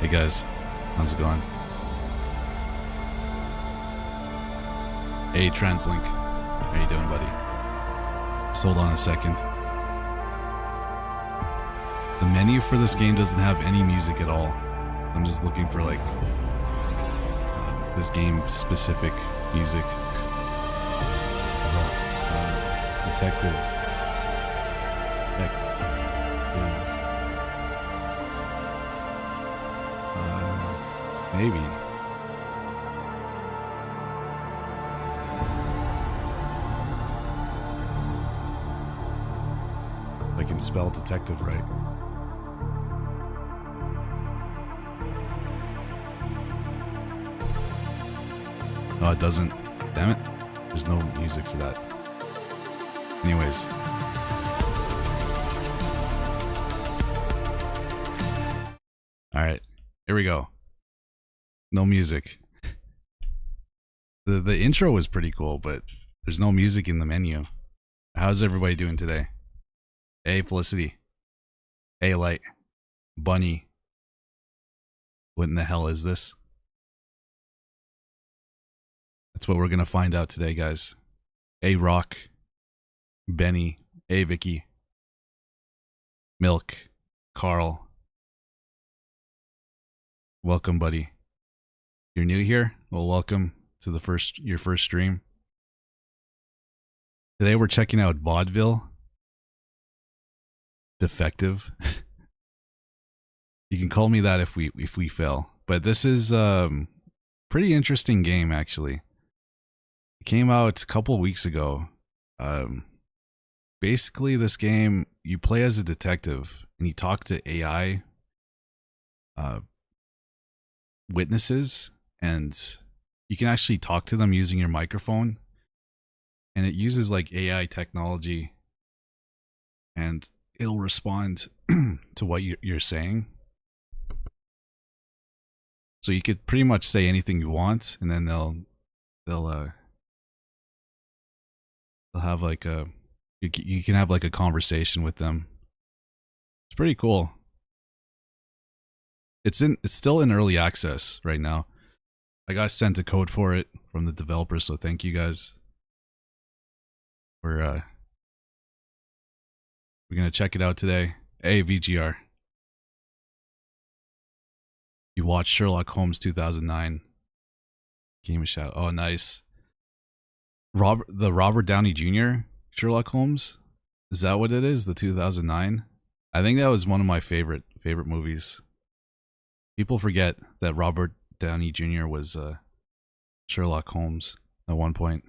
guys, how's it going? Hey Translink, how you doing, buddy? Just hold on a second. The menu for this game doesn't have any music at all. I'm just looking for like this game specific music. Detective. Maybe. I can spell detective right. Oh, it doesn't. Damn it. There's no music for that. Anyways. Alright. Here we go. No music. The intro was pretty cool, but there's no music in the menu. How's everybody doing today? Hey, Felicity. Hey, Light. Bunny. What in the hell is this? That's what we're gonna find out today, guys. Hey, Rock. Benny. Hey, Vicky. Milk. Carl. Welcome, buddy. You're new here? Well, welcome to your first stream. Today we're checking out Vaudeville. Defective. You can call me that if we fail. But this is pretty interesting game actually. It came out a couple weeks ago. Basically this game you play as a detective and you talk to AI witnesses, and you can actually talk to them using your microphone, and it uses like AI technology and it'll respond to what you're saying. So you could pretty much say anything you want, and then they'll have like you can have like a conversation with them. It's pretty cool. It's still in early access right now. I got sent a code for it from the developers, so thank you guys. We're gonna check it out today. Hey, VGR. You watched Sherlock Holmes 2009. Game a shout. Oh, nice. The Robert Downey Jr. Sherlock Holmes? Is that what it is? The 2009? I think that was one of my favorite movies. People forget that Robert Downey Jr. was Sherlock Holmes at one point.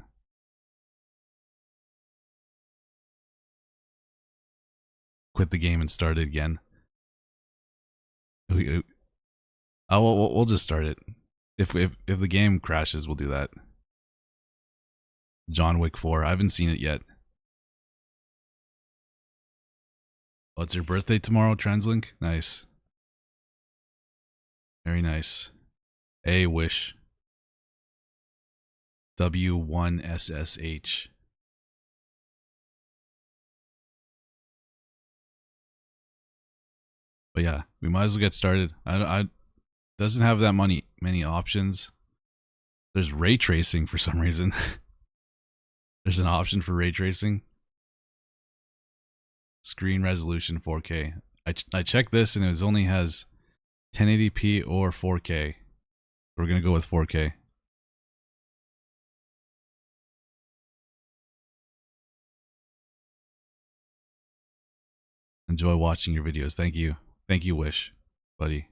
Quit the game and start it again. We'll just start it. If the game crashes, we'll do that. John Wick 4. I haven't seen it yet. Oh, it's your birthday tomorrow, Translink? Nice. Very nice. A Wish. W1SSH. But yeah, we might as well get started. I doesn't have that many options. There's ray tracing for some reason. There's an option for ray tracing. Screen resolution 4K. I checked this and it only has 1080p or 4K. We're gonna go with 4K. Enjoy watching your videos. Thank you. Thank you, Wish, buddy.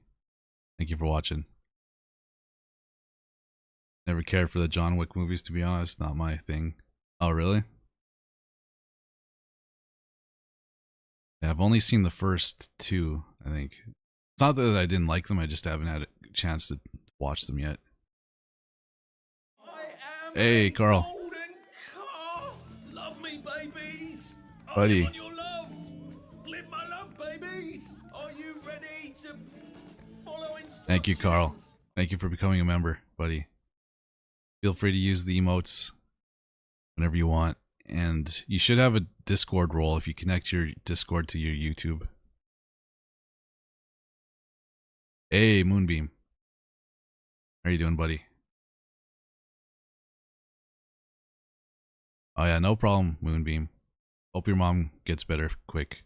Thank you for watching. Never cared for the John Wick movies, to be honest. Not my thing. Oh, really? Yeah, I've only seen the first two, I think. It's not that I didn't like them, I just haven't had a chance to watch them yet. Hey, Carl. Love me, babies. Buddy. On your love. Live my love, babies. Are you ready to follow instructions? Thank you, Carl. Thank you for becoming a member, buddy. Feel free to use the emotes whenever you want. And you should have a Discord role if you connect your Discord to your YouTube. Hey, Moonbeam. How you doing, buddy? Oh yeah, no problem, Moonbeam. Hope your mom gets better quick.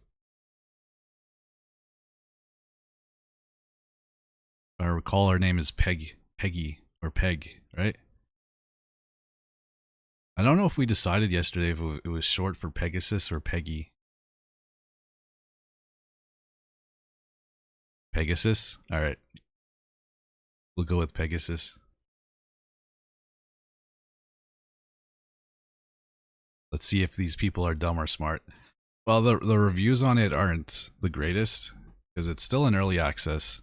If I recall, her name is Peggy, or Peg, right? I don't know if we decided yesterday if it was short for Pegasus or Peggy. Pegasus? Alright. We'll go with Pegasus. Let's see if these people are dumb or smart. Well, the reviews on it aren't the greatest, because it's still in early access.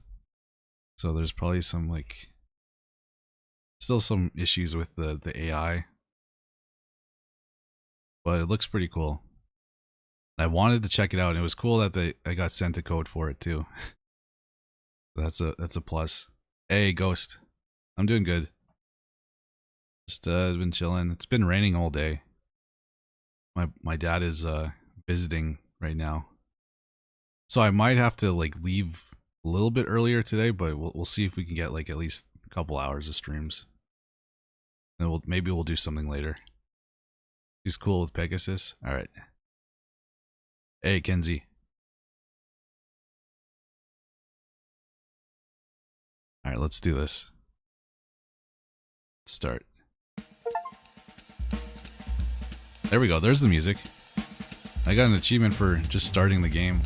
So there's probably some, like, still some issues with the AI. But it looks pretty cool. I wanted to check it out, and it was cool that I got sent a code for it too. That's a plus. Hey, Ghost. I'm doing good. Just been chilling. It's been raining all day. My dad is visiting right now, so I might have to like leave a little bit earlier today, but we'll see if we can get like at least a couple hours of streams, and maybe we'll do something later. He's cool with Pegasus. All right. Hey, Kenzie. All right, let's do this. Let's start. There we go. There's the music. I got an achievement for just starting the game.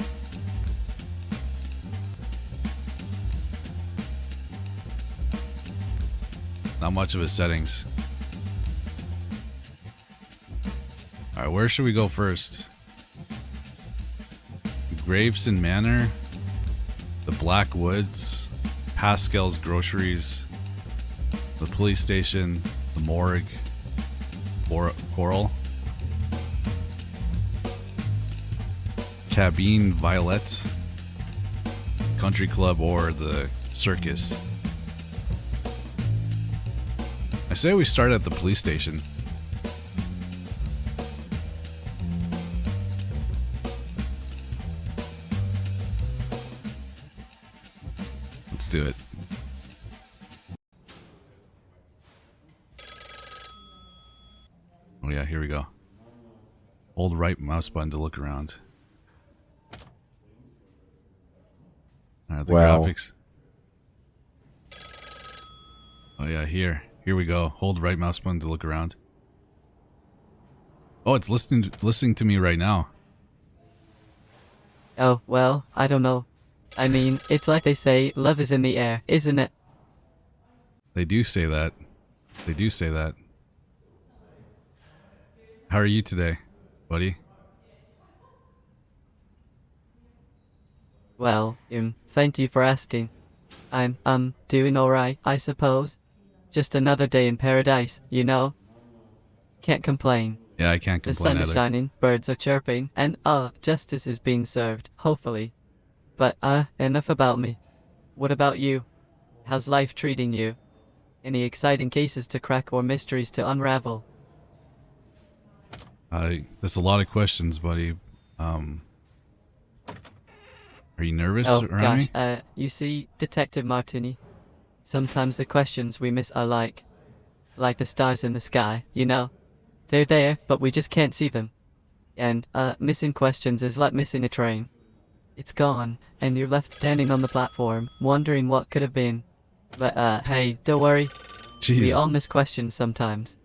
Not much of his settings. Alright, where should we go first? Gravesen Manor, the Black Woods, Pascal's Groceries, the police station, the morgue, Coral, Cabine Violet, Country Club, or the Circus. I say we start at the police station. Let's do it. Oh yeah, here we go. Hold right mouse button to look around. Alright, the graphics. Oh yeah, here we go. Hold right mouse button to look around. Oh, it's listening to me right now. Oh, well, I don't know. I mean, it's like they say, love is in the air, isn't it? They do say that. They do say that. How are you today, buddy? Well, thank you for asking. I'm doing alright, I suppose. Just another day in paradise, you know? Can't complain. Yeah, I can't The complain sun is either. shining, birds are chirping, and justice is being served, hopefully. But enough about me. What about you? How's life treating you? Any exciting cases to crack or mysteries to unravel? That's a lot of questions, buddy. Are you nervous Oh around gosh, me? you see, Detective Martini, sometimes the questions we miss are like the stars in the sky, you know? They're there, but we just can't see them. And, missing questions is like missing a train. It's gone, and you're left standing on the platform, wondering what could have been. But, hey, don't worry. We all Jeez. miss questions sometimes.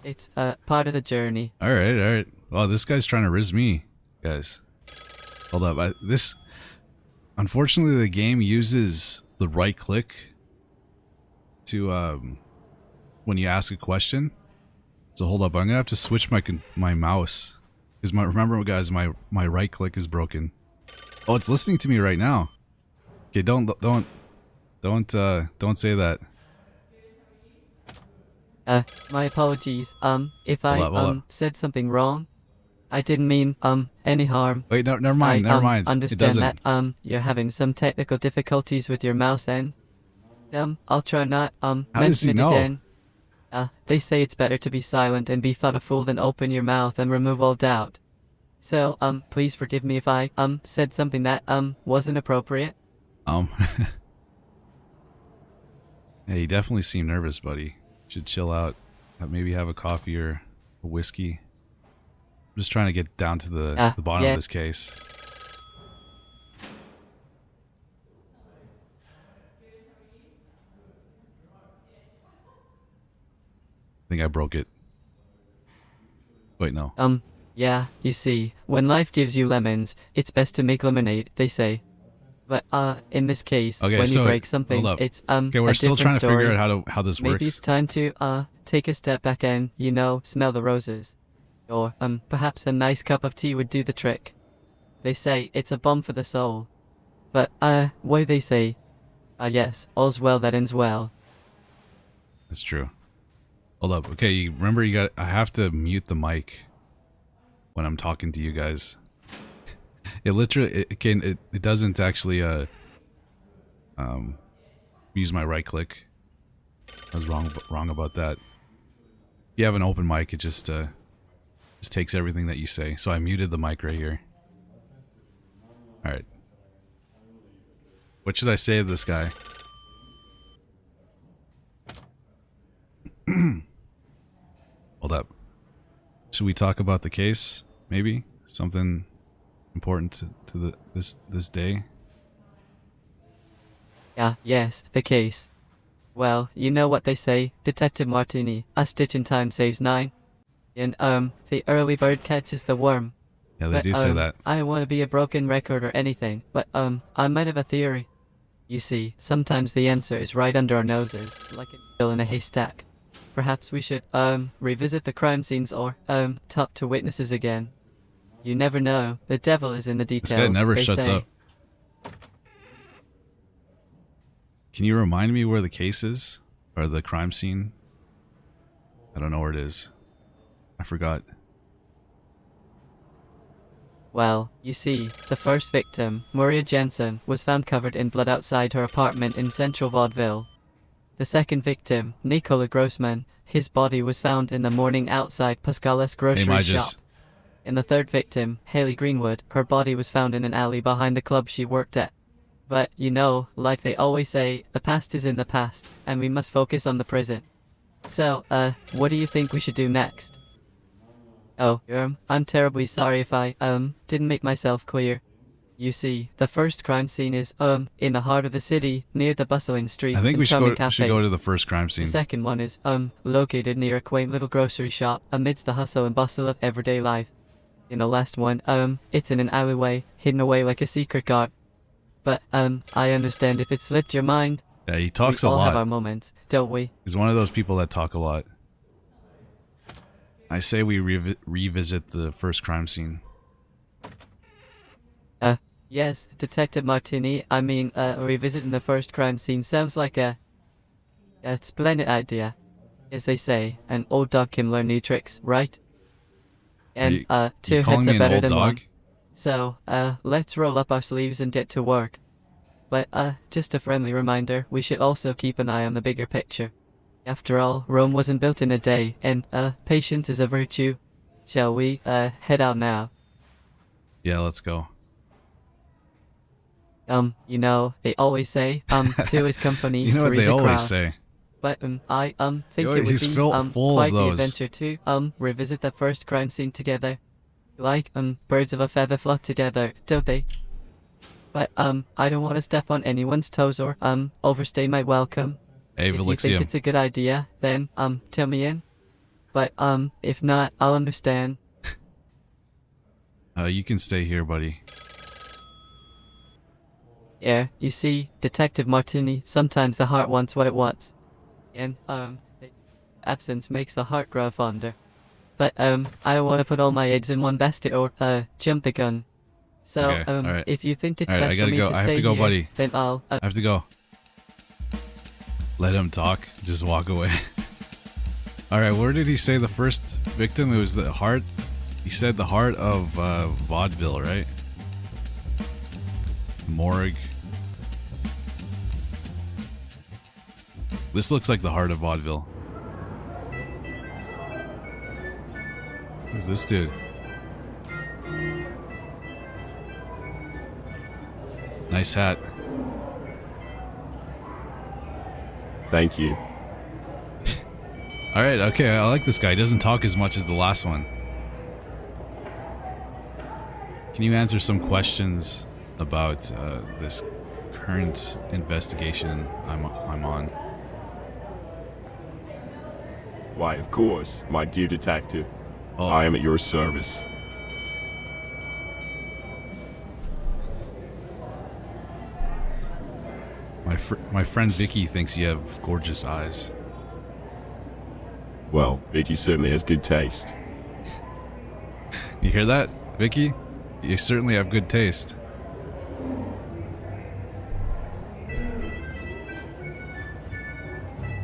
It's, part of the journey. Alright. Oh, this guy's trying to riz me, guys. Hold up. Unfortunately, the game uses the right click to, when you ask a question. So hold up, I'm gonna have to switch my mouse. Because remember guys, my right click is broken. Oh, it's listening to me right now. Okay, don't say that. My apologies, if I, Hold up. said something wrong. I didn't mean, any harm. Wait, no, never mind. It Understand doesn't. that, you're having some technical difficulties with your mouse and, I'll try not, How does he mention it know? again. They say it's better to be silent and be thought a fool than open your mouth and remove all doubt. So, please forgive me if I, said something that, wasn't appropriate. Hey, you definitely seem nervous, buddy. Should chill out. Maybe have a coffee or a whiskey. I'm just trying to get down to the bottom yeah. of this case. I think I broke it. Wait, no. Yeah, you see, when life gives you lemons, it's best to make lemonade, they say. But, in this case, Okay, when so you break something, hold up. it's, Okay, we're a still trying to different figure story. out how this Maybe works. it's time to, take a step back and, you know, smell the roses. Or, perhaps a nice cup of tea would do the trick. They say it's a balm for the soul. But, what do they say? Yes, all's well that ends well. That's true. Hold up. Okay, remember I have to mute the mic when I'm talking to you guys. It literally, it doesn't actually, use my right click. I was wrong about that. If you have an open mic, it just takes everything that you say. So I muted the mic right here. Alright. What should I say to this guy? Hold up. Should we talk about the case? Maybe? Something important to this day? Yes, the case. Well, you know what they say, Detective Martini, a stitch in time saves 9. And, the early bird catches the worm. Yeah, they But, do say that. I don't want to be a broken record or anything, but, I might have a theory. You see, sometimes the answer is right under our noses, like a needle in a haystack. Perhaps we should, revisit the crime scenes or, talk to witnesses again. You never know, the devil is in the details, This guy never they shuts say. up. Can you remind me where the case is? Or the crime scene? I don't know where it is. I forgot. Well, you see, the first victim, Maria Jensen, was found covered in blood outside her apartment in central Vaudeville. The second victim, Nicola Grossman, his body was found in the morning outside Pascale's grocery shop. And the third victim, Haley Greenwood, her body was found in an alley behind the club she worked at. But, you know, like they always say, the past is in the past, and we must focus on the present. So, what do you think we should do next? Oh, I'm terribly sorry if I, didn't make myself clear. You see, the first crime scene is, in the heart of the city, near the bustling streets I think and we should charming go cafes. to the first crime scene. The second one is, located near a quaint little grocery shop, amidst the hustle and bustle of everyday life. In the last one, it's in an alleyway, hidden away like a secret guard. But, I understand if it slipped your mind. Yeah, he talks a We all have lot. our moments, don't we? He's one of those people that talk a lot. I say we revisit the first crime scene. Yes, Detective Martini, I mean, revisiting the first crime scene sounds like a splendid idea. As they say, an old dog can learn new tricks, right? And, two heads are better than one. So, let's roll up our sleeves and get to work. But, just a friendly reminder, we should also keep an eye on the bigger picture. After all, Rome wasn't built in a day, and, patience is a virtue. Shall we, head out now? Yeah, let's go. You know, they always say, two is company, You know what three's they a crowd. always say. But, I, think Yo, it would he's be, full quite of the those. adventure to, revisit the first crime scene together. Like, birds of a feather flock together, don't they? But, I don't want to step on anyone's toes or, overstay my welcome. Hey, If you think Velixium. it's a good idea, then, tell me in. But, if not, I'll understand. You can stay here, buddy. Yeah, you see, Detective Martini, sometimes the heart wants what it wants. And, absence makes the heart grow fonder. But, I don't want to put all my eggs in one basket or, jump the gun. So, Okay, alright. if you think it's Alright, I best for gotta me go. to I have stay to go, here, buddy. then I'll, I have to go. Let him talk. Just walk away. Alright, where did he say the first victim? It was the heart. He said the heart of Vaudeville, right? Morgue. This looks like the heart of Vaudeville. Who's this dude? Nice hat. Thank Thank you. Alright, okay, I like this guy. He doesn't talk as much as the last one. Can you answer some questions about this current investigation I'm on? Why, of course, my dear detective. Oh. I am at your service. My friend Vicky thinks you have gorgeous eyes. Well, Vicky certainly has good taste. You hear that, Vicky? You certainly have good taste.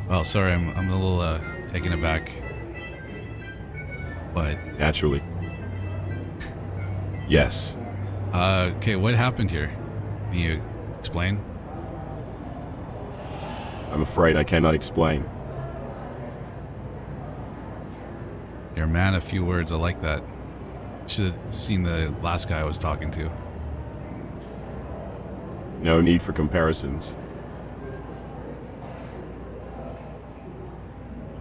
Well, sorry, I'm a little taken aback. But Naturally. Yes. okay, what happened here? Can you explain? I'm afraid I cannot explain. You're a man of few words. I like that. Should have seen the last guy I was talking to. No need for comparisons.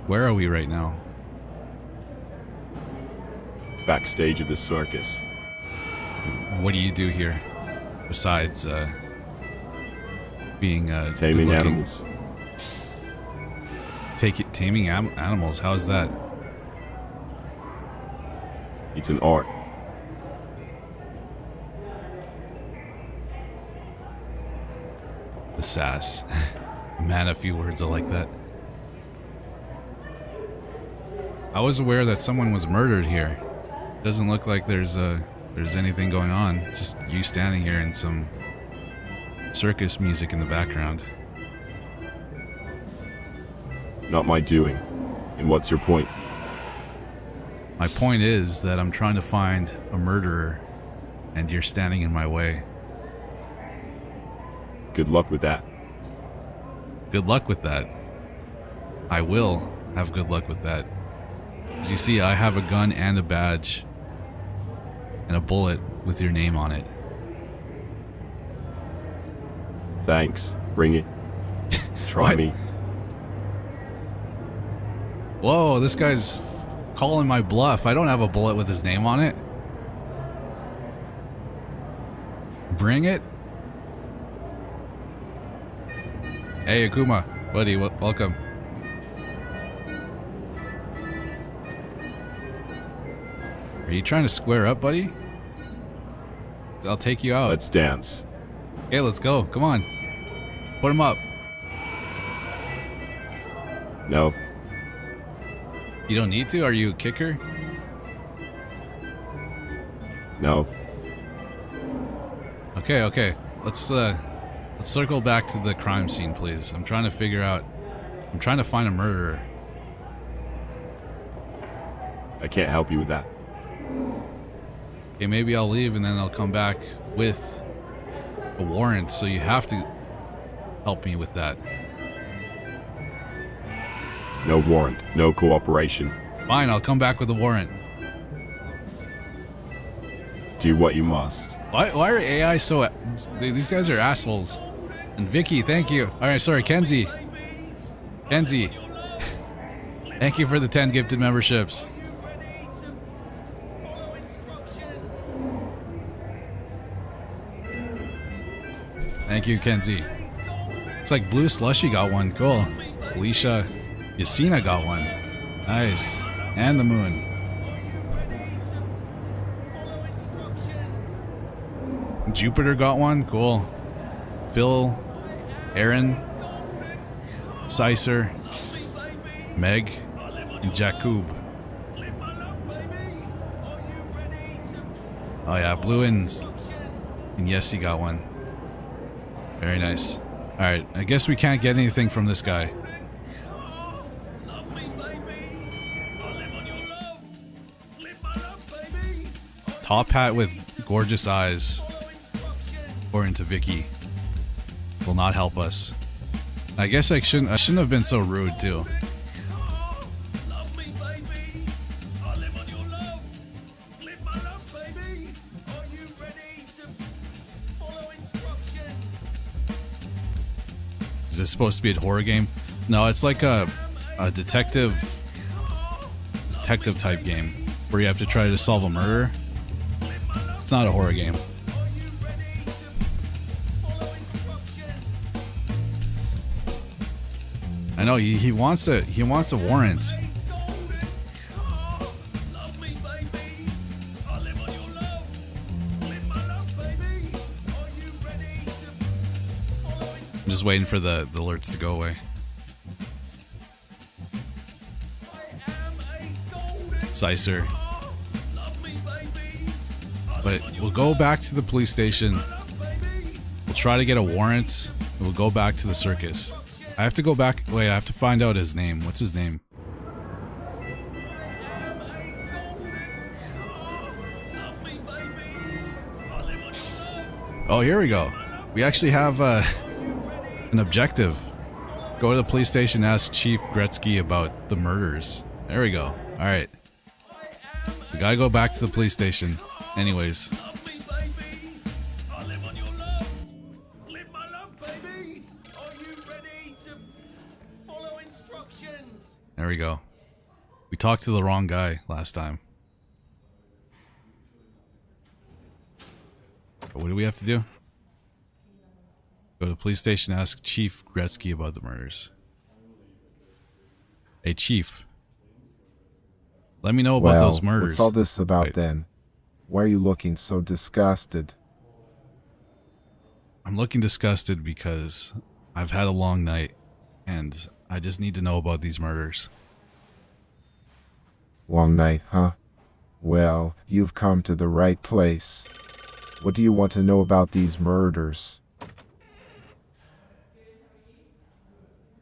Where are we right now? Backstage of the circus. What do you do here? Besides, being, Taming good-looking? animals. Taming animals? How's that? It's an art. The sass. A man of few words, I like that. I was aware that someone was murdered here. Doesn't look like there's anything going on. Just you standing here and some circus music in the background. Not my doing. And what's your point? My point is that I'm trying to find a murderer, and you're standing in my way. Good luck with that. Good luck with that. I will have good luck with that. As you see, I have a gun and a badge. And a bullet with your name on it. Thanks. Bring it. Try What? me. Whoa, this guy's calling my bluff. I don't have a bullet with his name on it. Bring it. Hey, Akuma. Buddy, welcome. Are you trying to square up, buddy? I'll take you out. Let's dance. Okay, let's go. Come on. Put him up. No. You don't need to? Are you a kicker? No. Okay. Let's circle back to the crime scene, please. I'm trying to find a murderer. I can't help you with that. Okay, maybe I'll leave and then I'll come back with a warrant, so you have to help me with that. No warrant. No cooperation. Fine, I'll come back with a warrant. Do what you must. Why are AI so... These guys are assholes. And Vicky, thank you. Alright, sorry, Kenzie. Kenzie. Thank you for the 10 gifted memberships. Thank you, Kenzie. Looks like Blue Slushy got one. Cool. Alicia Yasina got one. Nice. And the moon. Jupiter got one. Cool. Phil, Aaron, Sicer, Meg, and Jakub. Oh yeah, Blue and Yessie got one. Very nice. Alright, I guess we can't get anything from this guy. Top hat with gorgeous eyes, according to Vicky, will not help us. I guess I shouldn't have been so rude too. Is this supposed to be a horror game? No, it's like a detective type game where you have to try to solve a murder. It's not a horror game. I know he wants a warrant. Love me, babies. I live on your love. Live my love, babies. Are you ready to follow I'm just waiting for the alerts to go away. Sicer. But we'll go back to the police station. We'll try to get a warrant. And we'll go back to the circus. I have to go back. Wait, I have to find out his name. What's his name? Oh, here we go. We actually have an objective. Go to the police station, ask Chief Gretzky about the murders. There we go. All right. We gotta go back to the police station. Anyways. There we go. We talked to the wrong guy last time. But what do we have to do? Go to the police station, ask Chief Gretzky about the murders. Hey, Chief. Let me know about those murders. What's all this about then? Why are you looking so disgusted? I'm looking disgusted because I've had a long night and I just need to know about these murders. Long night, huh? Well, you've come to the right place. What do you want to know about these murders?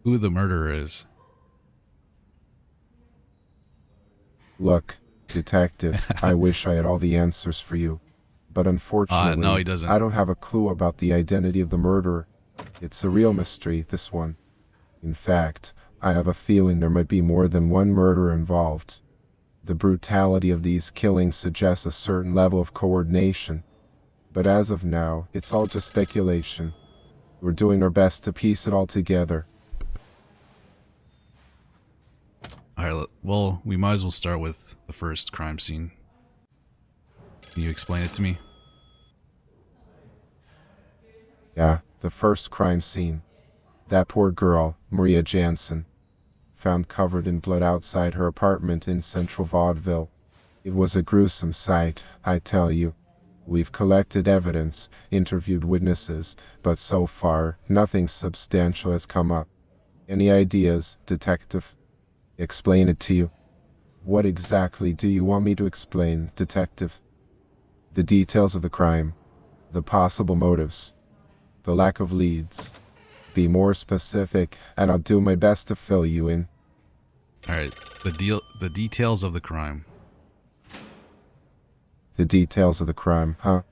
Who the murderer is. Look, Detective, I wish I had all the answers for you. But unfortunately, no, he doesn't. I don't have a clue about the identity of the murderer. It's a real mystery, this one. In fact, I have a feeling there might be more than one murderer involved. The brutality of these killings suggests a certain level of coordination. But as of now, it's all just speculation. We're doing our best to piece it all together. Alright, well, we might as well start with the first crime scene. Can you explain it to me? Yeah, the first crime scene. That poor girl, Maria Jansen, found covered in blood outside her apartment in central Vaudeville. It was a gruesome sight, I tell you. We've collected evidence, interviewed witnesses, but so far, nothing substantial has come up. Any ideas, Detective? Explain it to you. What exactly do you want me to explain, Detective? The details of the crime, the possible motives, the lack of leads. Be more specific, and I'll do my best to fill you in. Alright, the details of the crime. The details of the crime, huh?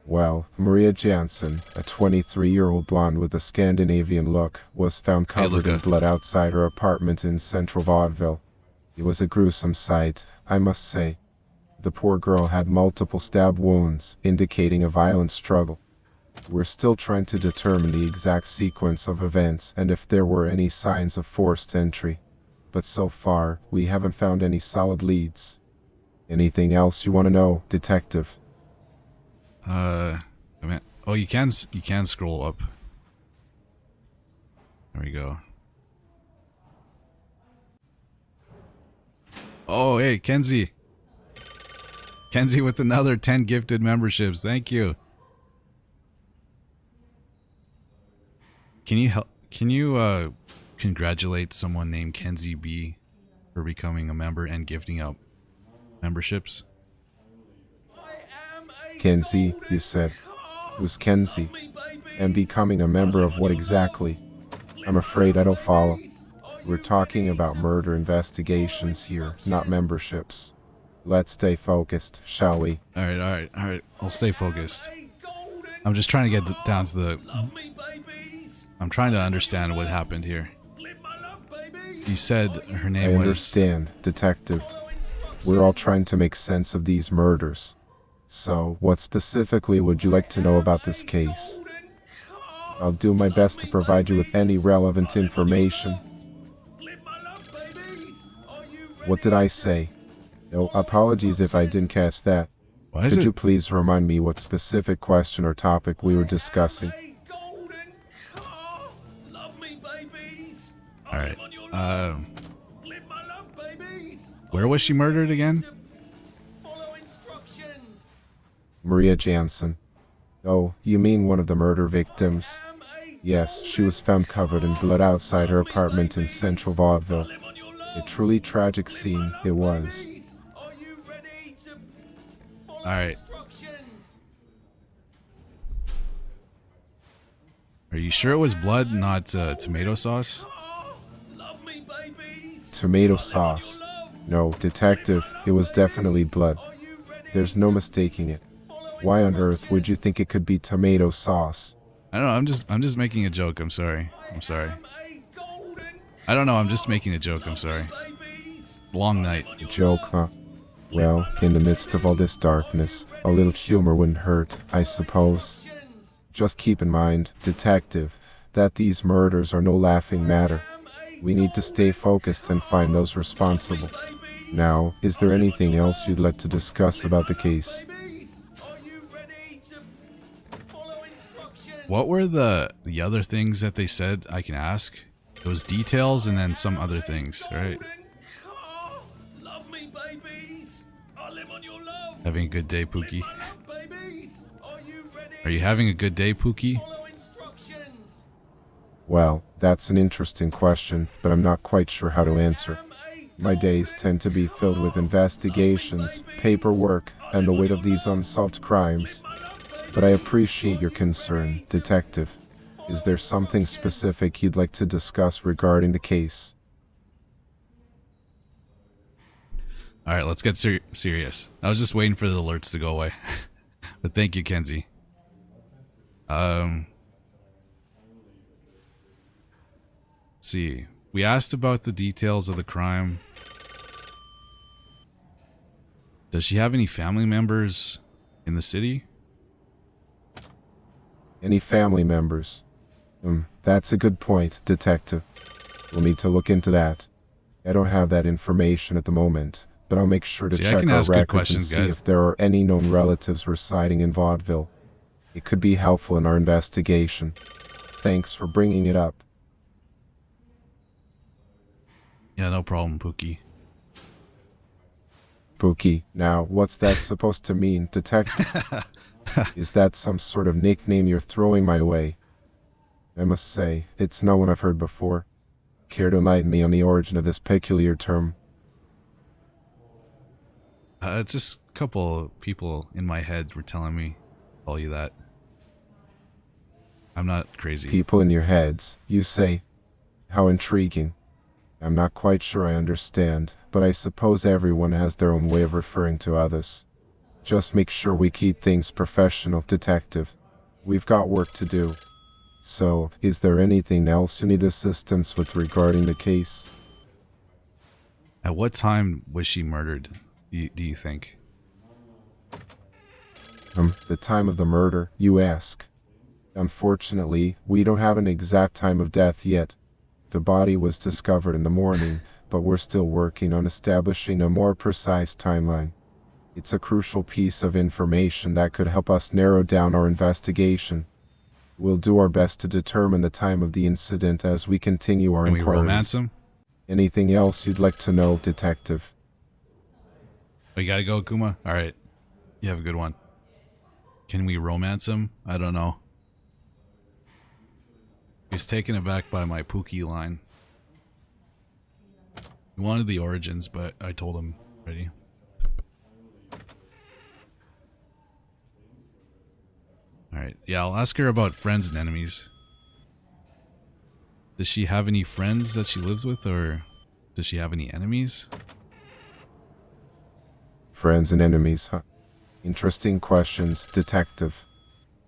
Well, Maria Jansen, a 23-year-old blonde with a Scandinavian look, was found covered in blood outside her apartment in central Vaudeville. It was a gruesome sight, I must say. The poor girl had multiple stab wounds, indicating a violent struggle. We're still trying to determine the exact sequence of events and if there were any signs of forced entry. But so far, we haven't found any solid leads. Anything else you want to know, Detective? I mean, oh, you can scroll up. There we go. Oh, hey, Kenzie. Kenzie with another 10 gifted memberships. Thank you. Can you congratulate someone named Kenzie B for becoming a member and gifting out memberships? Kenzie, you said. Who's Kenzie? And becoming a member of what exactly? I'm afraid I don't follow. We're talking about murder investigations here, not memberships. Let's stay focused, shall we? Alright. I'll stay focused. I'm just trying to get down to the... I'm trying to understand what happened here. You said her name was... I understand, Detective. We're all trying to make sense of these murders. So, what specifically would you like to know about this case? I'll do my best to provide you with any relevant information. What did I say? No, apologies if I didn't catch that. Why is Could you it? please remind me what specific question or topic we were discussing? Hey, golden calf. Love me, babies. All right. On your love. Live my love, babies. Where was she murdered again? Follow instructions. Maria Jansen. Oh, you mean one of the murder victims? Am a Yes, she was found covered in blood outside her apartment in central Vaudeville. live on your A love. truly tragic scene it was. Babies, are you ready to follow All right. instructions? Are you sure it was blood, not tomato sauce? Love me, babies. Tomato sauce. No, detective, it was definitely blood. Are you ready? There's no mistaking it. Why on earth would you think it could be tomato sauce? I don't know. I'm just making a joke. I'm sorry. I'm sorry. Am a golden I don't know. I'm just making a joke. I'm sorry. babies. Long night. A joke, huh? Well, in the midst of all this darkness, a little humor wouldn't hurt, I suppose. Just keep in mind, detective, that these murders are no laughing matter. We need to stay focused and find those responsible. Now, is there anything else you'd like to discuss about the case? Babies, are you ready to follow instructions? What were the other things that they said I can ask? It was details and then some other things, right? Love me, babies. I live on your love. Having a good day, Pookie. Love, babies. Are you ready? Are you having a good day, Pookie? Follow instructions. Well, that's an interesting question, but I'm not quite sure how to answer. My days tend to be filled with investigations, paperwork, and the weight of these unsolved crimes. But I appreciate your concern, detective. Is there something specific you'd like to discuss regarding the case? All right, let's get serious. I was just waiting for the alerts to go away. But thank you, Kenzie. Let's see. We asked about the details of the crime. Does she have any family members in the city? Any family members? That's a good point, detective. We'll need to look into that. I don't have that information at the moment, but I'll make sure to See, I check can our ask good records and questions, see guys. if there are any known relatives residing in Vaudeville. It could be helpful in our investigation. Thanks for bringing it up. Yeah, no problem, Pookie. Pookie. Now, what's that supposed to mean, detective? Is that some sort of nickname you're throwing my way? I must say, it's no one I've heard before. Care to enlighten me on the origin of this peculiar term? It's just a couple people in my head were telling me, call you that. I'm not crazy. People in your heads, you say? How intriguing. I'm not quite sure I understand, but I suppose everyone has their own way of referring to others. Just make sure we keep things professional, detective. We've got work to do. So, is there anything else you need assistance with regarding the case? At what time was she murdered, do you think? The time of the murder, you ask? Unfortunately, we don't have an exact time of death yet. The body was discovered in the morning, but we're still working on establishing a more precise timeline. It's a crucial piece of information that could help us narrow down our investigation. We'll do our best to determine the time of the incident as we continue our Can we inquiries. romance him? Anything else you'd like to know, detective? We gotta go, Kuma? Alright. You have a good one. Can we romance him? I don't know. He's taken aback by my Pookie line. He wanted the origins, but I told him already. Alright, yeah, I'll ask her about friends and enemies. Does she have any friends that she lives with, or does she have any enemies? Friends and enemies, huh? Interesting questions, detective.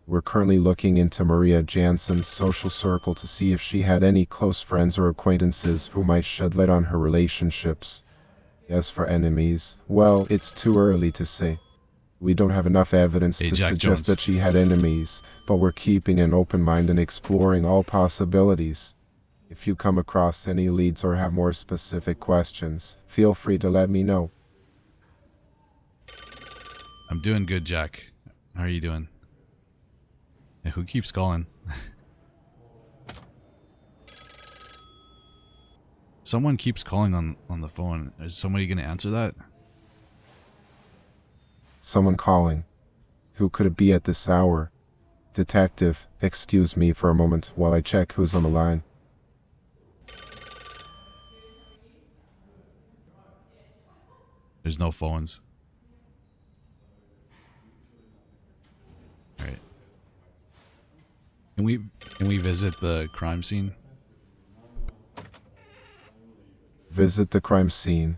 We're currently looking into Maria Jansen's social circle to see if she had any close friends or acquaintances who might shed light on her relationships. As for enemies, well, it's too early to say. We don't have enough evidence Hey, to Jack suggest Jones. that she had enemies, but we're keeping an open mind and exploring all possibilities. If you come across any leads or have more specific questions, feel free to let me know. I'm doing good, Jack. How are you doing? Yeah, who keeps calling? Someone keeps calling on the phone. Is somebody going to answer that? Someone calling. Who could it be at this hour? Detective, excuse me for a moment while I check who's on the line. There's no phones. Alright. Can we visit the crime scene? Visit the crime scene.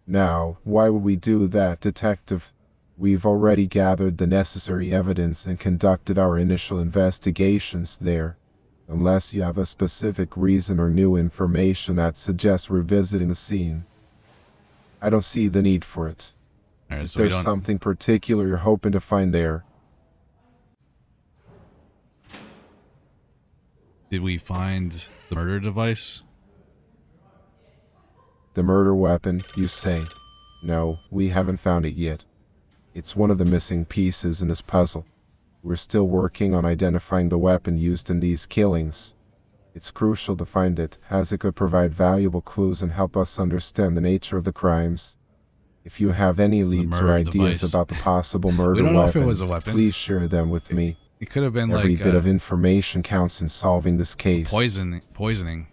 Now, why would we do that, Detective? We've already gathered the necessary evidence and conducted our initial investigations there. Unless you have a specific reason or new information that suggests revisiting the scene, I don't see the need for it. Alright, If so we there's don't... something particular you're hoping to find there, Did we find the murder device? the murder weapon, you say? No, we haven't found it yet. It's one of the missing pieces in this puzzle. We're still working on identifying the weapon used in these killings. It's crucial to find it, as it could provide valuable clues and help us understand the nature of the crimes. If you have any leads or murder ideas device. about the possible murder We don't know if it weapon, was a weapon. please share them with me. It could have been Every like bit of information counts in solving this case. poisoning.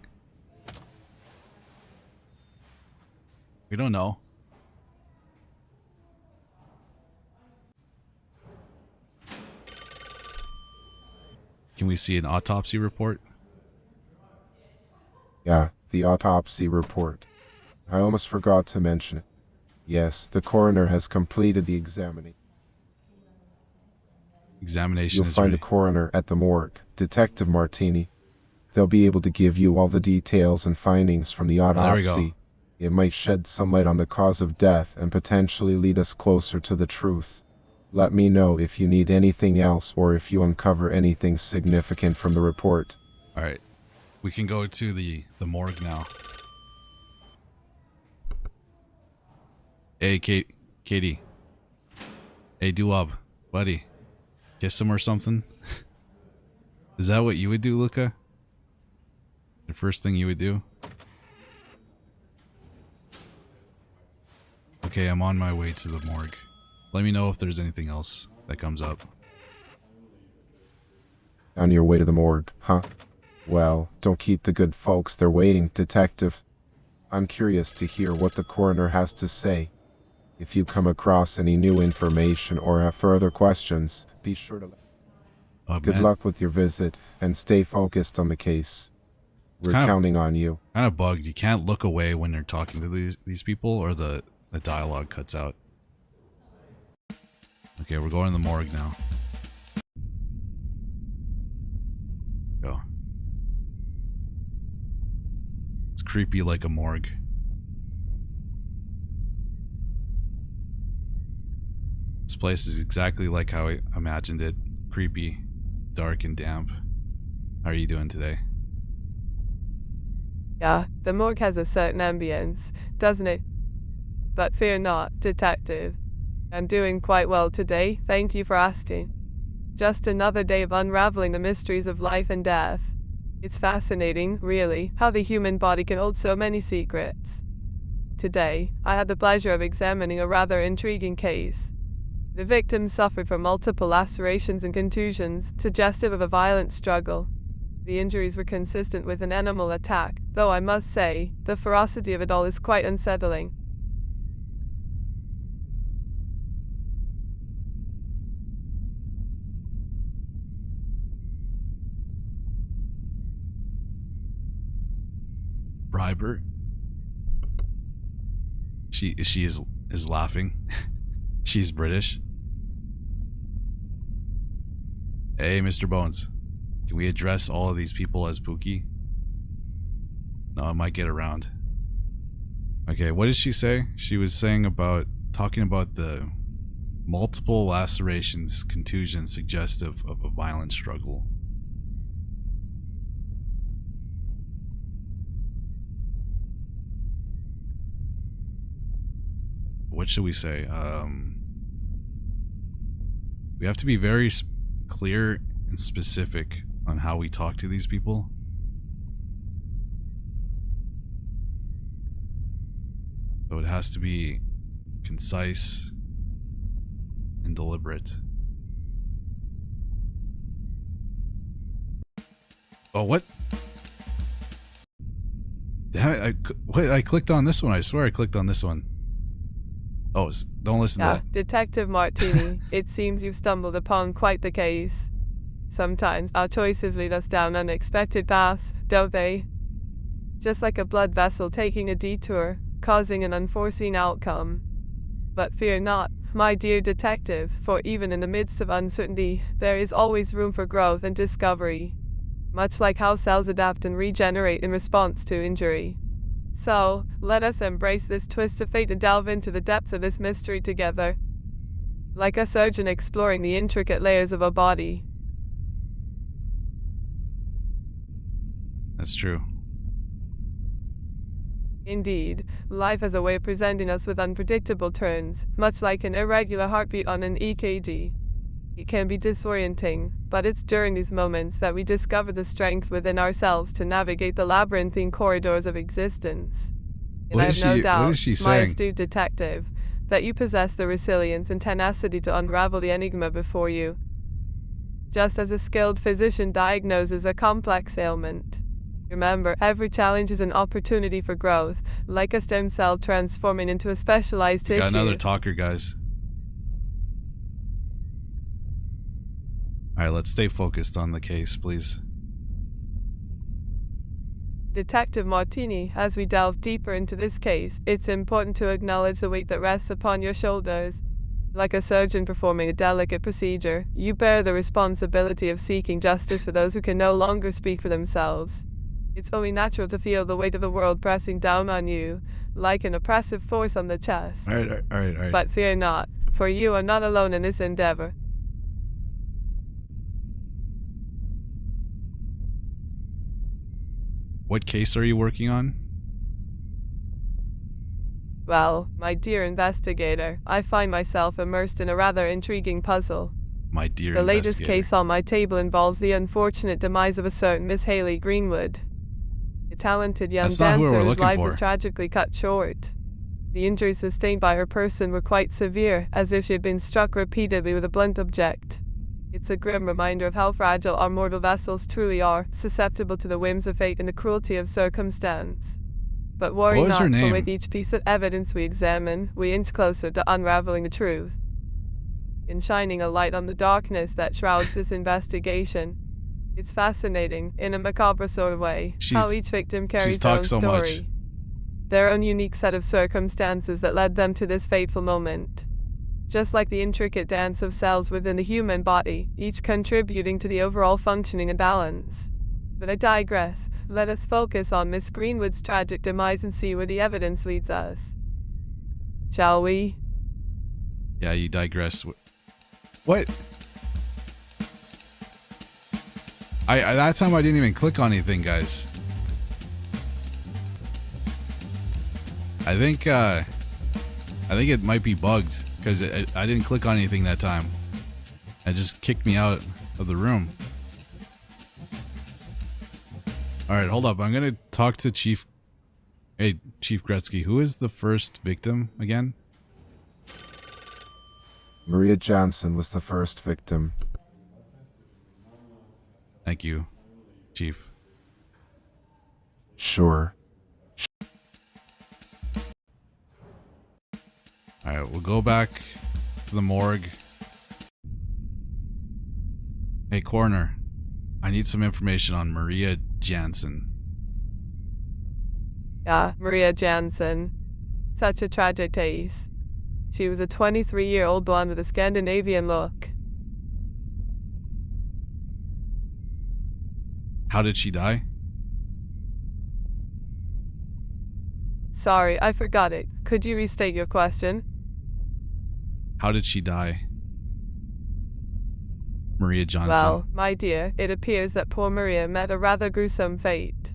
We don't know. Can we see an autopsy report? Yeah, the autopsy report. I almost forgot to mention it. Yes, the coroner has completed the examining. Examination You'll is find ready. the coroner at the morgue, Detective Martini. They'll be able to give you all the details and findings from the There we autopsy. go. It might shed some light on the cause of death and potentially lead us closer to the truth. Let me know if you need anything else or if you uncover anything significant from the report. Alright. We can go to the morgue now. Hey, Katie. Hey, Duwab. Buddy. Kiss him or something? Is that what you would do, Luca? The first thing you would do? Okay, I'm on my way to the morgue. Let me know if there's anything else that comes up. On your way to the morgue, huh? Well, don't keep the good folks there waiting, Detective. I'm curious to hear what the coroner has to say. If you come across any new information or have further questions, be sure to let Oh, Good man. luck with your visit, and stay focused on the case. We're kind of- counting on you. Kind of bugged. You can't look away when you're talking to these people or the dialogue cuts out. Okay, we're going to the morgue now. Go. It's creepy like a morgue. This place is exactly like how I imagined it. Creepy, dark, and damp. How are you doing today? Yeah, the morgue has a certain ambience, doesn't it? But fear not, Detective. I'm doing quite well today, thank you for asking. Just another day of unraveling the mysteries of life and death. It's fascinating, really, how the human body can hold so many secrets. Today, I had the pleasure of examining a rather intriguing case. The victim suffered from multiple lacerations and contusions, suggestive of a violent struggle. The injuries were consistent with an animal attack, though I must say, the ferocity of it all is quite unsettling. Briber? She is laughing. She's British. Hey, Mr. Bones. Can we address all of these people as Pookie? No, I might get around. Okay, what did she say? She was saying about talking about the multiple lacerations, contusions suggestive of a violent struggle. what should we say? We have to be very clear and specific on how we talk to these people. So it has to be concise and deliberate. Oh, what? Damn it, wait, I clicked on this one. I swear I clicked on this one. Oh, don't listen to that. Detective Martini, it seems you've stumbled upon quite the case. Sometimes our choices lead us down unexpected paths, don't they? Just like a blood vessel taking a detour, causing an unforeseen outcome. But fear not, my dear detective, for even in the midst of uncertainty, there is always room for growth and discovery. Much like how cells adapt and regenerate in response to injury. So, let us embrace this twist of fate and delve into the depths of this mystery together. Like a surgeon exploring the intricate layers of a body. That's true. Indeed, life has a way of presenting us with unpredictable turns, much like an irregular heartbeat on an EKG. It can be disorienting, but it's during these moments that we discover the strength within ourselves to navigate the labyrinthine corridors of existence. And I have no doubt, my astute detective, that you possess the resilience and tenacity to unravel the enigma before you. Just as a skilled physician diagnoses a complex ailment. Remember, every challenge is an opportunity for growth, like a stem cell transforming into a specialized tissue. Got another talker, guys. Alright, let's stay focused on the case, please. Detective Martini, as we delve deeper into this case, it's important to acknowledge the weight that rests upon your shoulders. Like a surgeon performing a delicate procedure, you bear the responsibility of seeking justice for those who can no longer speak for themselves. It's only natural to feel the weight of the world pressing down on you, like an oppressive force on the chest. Alright. But fear not, for you are not alone in this endeavor. What case are you working on? Well, my dear investigator, I find myself immersed in a rather intriguing puzzle. My dear The latest investigator. case on my table involves the unfortunate demise of a certain Miss Haley Greenwood. A talented young That's not who dancer we're whose looking life for. was tragically cut short. The injuries sustained by her person were quite severe, as if she had been struck repeatedly with a blunt object. It's a grim reminder of how fragile our mortal vessels truly are, susceptible to the whims of fate and the cruelty of circumstance. But worry What was her not, for name? with each piece of evidence we examine, we inch closer to unraveling the truth. In shining a light on the darkness that shrouds this investigation, it's fascinating, in a macabre sort of way, how each victim carries their own talked so story. much. Their own unique set of circumstances that led them to this fateful moment. Just like the intricate dance of cells within the human body, each contributing to the overall functioning and balance. But I digress. Let us focus on Miss Greenwood's tragic demise and see where the evidence leads us. Shall we? Yeah, you digress. What? I that time I didn't even click on anything, guys. I think it might be bugged because I didn't click on anything that time. It just kicked me out of the room. All right, hold up. I'm gonna talk to Chief. Hey, Chief Gretzky. Who is the first victim again? Maria Johnson was the first victim. Thank you, Chief. Sure. Alright, we'll go back to the morgue. Hey, coroner. I need some information on Maria Jansen. Yeah, Maria Jansen. Such a tragic case. She was a 23-year-old blonde with a Scandinavian look. How did she die? Sorry, I forgot it. Could you restate your question? How did she die? Maria Johnson. Well, my dear, it appears that poor Maria met a rather gruesome fate.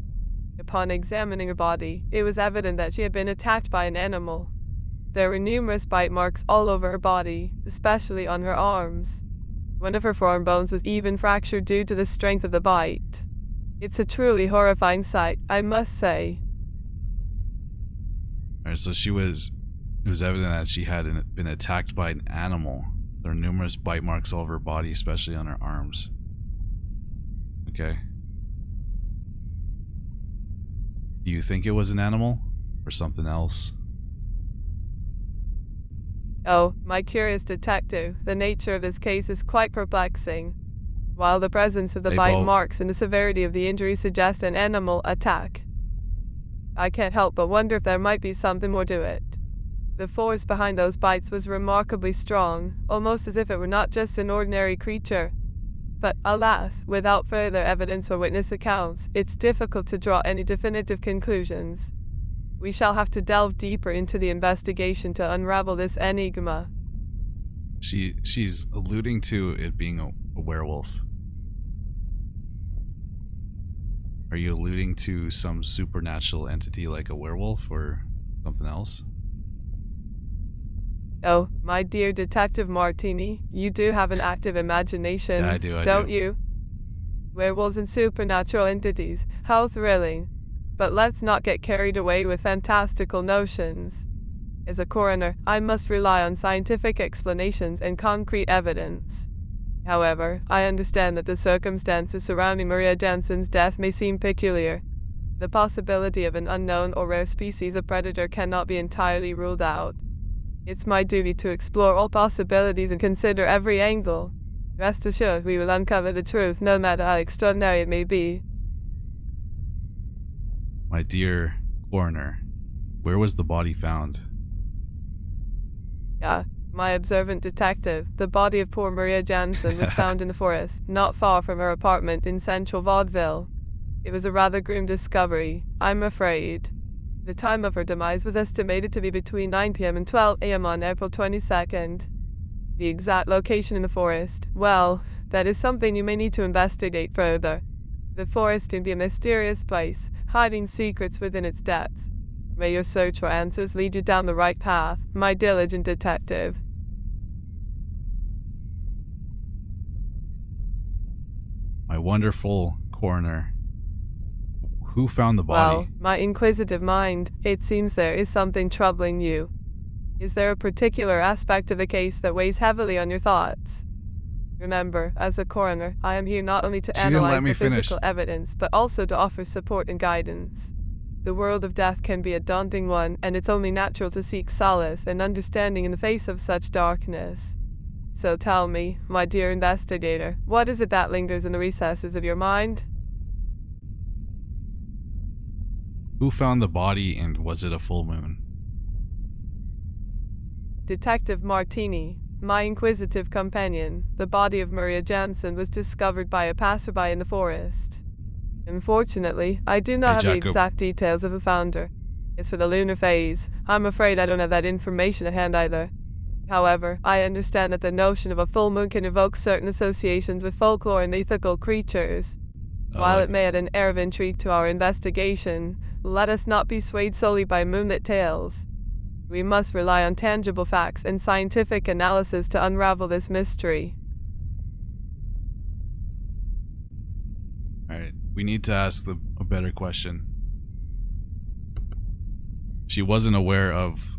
Upon examining her body, it was evident that she had been attacked by an animal. There were numerous bite marks all over her body, especially on her arms. One of her forearm bones was even fractured due to the strength of the bite. It's a truly horrifying sight, I must say. Alright, so it was evident that she had been attacked by an animal. There are numerous bite marks all over her body, especially on her arms. Okay. Do you think it was an animal or something else? Oh, my curious detective, the nature of this case is quite perplexing. While the presence of the bite marks and the severity of the injury suggest an animal attack, I can't help but wonder if there might be something more to it. The force behind those bites was remarkably strong, almost as if it were not just an ordinary creature. But alas, without further evidence or witness accounts, it's difficult to draw any definitive conclusions. We shall have to delve deeper into the investigation to unravel this enigma. She's alluding to it being a werewolf. Are you alluding to some supernatural entity like a werewolf or something else? Oh, my dear Detective Martini, you do have an active imagination, Yeah, I do. don't you? Werewolves and supernatural entities, how thrilling. But let's not get carried away with fantastical notions. As a coroner, I must rely on scientific explanations and concrete evidence. However, I understand that the circumstances surrounding Maria Jansen's death may seem peculiar. The possibility of an unknown or rare species of predator cannot be entirely ruled out. It's my duty to explore all possibilities and consider every angle. Rest assured, we will uncover the truth, no matter how extraordinary it may be. My dear coroner, where was the body found? My observant detective, the body of poor Maria Jansen was found in the forest, not far from her apartment in central Vaudeville. It was a rather grim discovery, I'm afraid. The time of her demise was estimated to be between 9 p.m. and 12 a.m. on April 22nd. The exact location in the forest, well, that is something you may need to investigate further. The forest can be a mysterious place, hiding secrets within its depths. May your search for answers lead you down the right path, my diligent detective. My wonderful coroner. Who found the body? Well, my inquisitive mind, it seems there is something troubling you. Is there a particular aspect of the case that weighs heavily on your thoughts? Remember, as a coroner, I am here not only to analyze the physical evidence, but also to offer support and guidance. The world of death can be a daunting one, and it's only natural to seek solace and understanding in the face of such darkness. So tell me, my dear investigator, what is it that lingers in the recesses of your mind? Who found the body, and was it a full moon? Detective Martini, my inquisitive companion. The body of Maria Jansen was discovered by a passerby in the forest. Unfortunately, I do not have the exact details of who found her. As for the lunar phase, I'm afraid I don't have that information at hand either. However, I understand that the notion of a full moon can evoke certain associations with folklore and mythical creatures. While it may add an air of intrigue to our investigation, let us not be swayed solely by moonlit tales. We must rely on tangible facts and scientific analysis to unravel this mystery. Alright, we need to ask a better question. She wasn't aware of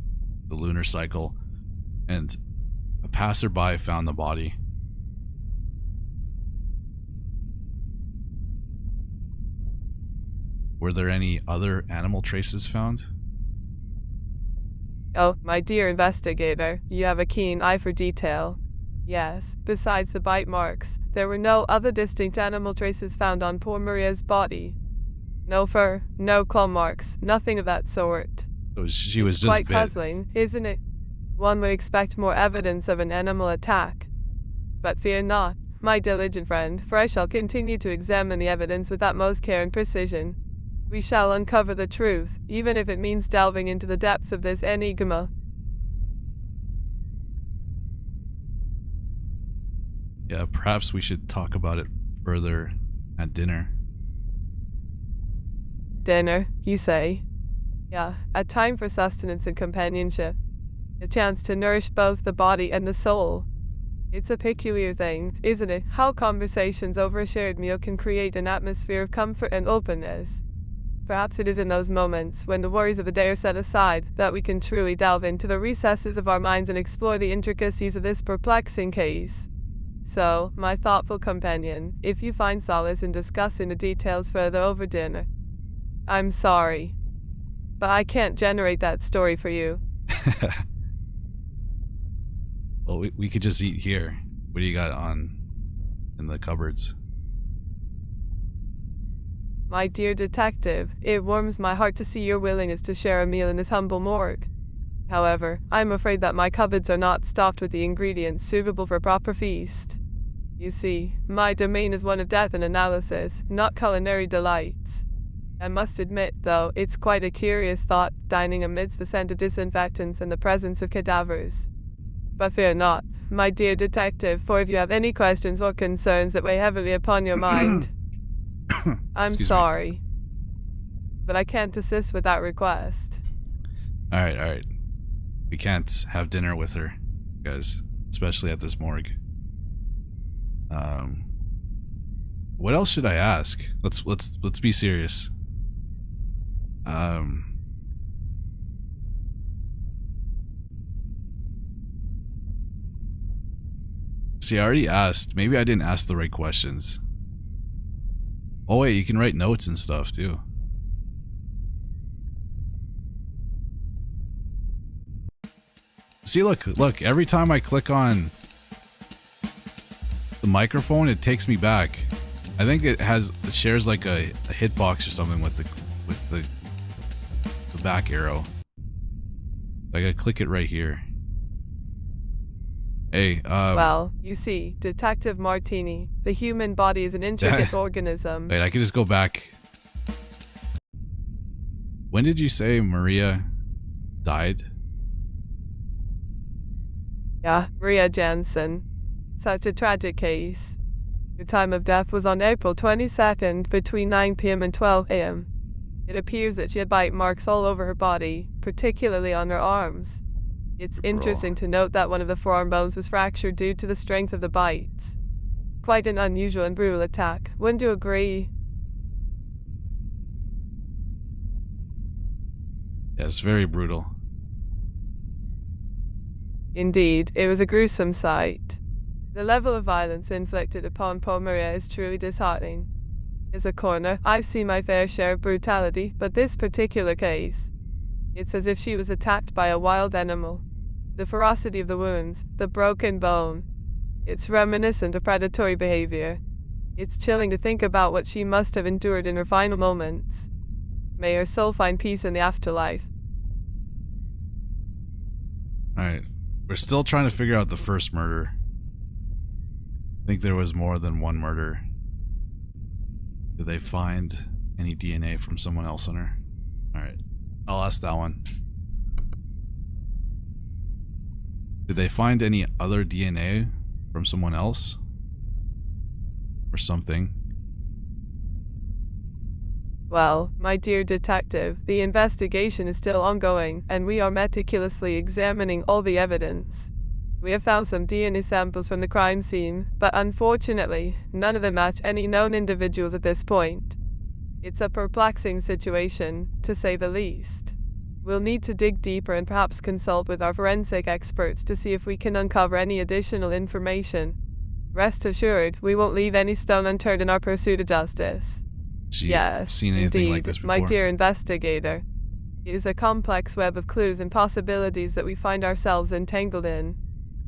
the lunar cycle, and a passerby found the body. Were there any other animal traces found? Oh, my dear investigator, you have a keen eye for detail. Yes, besides the bite marks, there were no other distinct animal traces found on poor Maria's body. No fur, no claw marks, nothing of that sort. So she was just quite bit. Puzzling, isn't it? One would expect more evidence of an animal attack. But fear not, my diligent friend, for I shall continue to examine the evidence with utmost care and precision. We shall uncover the truth, even if it means delving into the depths of this enigma. Yeah, perhaps we should talk about it further at dinner. Dinner, you say? Yeah, a time for sustenance and companionship. A chance to nourish both the body and the soul. It's a peculiar thing, isn't it, how conversations over a shared meal can create an atmosphere of comfort and openness. Perhaps it is in those moments, when the worries of the day are set aside, that we can truly delve into the recesses of our minds and explore the intricacies of this perplexing case. So, my thoughtful companion, if you find solace in discussing the details further over dinner, I'm sorry, but I can't generate that story for you. Well, we could just eat here. What do you got on in the cupboards? My dear detective, it warms my heart to see your willingness to share a meal in this humble morgue. However, I'm afraid that my cupboards are not stocked with the ingredients suitable for a proper feast. You see, my domain is one of death and analysis, not culinary delights. I must admit, though, it's quite a curious thought, dining amidst the scent of disinfectants and the presence of cadavers. But fear not, my dear detective, for if you have any questions or concerns that weigh heavily upon your mind, I'm Excuse me. sorry, but I can't assist with that request. Alright. We can't have dinner with her, guys. Especially at this morgue. What else should I ask? Let's be serious. See, I already asked. Maybe I didn't ask the right questions. Oh wait, you can write notes and stuff too. See, look, every time I click on the microphone, it takes me back. I think it shares like a hitbox or something with the back arrow. I gotta click it right here. Hey, Well, you see, Detective Martini, the human body is an intricate organism. wait, I can just go back. When did you say Maria died? Yeah, Maria Jansen. Such a tragic case. Her time of death was on April 22nd between 9 p.m. and 12 a.m. It appears that she had bite marks all over her body, particularly on her arms. It's interesting to note that one of the forearm bones was fractured due to the strength of the bites. Quite an unusual and brutal attack, wouldn't you agree? Yes, very brutal. Indeed, it was a gruesome sight. The level of violence inflicted upon poor Maria is truly disheartening. As a coroner, I've seen my fair share of brutality, but this particular case, it's as if she was attacked by a wild animal. The ferocity of the wounds, the broken bone, it's reminiscent of predatory behavior. It's chilling to think about what she must have endured in her final moments. May her soul find peace in the afterlife. Alright. We're still trying to figure out the first murder. I think there was more than one murder. Did they find any DNA from someone else on her? Alright. I'll ask that one. Did they find any other DNA from someone else? Or something? Well, my dear detective, the investigation is still ongoing, and we are meticulously examining all the evidence. We have found some DNA samples from the crime scene, but unfortunately, none of them match any known individuals at this point. It's a perplexing situation, to say the least. We'll need to dig deeper and perhaps consult with our forensic experts to see if we can uncover any additional information. Rest assured, we won't leave any stone unturned in our pursuit of justice. Yes, seen anything indeed, like this before? my dear investigator. It is a complex web of clues and possibilities that we find ourselves entangled in.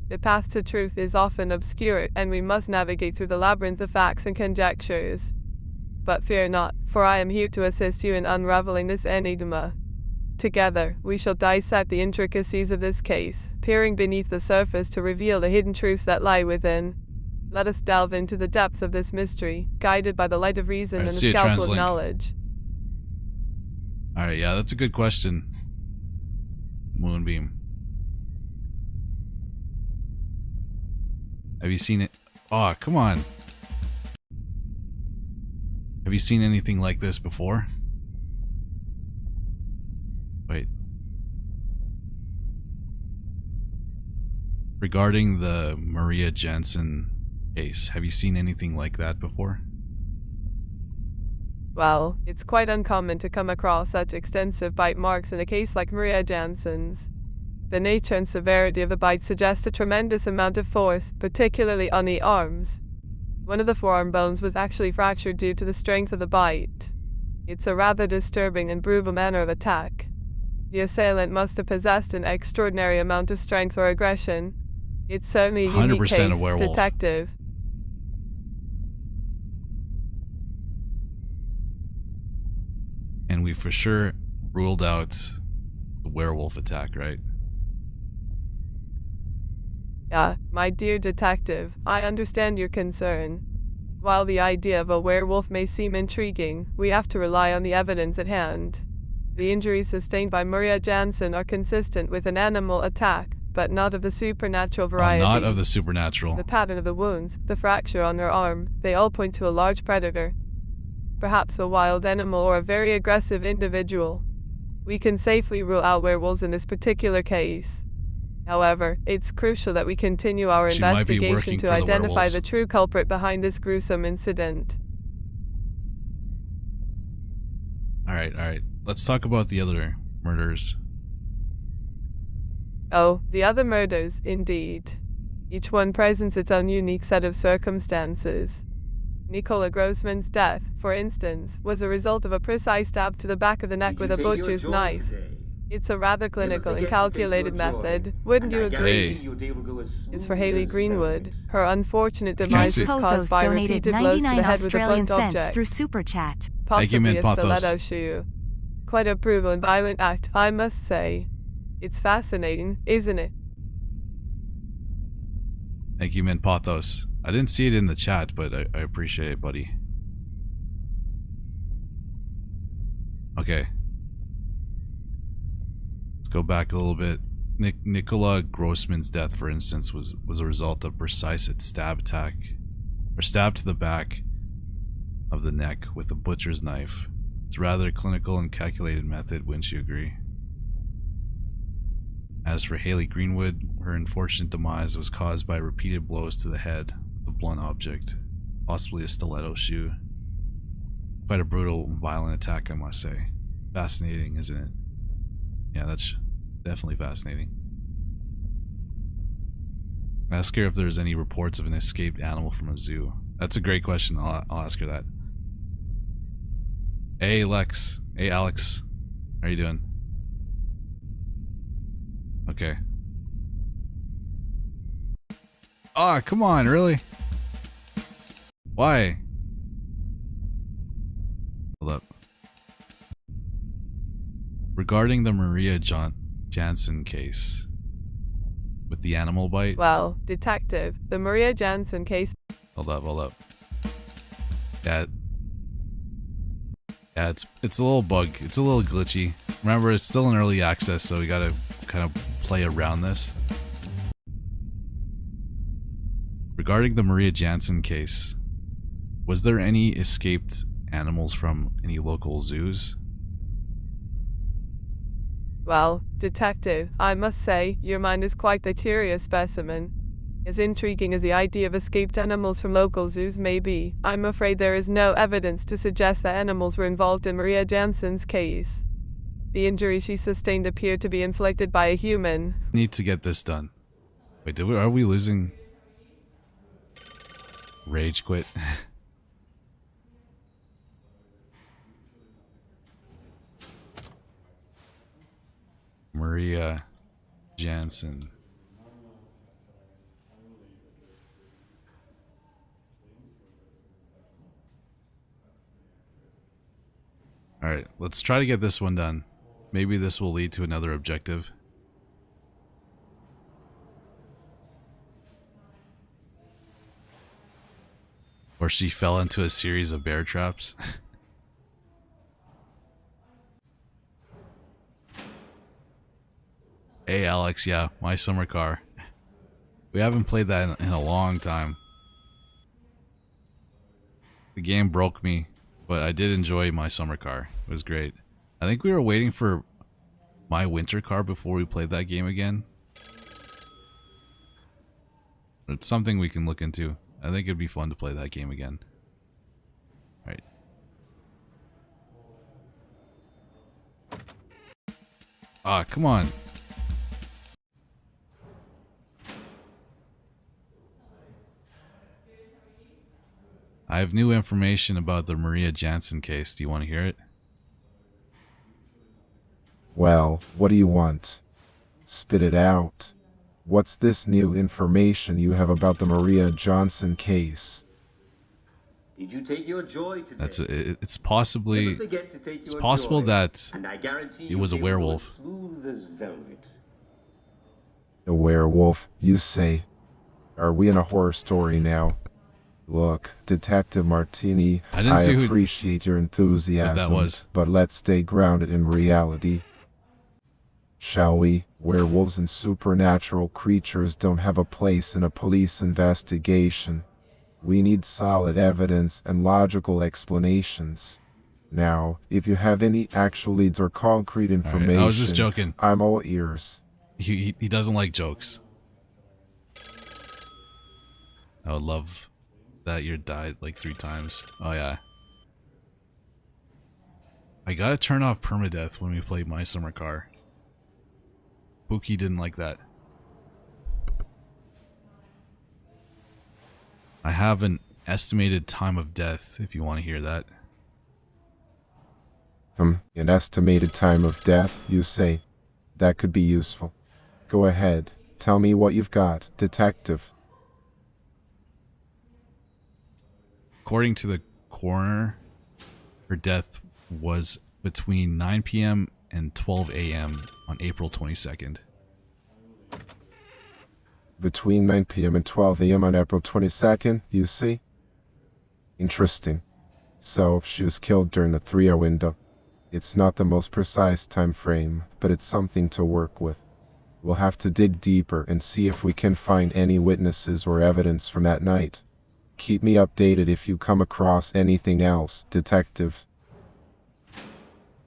The path to truth is often obscure, and we must navigate through the labyrinth of facts and conjectures. But fear not, for I am here to assist you in unraveling this enigma. Together, we shall dissect the intricacies of this case, peering beneath the surface to reveal the hidden truths that lie within. Let us delve into the depths of this mystery, guided by the light of reason Alright, and the see a scalpel of translink. knowledge. Alright, yeah, that's a good question. Moonbeam. Have you seen it? Oh, come on. Have you seen anything like this before? Wait. Regarding the Maria Jansen case, have you seen anything like that before? Well, it's quite uncommon to come across such extensive bite marks in a case like Maria Jansen's. The nature and severity of the bite suggests a tremendous amount of force, particularly on the arms. One of the forearm bones was actually fractured due to the strength of the bite. It's a rather disturbing and brutal manner of attack. The assailant must have possessed an extraordinary amount of strength or aggression. It's certainly a unique 100% case, a werewolf. Detective. And we for sure ruled out the werewolf attack, right? Yeah, my dear detective, I understand your concern. While the idea of a werewolf may seem intriguing, we have to rely on the evidence at hand. The injuries sustained by Maria Jansen are consistent with an animal attack, but not of the supernatural variety. Not of the supernatural. The pattern of the wounds, the fracture on her arm, they all point to a large predator. Perhaps a wild animal or a very aggressive individual. We can safely rule out werewolves in this particular case. However, it's crucial that we continue our She might be investigation working to for the identify werewolves. the true culprit behind this gruesome incident. Alright. Let's talk about the other murders. Oh, the other murders, indeed. Each one presents its own unique set of circumstances. Nicola Grossman's death, for instance, was a result of a precise stab to the back of the neck with a butcher's knife. It's a rather clinical and calculated method, wouldn't you agree? Hey. Is for Haley Greenwood. Her unfortunate can't demise see- was caused by donated repeated blows to 99 the head with a Australian blunt cents object, through Super Chat. Thank you, possibly Mint a Pothos. stiletto shoe. Quite a brutal and violent act, I must say. It's fascinating, isn't it? Thank you, Mint Pothos. I didn't see it in the chat, but I appreciate it, buddy. Okay. Let's go back a little bit. Nicola Grossman's death, for instance, was a result of precise stab attack, or stab to the back of the neck with a butcher's knife. It's rather a clinical and calculated method, wouldn't you agree? As for Haley Greenwood, her unfortunate demise was caused by repeated blows to the head with a blunt object, possibly a stiletto shoe. Quite a brutal and violent attack, I must say. Fascinating, isn't it? Yeah, that's definitely fascinating. Ask her if there's any reports of an escaped animal from a zoo. That's a great question. I'll ask her that. Hey, Lex. Hey, Alex. How are you doing? Okay. Ah, come on, really? Why? Hold up. Regarding the Maria Jansen case with the animal bite. Well, detective, the Maria Jansen case. Hold up. Yeah, it's a little bug. It's a little glitchy. Remember, it's still in early access, so we gotta kind of play around this. Regarding the Maria Jansen case, was there any escaped animals from any local zoos? Well, detective, I must say, your mind is quite the curious specimen. As intriguing as the idea of escaped animals from local zoos may be, I'm afraid there is no evidence to suggest that animals were involved in Maria Jansen's case. The injuries she sustained appear to be inflicted by a human. Need to get this done. Wait, are we losing? Rage quit. Maria Jansen. Alright, let's try to get this one done. Maybe this will lead to another objective. Or she fell into a series of bear traps. Hey Alex, yeah, my summer car. We haven't played that in a long time. The game broke me, but I did enjoy my summer car. It was great. I think we were waiting for my winter car before we played that game again. It's something we can look into. I think it'd be fun to play that game again. Right. Ah, come on. I have new information about the Maria Jansen case. Do you want to hear it? Well, what do you want? Spit it out. What's this new information you have about the Maria Johnson case? Did you take your joy today? It's possibly Never forget to take it's your possible joy, that and I guarantee it was a you'll be able to werewolf. look smooth as velvet. A werewolf, you say? Are we in a horror story now? Look, Detective Martini, I didn't see who appreciate your enthusiasm, that was. but let's stay grounded in reality. Shall we? Werewolves and supernatural creatures don't have a place in a police investigation. We need solid evidence and logical explanations. Now, if you have any actual leads or concrete information, I was just joking. I'm all ears. He doesn't like jokes. I would love that year died like 3 times. Oh yeah. I gotta turn off permadeath when we play My Summer Car. Pookie didn't like that. I have an estimated time of death if you want to hear that. An estimated time of death, you say? That could be useful. Go ahead, tell me what you've got, Detective. According to the coroner, her death was between 9 p.m. and 12 a.m. on April 22nd. Between 9 p.m. and 12 a.m. on April 22nd, you see? Interesting. So, she was killed during the 3-hour window. It's not the most precise time frame, but it's something to work with. We'll have to dig deeper and see if we can find any witnesses or evidence from that night. Keep me updated if you come across anything else, Detective.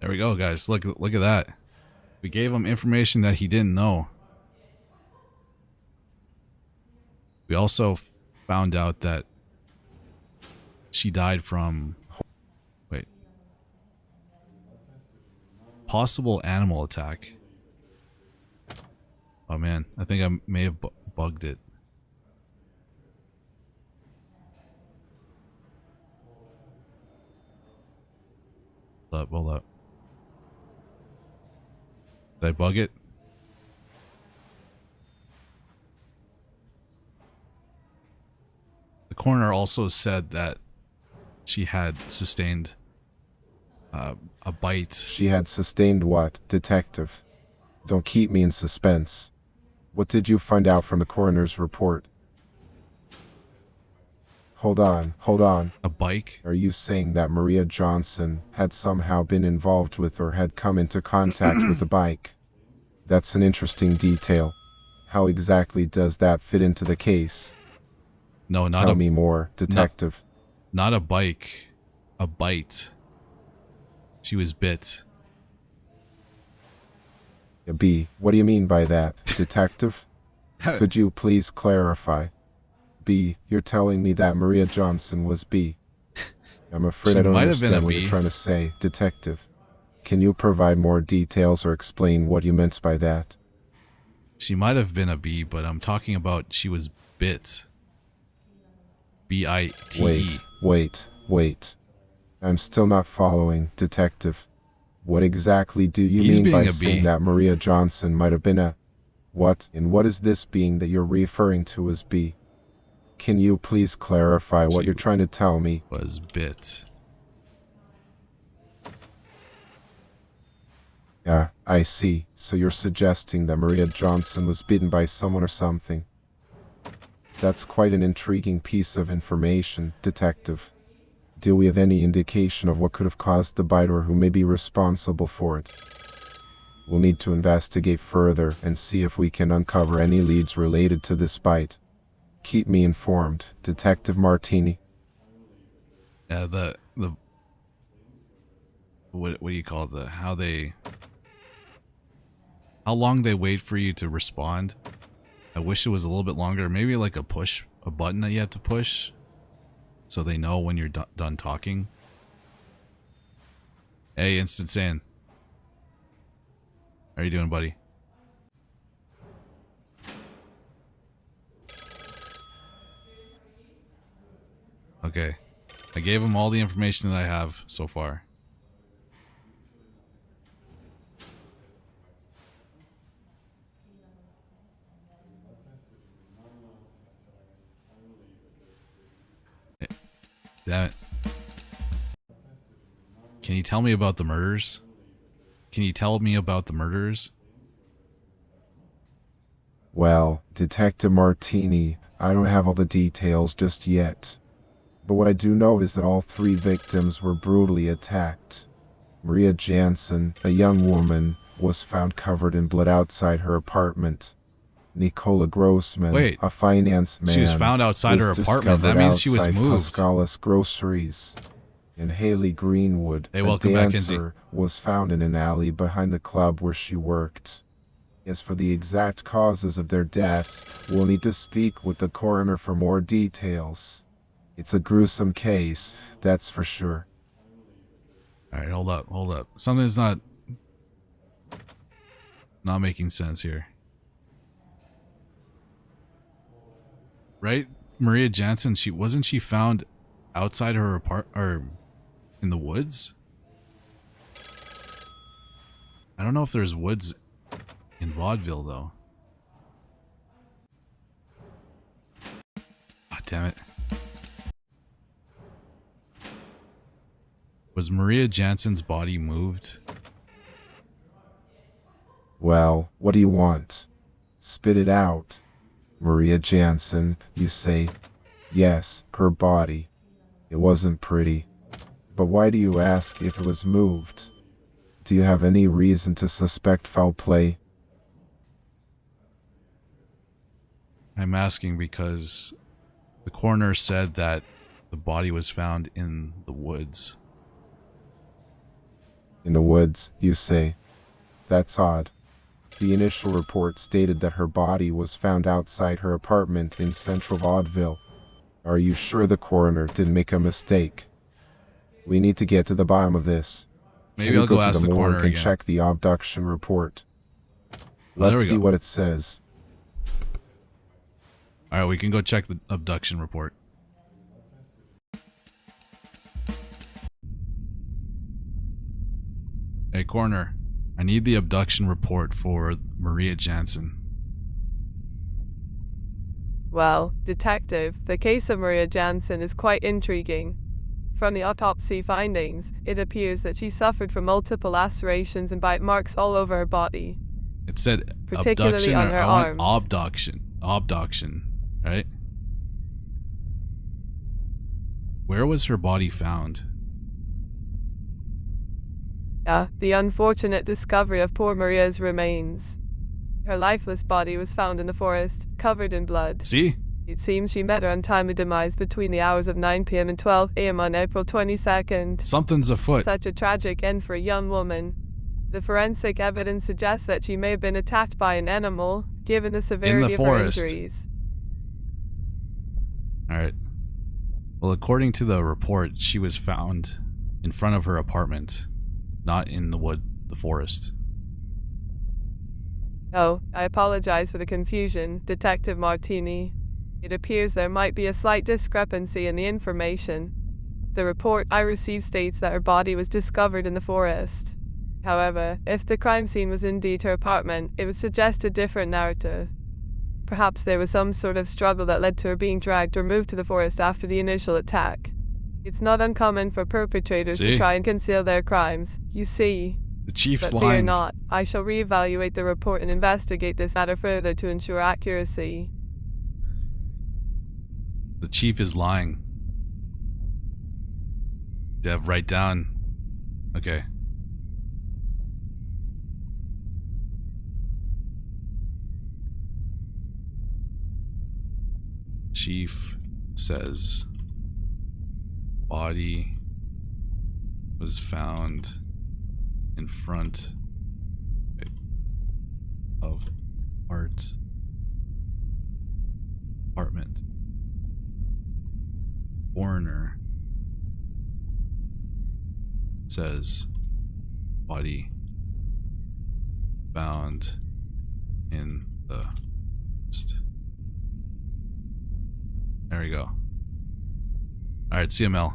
There we go, guys. Look at that. We gave him information that he didn't know. We also found out that she died from... Wait. Possible animal attack. Oh man, I think I may have bugged it. Hold up. Did I bug it? The coroner also said that she had sustained a bite. She had sustained what, Detective? Don't keep me in suspense. What did you find out from the coroner's report? Hold on. A bike? Are you saying that Maria Johnson had somehow been involved with or had come into contact with the bike? That's an interesting detail. How exactly does that fit into the case? No, not Tell me more, Detective. Not a bike. A bite. She was bit. B, what do you mean by that, Detective? Could you please clarify? B, you're telling me that Maria Johnson was B. I'm afraid She I don't might have been understand a what B. you're trying to say, Detective. Can you provide more details or explain what you meant by that? She might have been a bee, but I'm talking about she was bit. B-I-T-E. Wait. I'm still not following, Detective. What exactly do you He's mean by being a saying bee. that Maria Johnson might have been a... What? And what is this being that you're referring to as B? Can you please clarify what She you're trying to tell me? Was bit. Yeah, I see. So you're suggesting that Maria Johnson was bitten by someone or something. That's quite an intriguing piece of information, Detective. Do we have any indication of what could have caused the bite or who may be responsible for it? We'll need to investigate further and see if we can uncover any leads related to this bite. Keep me informed, Detective Martini. Yeah, the what do you call it? How long they wait for you to respond I wish it was a little bit longer. Maybe like a button that you have to push so they know when you're done talking. Hey, Instant Sand. How are you doing, buddy? Okay. I gave him all the information that I have so far. Damn it. Can you tell me about the murders? Can you tell me about the murders? Well, Detective Martini, I don't have all the details just yet. But what I do know is that all 3 victims were brutally attacked. Maria Jansen, a young woman, was found covered in blood outside her apartment. Nicola Grossman, a finance man, she was found outside her apartment. That means she was moved. Pascalis Groceries. And Haley Greenwood, hey, a welcome back, dancer, was found in an alley behind the club where she worked. As for the exact causes of their deaths, we'll need to speak with the coroner for more details. It's a gruesome case, that's for sure. Alright, hold up. Something's not making sense here. Right? Maria Jansen, wasn't she found outside her apartment, or in the woods? I don't know if there's woods in Vaudeville though. Ah, damn it. Was Maria Jansen's body moved? Well, what do you want? Spit it out. Maria Jansen, you say? Yes, her body. It wasn't pretty. But why do you ask if it was moved? Do you have any reason to suspect foul play? I'm asking because the coroner said that the body was found in the woods. In the woods, you say? That's odd. The initial report stated that her body was found outside her apartment in central Vaudeville. Are you sure the coroner didn't make a mistake? We need to get to the bottom of this. Maybe I'll go ask the coroner again. And check the abduction report. Well, Let's see what it says. Alright, we can go check the abduction report. Hey, coroner. I need the abduction report for Maria Jansen. Well, Detective, the case of Maria Jansen is quite intriguing. From the autopsy findings, it appears that she suffered from multiple lacerations and bite marks all over her body. It said particularly abduction, on her I want arms. Abduction, right? Where was her body found? The unfortunate discovery of poor Maria's remains. Her lifeless body was found in the forest, covered in blood. See? It seems she met her untimely demise between the hours of 9 p.m. and 12 a.m. on April 22nd. Something's afoot. Such a tragic end for a young woman. The forensic evidence suggests that she may have been attacked by an animal, given the severity of her injuries. Alright. Well, according to the report, she was found in front of her apartment, not in the forest. Oh, I apologize for the confusion, Detective Martini. It appears there might be a slight discrepancy in the information. The report I received states that her body was discovered in the forest. However, if the crime scene was indeed her apartment, it would suggest a different narrative. Perhaps there was some sort of struggle that led to her being dragged or moved to the forest after the initial attack. It's not uncommon for perpetrators to try and conceal their crimes, you see. The chief's but lying. Fear not, I shall reevaluate the report and investigate this matter further to ensure accuracy. The chief is lying. Dev, write down. Okay. Chief says body was found in front of art apartment. Coroner says body found in the forest. There we go. Alright, CML.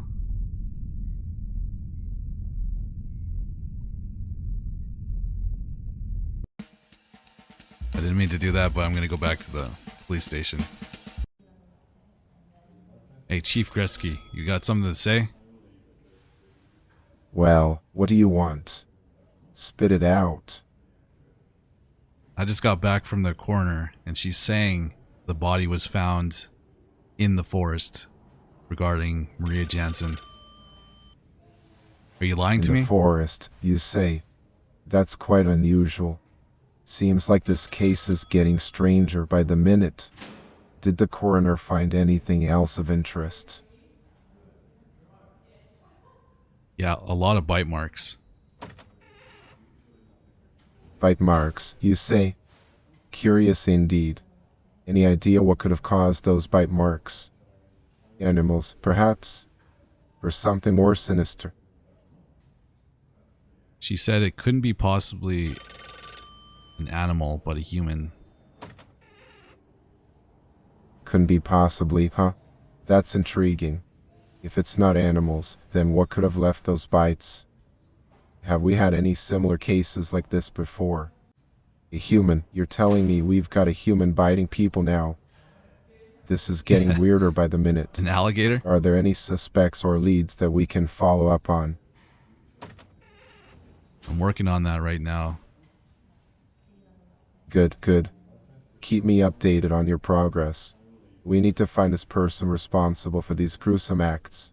I didn't mean to do that, but I'm gonna go back to the police station. Hey, Chief Gretzky, you got something to say? Well, what do you want? Spit it out. I just got back from the coroner, and she's saying the body was found in the forest regarding Maria Jansen. Are you lying to In me? the forest, you say? That's quite unusual. Seems like this case is getting stranger by the minute. Did the coroner find anything else of interest? Yeah, a lot of bite marks. Bite marks, you say? Curious indeed. Any idea what could have caused those bite marks? Animals, perhaps? Or something more sinister? She said it couldn't be possibly an animal, but a human. Couldn't be possibly, huh? That's intriguing. If it's not animals, then what could have left those bites? Have we had any similar cases like this before? A human, you're telling me we've got a human biting people now? This is getting weirder by the minute. An alligator? Are there any suspects or leads that we can follow up on? I'm working on that right now. Good, good. Keep me updated on your progress. We need to find this person responsible for these gruesome acts.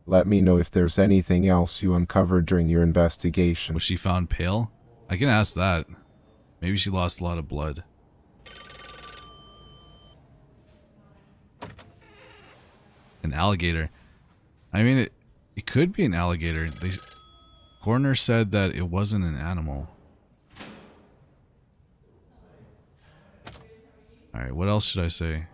Let me know if there's anything else you uncovered during your investigation. Was she found pale? I can ask that. Maybe she lost a lot of blood. An alligator. I mean, it could be an alligator. The coroner said that it wasn't an animal. Alright, what else should I say?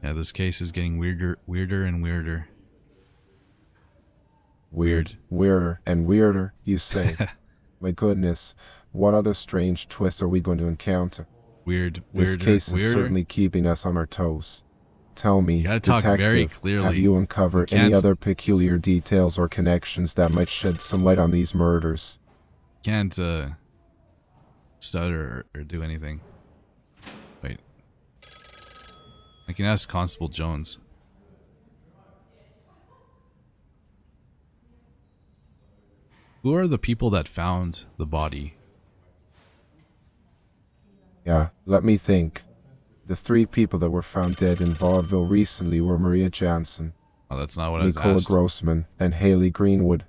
Yeah, this case is getting weirder and weirder. Weirder and weirder, you say? My goodness, what other strange twists are we going to encounter? Weirder, This case is certainly keeping us on our toes. Tell me, You gotta talk Detective, very clearly. have you uncovered You any can't- other peculiar details or connections that might shed some light on these murders? Can't stutter or do anything. Wait. I can ask Constable Jones. Who are the people that found the body? Yeah, let me think. The 3 people that were found dead in Vaudeville recently were Maria Jansen, Oh, that's not what I was Nicola asked. Grossman, and Haley Greenwood.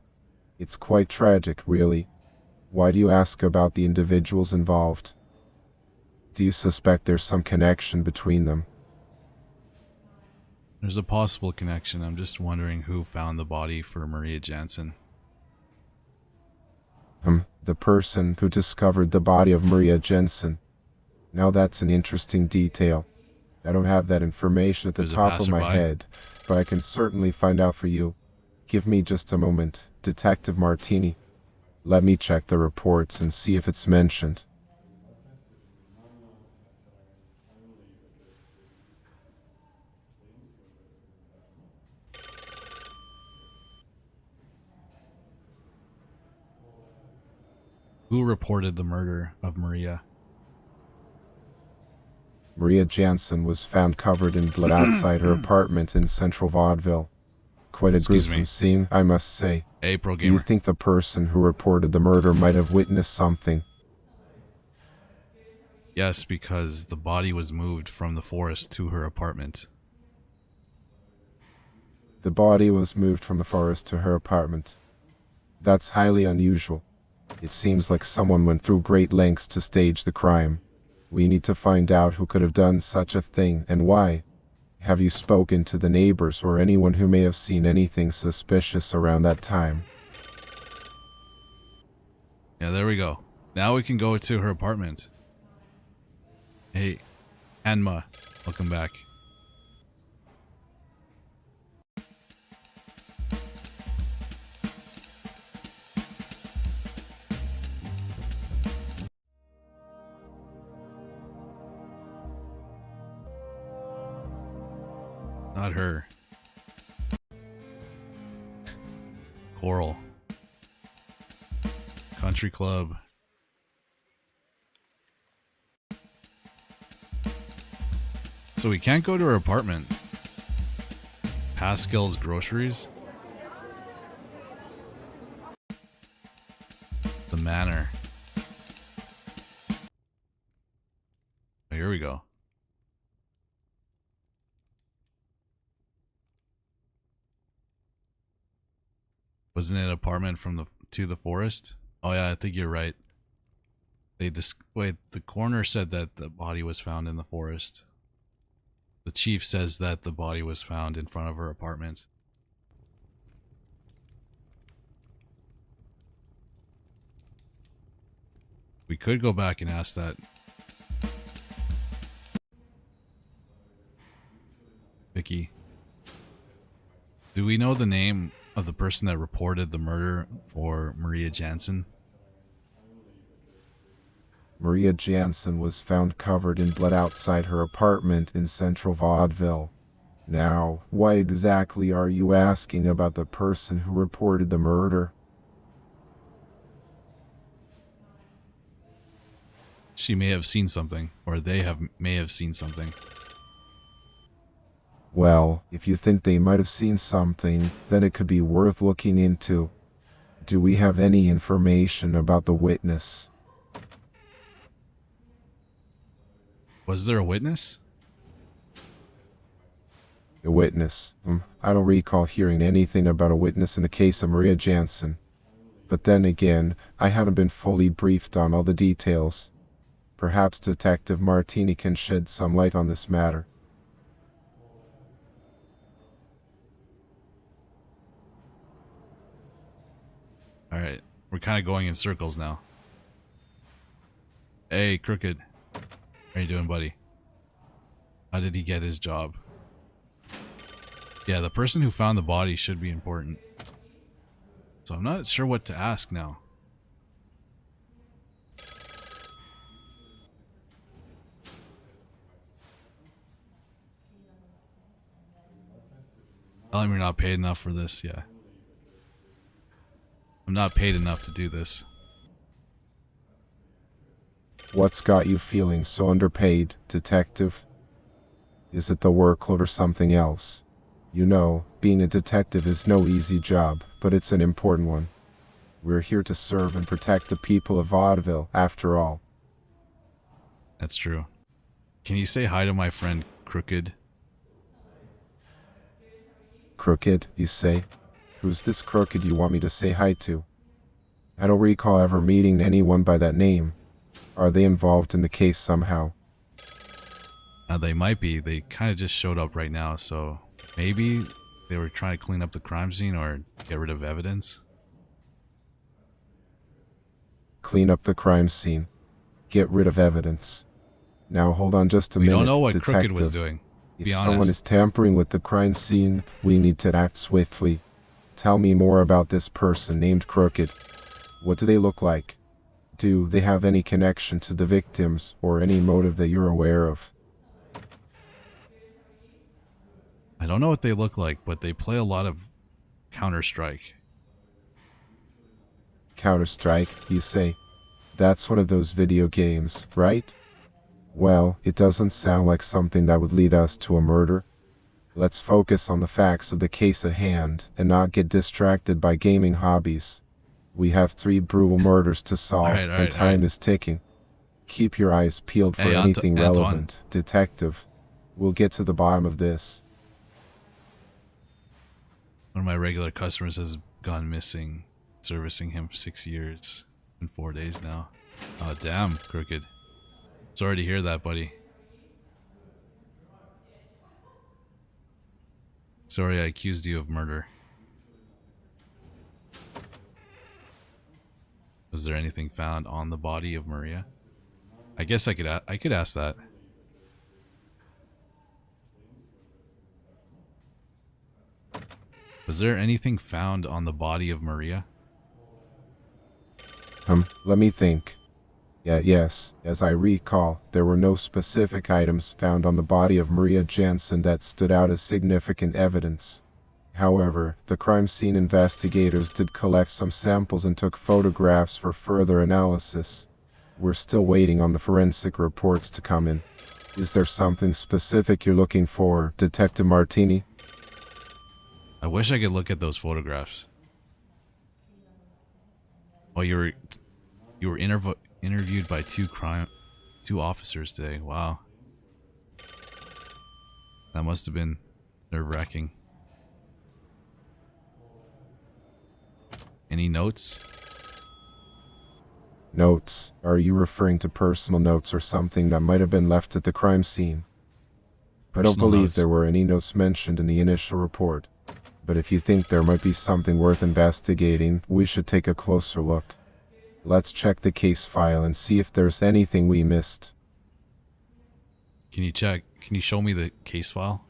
It's quite tragic, really. Why do you ask about the individuals involved? Do you suspect there's some connection between them? There's a possible connection. I'm just wondering who found the body for Maria Jansen. The person who discovered the body of Maria Jansen. Now that's an interesting detail. I don't have that information at the Was it top of my passerby? head, but I can certainly find out for you. Give me just a moment, Detective Martini. Let me check the reports and see if it's mentioned. Who reported the murder of Maria? Maria Jansen was found covered in blood outside her apartment in central Vaudeville. Quite a Excuse gruesome me. scene, I must say. Hey, Pro Do you Gamer. think the person who reported the murder might have witnessed something? Yes, because the body was moved from the forest to her apartment. The body was moved from the forest to her apartment. That's highly unusual. It seems like someone went through great lengths to stage the crime. We need to find out who could have done such a thing and why. Have you spoken to the neighbors or anyone who may have seen anything suspicious around that time? Yeah, there we go. Now we can go to her apartment. Hey, Anma, welcome back. Not her. Coral. Country club. So we can't go to her apartment. Pascal's groceries. The manor. Oh, here we go. Wasn't it an apartment from the forest? Oh yeah, I think you're right. Wait, the coroner said that the body was found in the forest. The chief says that the body was found in front of her apartment. We could go back and ask that. Vicky. Do we know the name of the person that reported the murder for Maria Jansen? Maria Jansen was found covered in blood outside her apartment in central Vaudeville. Now, why exactly are you asking about the person who reported the murder? She may have seen something, or may have seen something. Well, if you think they might have seen something, then it could be worth looking into. Do we have any information about the witness? Was there a witness? A witness? I don't recall hearing anything about a witness in the case of Maria Jansen. But then again, I haven't been fully briefed on all the details. Perhaps Detective Martini can shed some light on this matter. Alright, we're kind of going in circles now. Hey, Crooked. How you doing, buddy? How did he get his job? Yeah, the person who found the body should be important. So I'm not sure what to ask now. Tell him you're not paid enough for this, yeah. I'm not paid enough to do this. What's got you feeling so underpaid, detective? Is it the workload or something else? You know, being a detective is no easy job, but it's an important one. We're here to serve and protect the people of Vaudeville, after all. That's true. Can you say hi to my friend Crooked? Crooked, you say? Who's this Crooked you want me to say hi to? I don't recall ever meeting anyone by that name. Are they involved in the case somehow? They might be. They kind of just showed up right now, so maybe they were trying to clean up the crime scene or get rid of evidence. Clean up the crime scene. Get rid of evidence. Now hold on just a minute, We don't know what detective. Crooked was doing. Be If honest. someone is tampering with the crime scene, we need to act swiftly. Tell me more about this person named Crooked. What do they look like? Do they have any connection to the victims or any motive that you're aware of? I don't know what they look like, but they play a lot of Counter-Strike. Counter-Strike, you say? That's one of those video games, right? Well, it doesn't sound like something that would lead us to a murder. Let's focus on the facts of the case at hand and not get distracted by gaming hobbies. We have 3 brutal murders to solve, and time is ticking. Keep your eyes peeled for anything relevant, detective. We'll get to the bottom of this. One of my regular customers has gone missing, servicing him for 6 years and 4 days now. Oh, damn, Crooked. Sorry to hear that, buddy. Sorry, I accused you of murder. Was there anything found on the body of Maria? I guess I could ask that. Was there anything found on the body of Maria? Let me think. Yes, as I recall, there were no specific items found on the body of Maria Jansen that stood out as significant evidence. However, the crime scene investigators did collect some samples and took photographs for further analysis. We're still waiting on the forensic reports to come in. Is there something specific you're looking for, Detective Martini? I wish I could look at those photographs. Oh, you were interviewed by two officers today. Wow. That must have been nerve-wracking. Any notes? Notes? Are you referring to personal notes or something that might have been left at the crime scene? I don't Personal believe notes. there were any notes mentioned in the initial report. But if you think there might be something worth investigating, we should take a closer look. Let's check the case file and see if there's anything we missed. Can you show me the case file?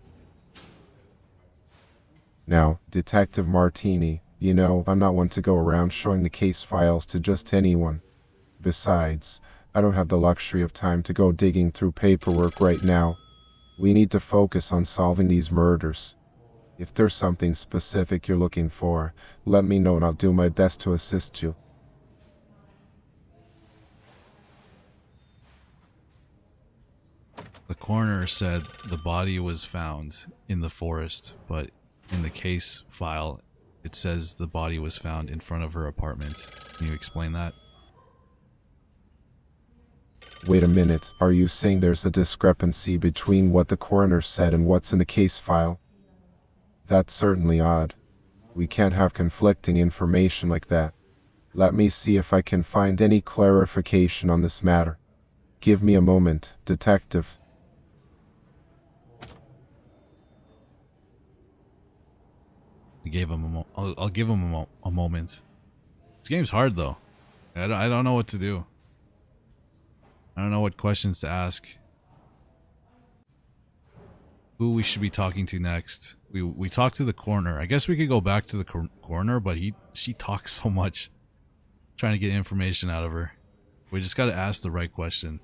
Now, Detective Martini, you know, I'm not one to go around showing the case files to just anyone. Besides, I don't have the luxury of time to go digging through paperwork right now. We need to focus on solving these murders. If there's something specific you're looking for, let me know and I'll do my best to assist you. The coroner said the body was found in the forest, but in the case file, it says the body was found in front of her apartment. Can you explain that? Wait a minute, are you saying there's a discrepancy between what the coroner said and what's in the case file? That's certainly odd. We can't have conflicting information like that. Let me see if I can find any clarification on this matter. Give me a moment, Detective. I'll give him a moment. This game's hard though. I don't know what to do. I don't know what questions to ask. Who we should be talking to next? We talked to the coroner. I guess we could go back to the coroner, but she talks so much, trying to get information out of her. We just got to ask the right question.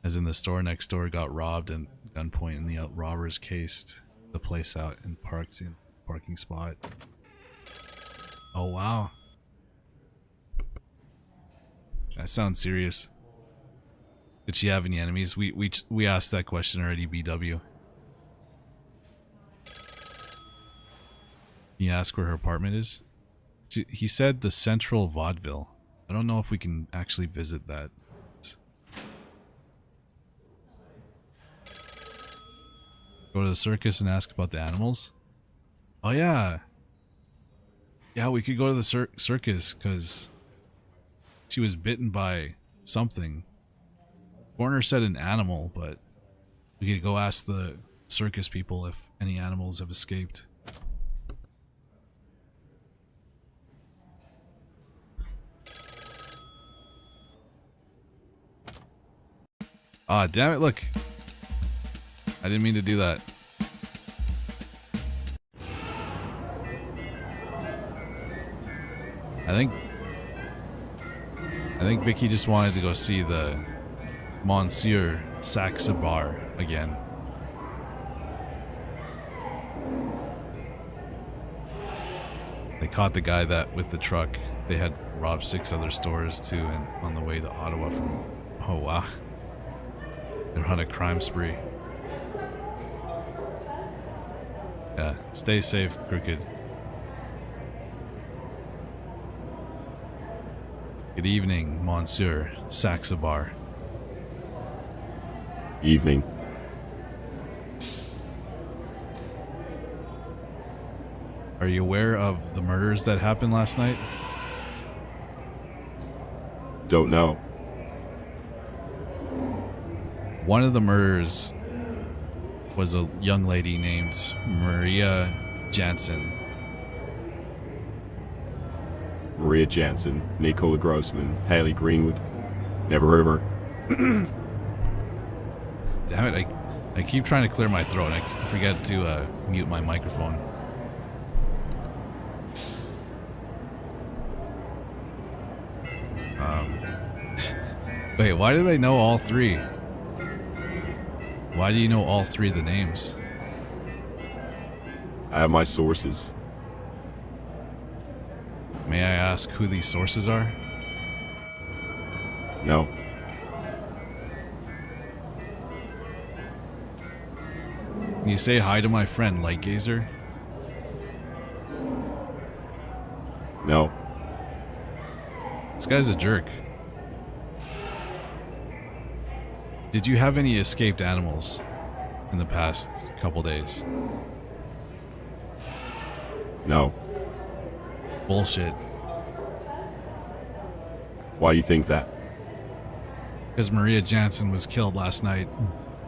As in, the store next door got robbed and gunpoint, and the robbers cased the place out and parked in parking spot. Oh wow, that sounds serious. Did she have any enemies? We asked that question already, BW. Can you ask where her apartment is? He said the Central Vaudeville. I don't know if we can actually visit that. Go to the circus and ask about the animals? Oh yeah. Yeah, we could go to the circus because she was bitten by something. Coroner said an animal, but we could go ask the circus people if any animals have escaped. Ah, damn it, look. I didn't mean to do that. I think Vicky just wanted to go see the Monsieur Saxabar again. They caught the guy that with the truck. They had robbed 6 other stores too, and on the way to Ottawa from. Oh wow, they're on a crime spree. Yeah, stay safe, Crooked. Good evening, Monsieur Saxabar. Evening. Are you aware of the murders that happened last night? Don't know. One of the murders was a young lady named Maria Jansen. Maria Jansen, Nicola Grossman, Haley Greenwood. Never heard of her. Damn it, I keep trying to clear my throat. I forget to mute my microphone. Wait, why do they know all three? Why do you know all three of the names? I have my sources. May I ask who these sources are? No. Can you say hi to my friend, Lightgazer? No. This guy's a jerk. Did you have any escaped animals in the past couple days? No. Bullshit. Why you think that? Because Maria Jansen was killed last night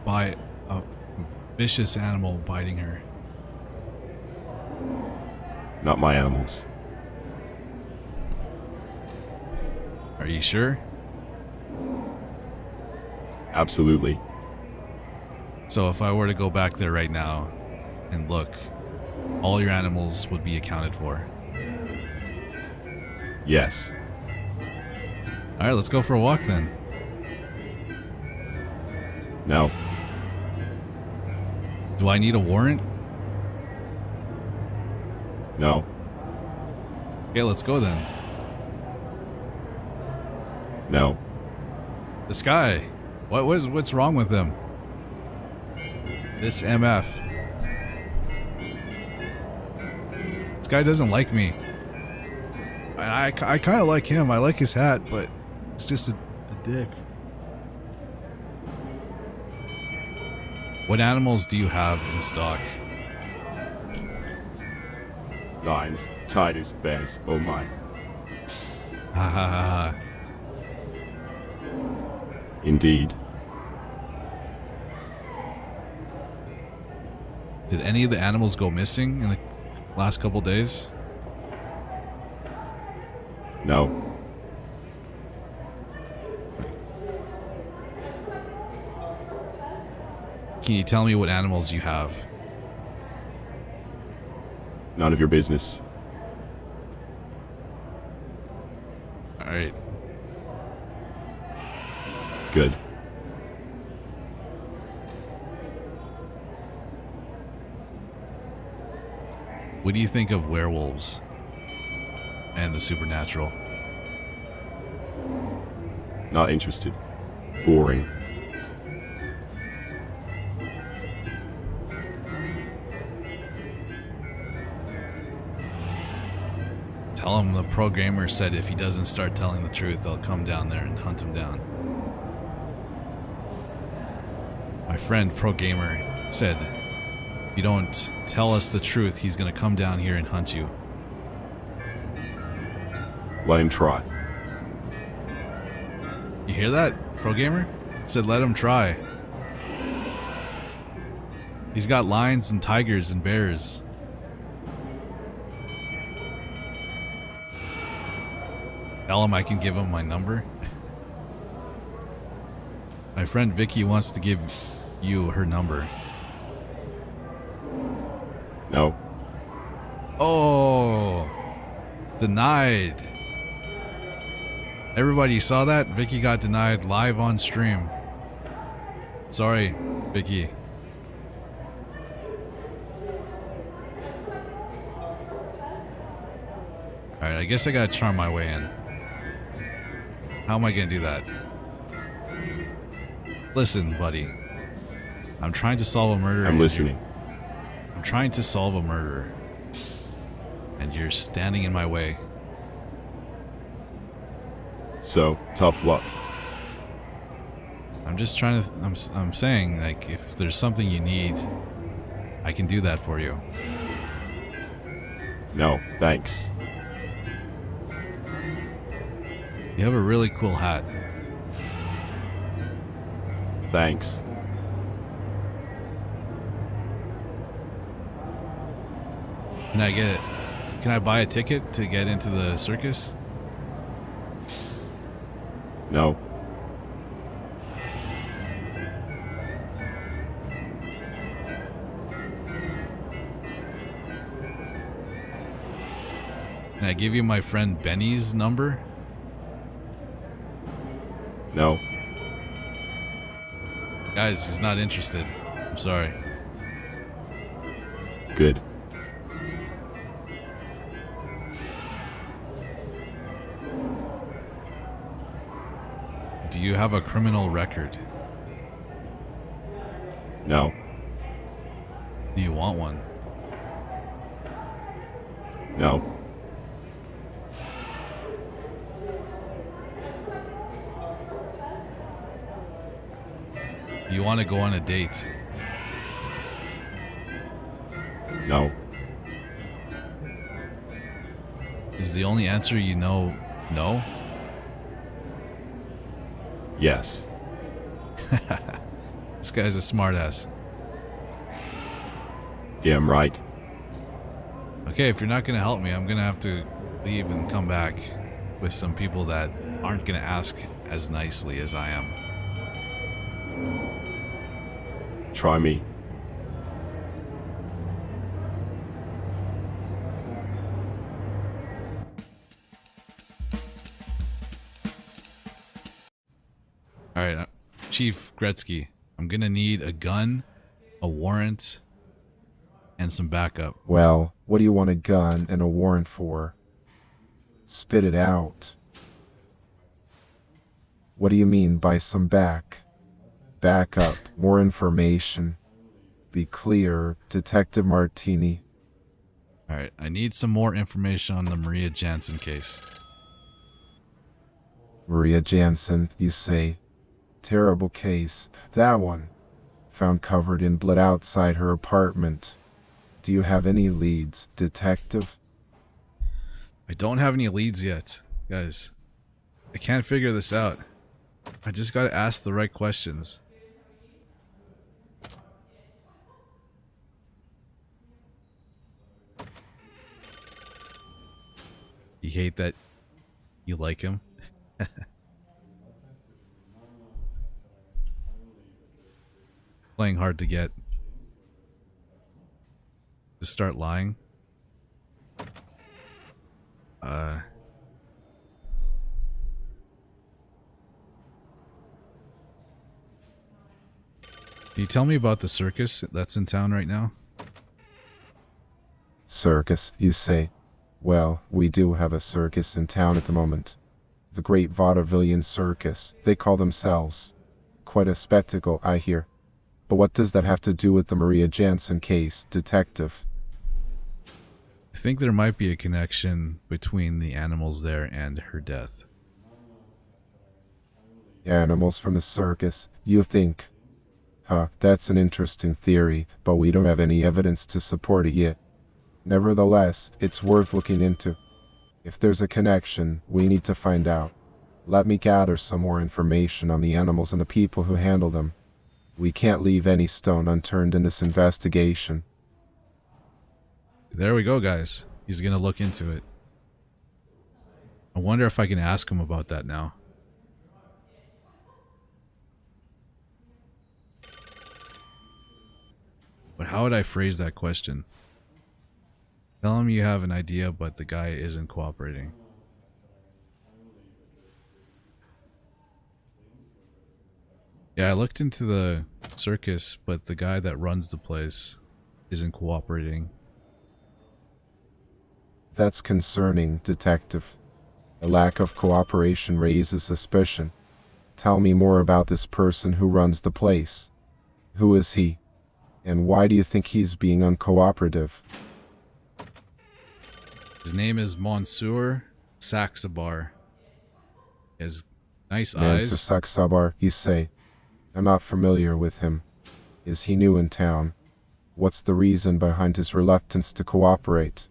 by a vicious animal biting her. Not my animals. Are you sure? Absolutely. So if I were to go back there right now and look, all your animals would be accounted for. Yes. Alright, let's go for a walk then. No. Do I need a warrant? No. Okay, let's go then. No. This guy. What's wrong with him? This MF. This guy doesn't like me. I kind of like him. I like his hat, but it's just a dick. What animals do you have in stock? Lions, tigers, bears. Oh my. Ha ha ha ha. Indeed. Did any of the animals go missing in the last couple days? No. Can you tell me what animals you have? None of your business. Alright. Good. What do you think of werewolves and the supernatural? Not interested. Boring. Tell him the programmer said if he doesn't start telling the truth, they'll come down there and hunt him down. My friend ProGamer said, if you don't tell us the truth, he's gonna come down here and hunt you. Let him try. You hear that, ProGamer? He said let him try. He's got lions and tigers and bears. Tell him I can give him my number. My friend Vicky wants to give you her number. No. Oh, denied. Everybody saw that? Vicky got denied live on stream. Sorry, Vicky. Alright, I guess I gotta charm my way in. How am I gonna do that? Listen, buddy. I'm trying to solve a murder. I'm listening. I'm trying to solve a murder. And you're standing in my way. So, tough luck. I'm just trying to... I'm saying, like, if there's something you need, I can do that for you. No, thanks. You have a really cool hat. Thanks. Can I get it? Can I buy a ticket to get into the circus? No. Can I give you my friend Benny's number? No. Guys, he's not interested. I'm sorry. Good. Do you have a criminal record? No. Do you want one? No. Do you want to go on a date? No. Is the only answer you know no? Yes. This guy's a smartass. Damn right. Okay, if you're not going to help me, I'm going to have to leave and come back with some people that aren't going to ask as nicely as I am. Try me. Alright, Chief Gretzky, I'm going to need a gun, a warrant, and some backup. Well, what do you want a gun and a warrant for? Spit it out. What do you mean by some backup, more information? Be clear, Detective Martini. Alright, I need some more information on the Maria Jansen case. Maria Jansen, you say? Terrible case. That one. Found covered in blood outside her apartment. Do you have any leads, Detective? I don't have any leads yet, guys. I can't figure this out. I just gotta ask the right questions. You hate that you like him? Playing hard to get. Just start lying. Can you tell me about the circus that's in town right now? Circus, you say? Well, we do have a circus in town at the moment. The Great Vaudevillian Circus, they call themselves. Quite a spectacle, I hear. But what does that have to do with the Maria Jansen case, Detective? I think there might be a connection between the animals there and her death. Animals from the circus, you think? Huh, that's an interesting theory, but we don't have any evidence to support it yet. Nevertheless, it's worth looking into. If there's a connection, we need to find out. Let me gather some more information on the animals and the people who handle them. We can't leave any stone unturned in this investigation. There we go, guys. He's gonna look into it. I wonder if I can ask him about that now. But how would I phrase that question? Tell him you have an idea, but the guy isn't cooperating. Yeah, I looked into the circus, but the guy that runs the place isn't cooperating. That's concerning, Detective. A lack of cooperation raises suspicion. Tell me more about this person who runs the place. Who is he? And why do you think he's being uncooperative? His name is Monsieur Saxabar. He has nice Monsieur eyes. Saxabar, you say? I'm not familiar with him. Is he new in town? What's the reason behind his reluctance to cooperate?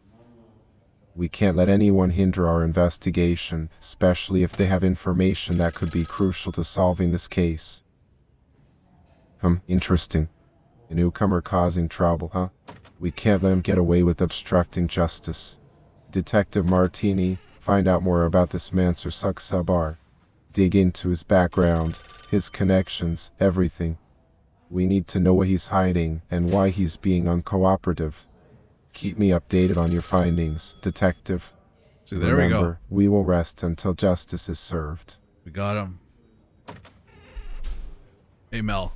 We can't let anyone hinder our investigation, especially if they have information that could be crucial to solving this case. Interesting. A newcomer causing trouble, huh? We can't let him get away with obstructing justice. Detective Martini, find out more about this Monsieur Saxabar. Dig into his background, his connections, everything. We need to know what he's hiding and why he's being uncooperative. Keep me updated on your findings, Detective. See, there we go. Remember, we will rest until justice is served. We got him. Hey, Mel.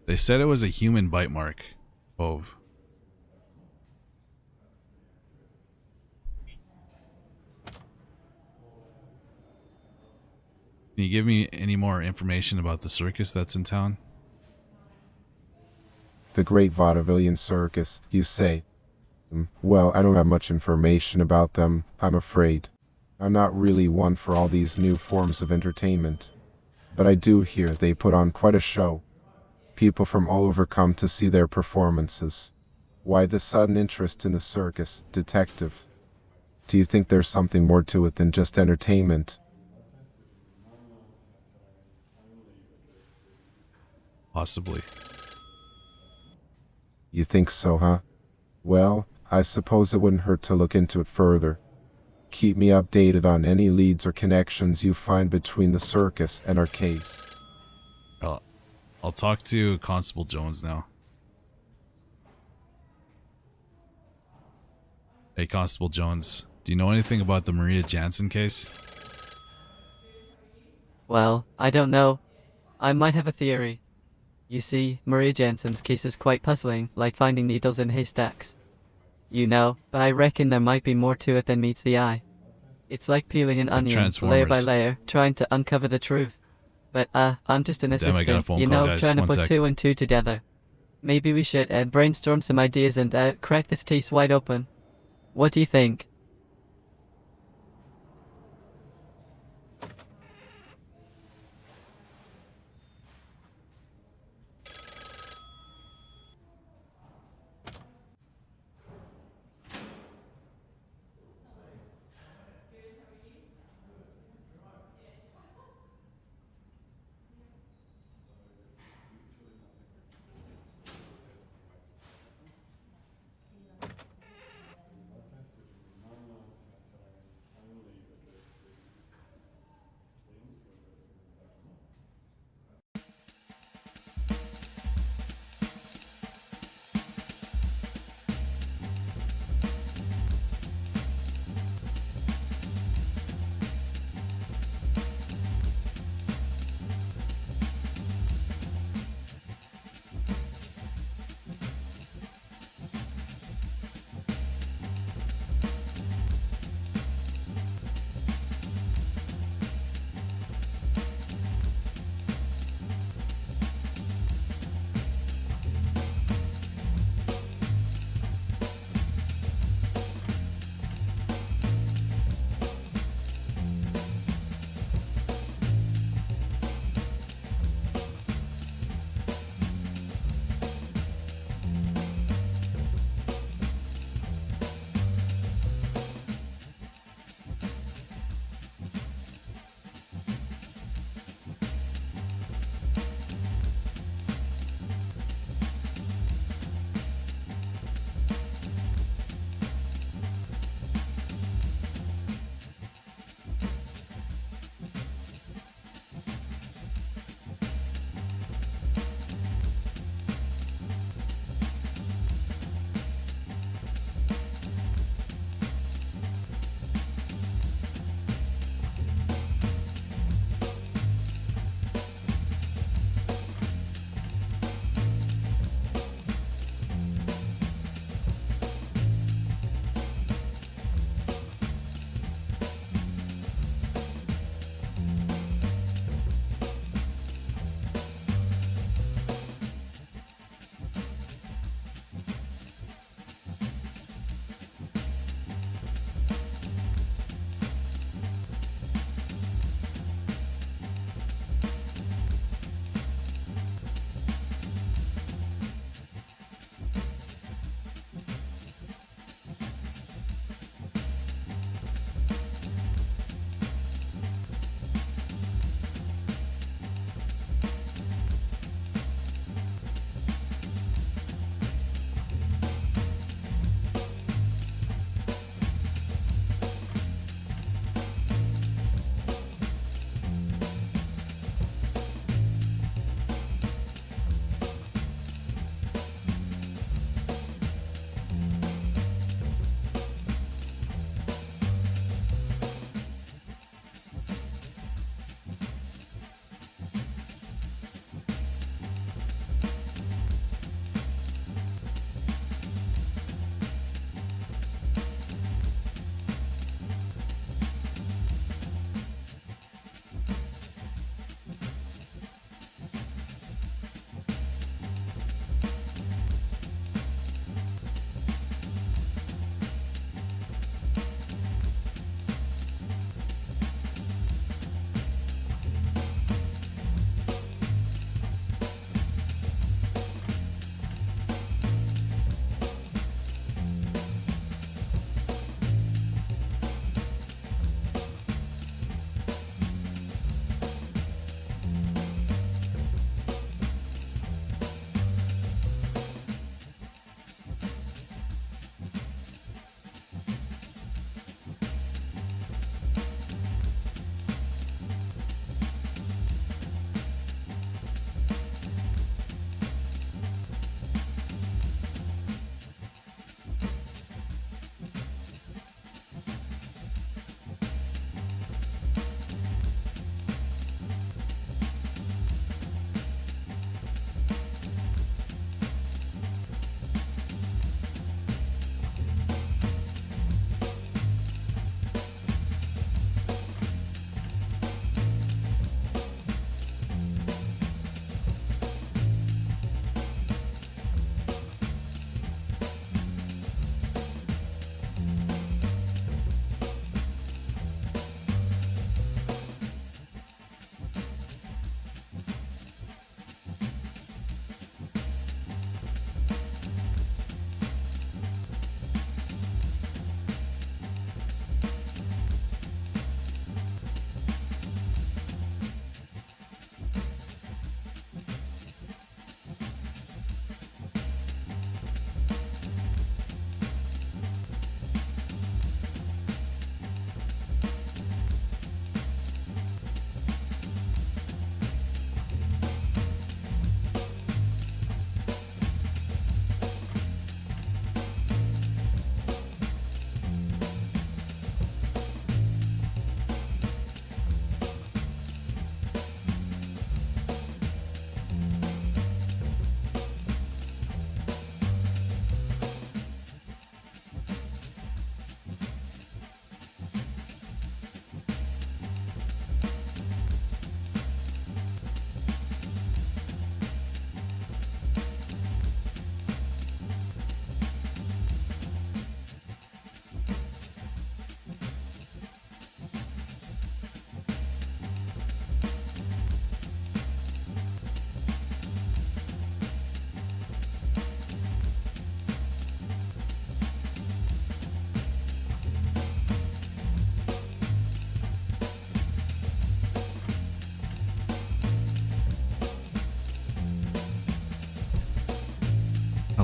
They said it was a human bite mark. Hove. Can you give me any more information about the circus that's in town? The great Vaudevillian Circus, you say? Well, I don't have much information about them, I'm afraid. I'm not really one for all these new forms of entertainment. But I do hear they put on quite a show. People from all over come to see their performances. Why the sudden interest in the circus, Detective? Do you think there's something more to it than just entertainment? Possibly. You think so, huh? Well, I suppose it wouldn't hurt to look into it further. Keep me updated on any leads or connections you find between the circus and our case. I'll talk to Constable Jones now. Hey, Constable Jones, do you know anything about the Maria Jansen case? Well, I don't know. I might have a theory. You see, Maria Jansen's case is quite puzzling, like finding needles in haystacks. You know, but I reckon there might be more to it than meets the eye. It's like peeling an onion, layer by Transformers. layer, trying to uncover the truth. But, I'm just an Damn, I got a assistant, phone you call, know, guys. trying to One put sec. 2 and 2 together. Maybe we should brainstorm some ideas and crack this case wide open. What do you think?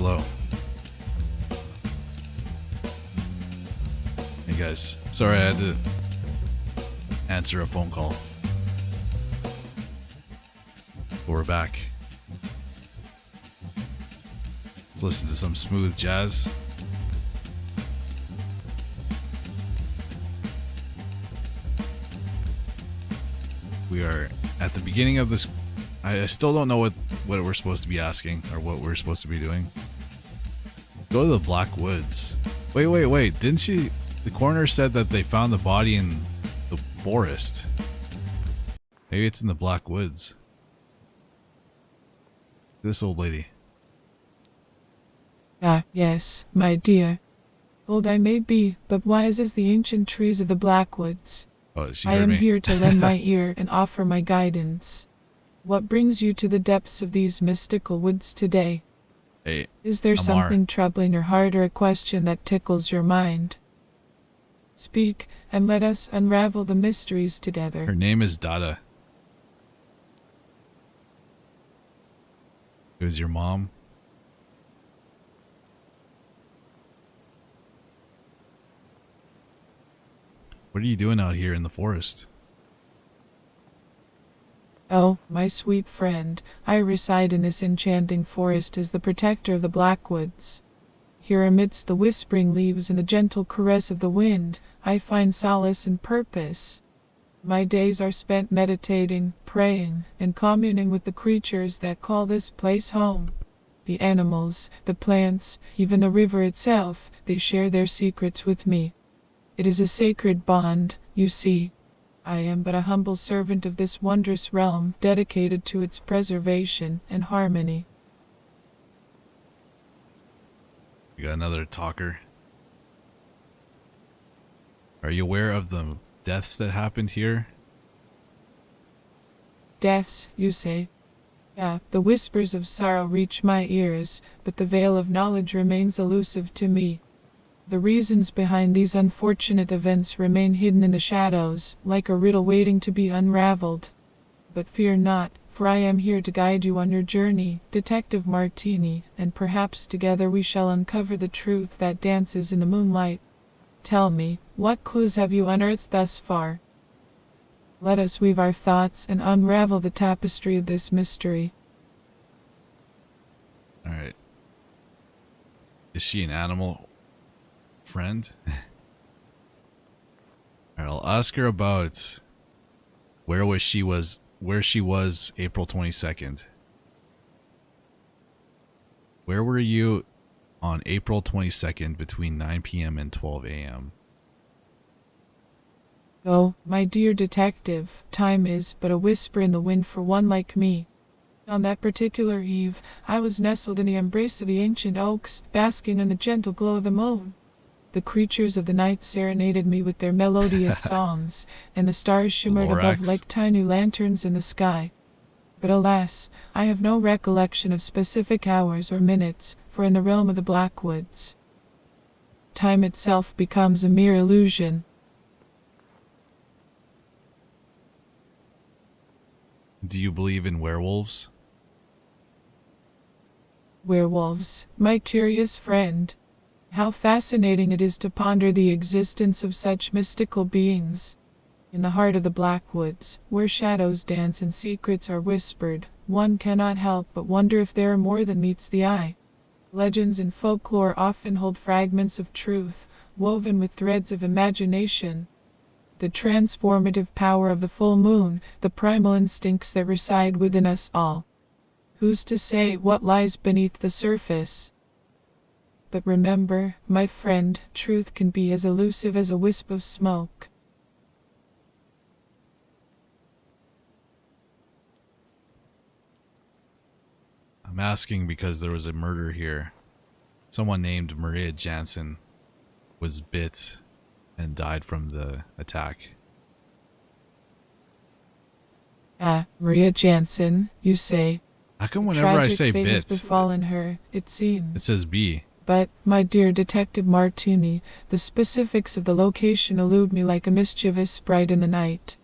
hello. Hey guys, sorry I had to answer a phone call. But we're back. Let's listen to some smooth jazz. We are at the beginning of this. I still don't know what we're supposed to be asking or what we're supposed to be doing. Go to the Black Woods. Wait. Didn't she? The coroner said that they found the body in the forest. Maybe it's in the Black Woods. This old lady. Ah, yes, my dear. Old I may be, but wise as the ancient trees of the Blackwoods. Oh, she I heard am me. here to lend my ear and offer my guidance. What brings you to the depths of these mystical woods today? Hey, Is there Amar. something troubling your heart or a question that tickles your mind? Speak, and let us unravel the mysteries together. Her name is Dada. Who's your mom? What are you doing out here in the forest? Oh, my sweet friend, I reside in this enchanting forest as the protector of the Blackwoods. Here amidst the whispering leaves and the gentle caress of the wind, I find solace and purpose. My days are spent meditating, praying, and communing with the creatures that call this place home. The animals, the plants, even the river itself, they share their secrets with me. It is a sacred bond, you see. I am but a humble servant of this wondrous realm, dedicated to its preservation and harmony. We got another talker. Are you aware of the deaths that happened here? Deaths, you say? Yeah, the whispers of sorrow reach my ears, but the veil of knowledge remains elusive to me. The reasons behind these unfortunate events remain hidden in the shadows, like a riddle waiting to be unraveled. But fear not, for I am here to guide you on your journey, Detective Martini, and perhaps together we shall uncover the truth that dances in the moonlight. Tell me, what clues have you unearthed thus far? Let us weave our thoughts and unravel the tapestry of this mystery. Alright. Is she an animal friend? Alright, I'll ask her about where she was April 22nd. Where were you on April 22nd between 9 p.m. and 12 a.m.? Oh, my dear detective, time is but a whisper in the wind for one like me. On that particular eve, I was nestled in the embrace of the ancient oaks, basking in the gentle glow of the moon. The creatures of the night serenaded me with their melodious songs, and the stars shimmered above Lorax. like tiny lanterns in the sky. But alas, I have no recollection of specific hours or minutes, for in the realm of the Blackwoods, time itself becomes a mere illusion. Do you believe in werewolves? Werewolves, my curious friend. How fascinating it is to ponder the existence of such mystical beings. In the heart of the Blackwoods, where shadows dance and secrets are whispered, one cannot help but wonder if there are more than meets the eye. Legends and folklore often hold fragments of truth, woven with threads of imagination. The transformative power of the full moon, the primal instincts that reside within us all. Who's to say what lies beneath the surface? But remember, my friend, truth can be as elusive as a wisp of smoke. I'm asking because there was a murder here. Someone named Maria Jansen was bit and died from the attack. Ah, Maria Jansen, you say. How come whenever I Tragic say fate has bit, befallen her, it seems. it says B? But, my dear Detective Martini, the specifics of the location elude me like a mischievous sprite in the night.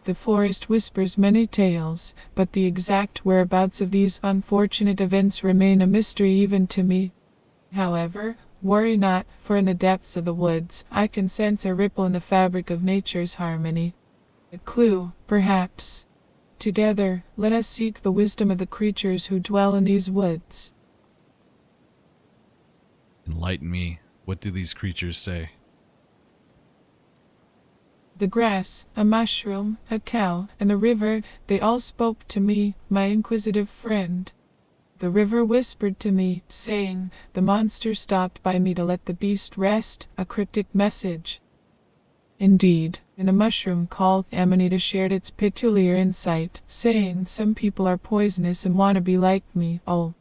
The forest whispers many tales, but the exact whereabouts of these unfortunate events remain a mystery even to me. However, worry not, for in the depths of the woods I can sense a ripple in the fabric of nature's harmony. A clue, perhaps. Together, let us seek the wisdom of the creatures who dwell in these woods. Enlighten me. What do these creatures say? The grass, a mushroom, a cow, and the river, they all spoke to me, my inquisitive friend. The river whispered to me, saying, "The monster stopped by me to let the beast rest," a cryptic message. Indeed, and a mushroom called Amanita shared its peculiar insight, saying, "Some people are poisonous and want to be like me." Oh,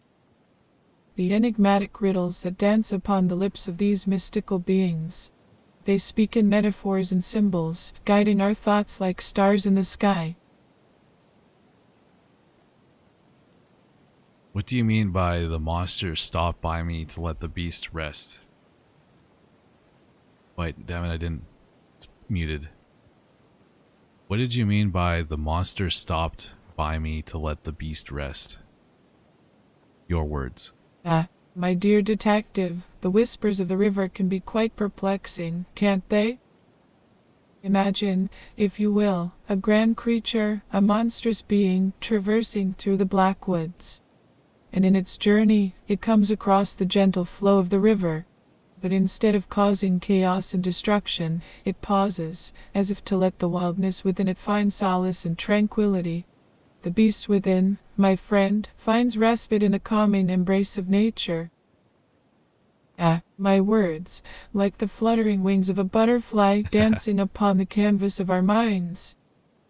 the enigmatic riddles that dance upon the lips of these mystical beings. They speak in metaphors and symbols, guiding our thoughts like stars in the sky. What do you mean by the monster stopped by me to let the beast rest? Wait, damn it, I didn't. It's muted. What did you mean by the monster stopped by me to let the beast rest? Your words. Ah, my dear detective, the whispers of the river can be quite perplexing, can't they? Imagine, if you will, a grand creature, a monstrous being, traversing through the black woods. And in its journey, it comes across the gentle flow of the river. But instead of causing chaos and destruction, it pauses, as if to let the wildness within it find solace and tranquility. The beast within, my friend, finds respite in the calming embrace of nature. Ah, my words, like the fluttering wings of a butterfly dancing upon the canvas of our minds.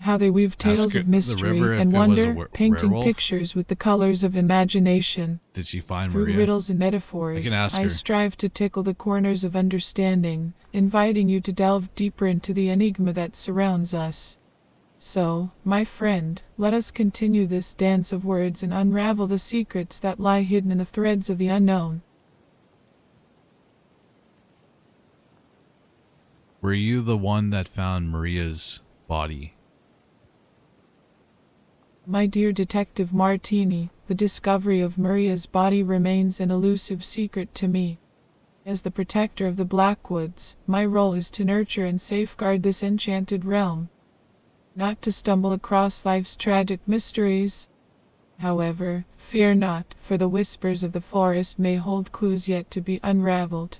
How they weave tales Ask of the mystery river if and it was a wonder, painting werewolf. pictures with the colors of imagination. Did she find Through Maria? riddles and metaphors, I can ask I her. strive to tickle the corners of understanding, inviting you to delve deeper into the enigma that surrounds us. So, my friend, let us continue this dance of words and unravel the secrets that lie hidden in the threads of the unknown. Were you the one that found Maria's body? My dear Detective Martini, the discovery of Maria's body remains an elusive secret to me. As the protector of the Blackwoods, my role is to nurture and safeguard this enchanted realm, not to stumble across life's tragic mysteries. However, fear not, for the whispers of the forest may hold clues yet to be unraveled.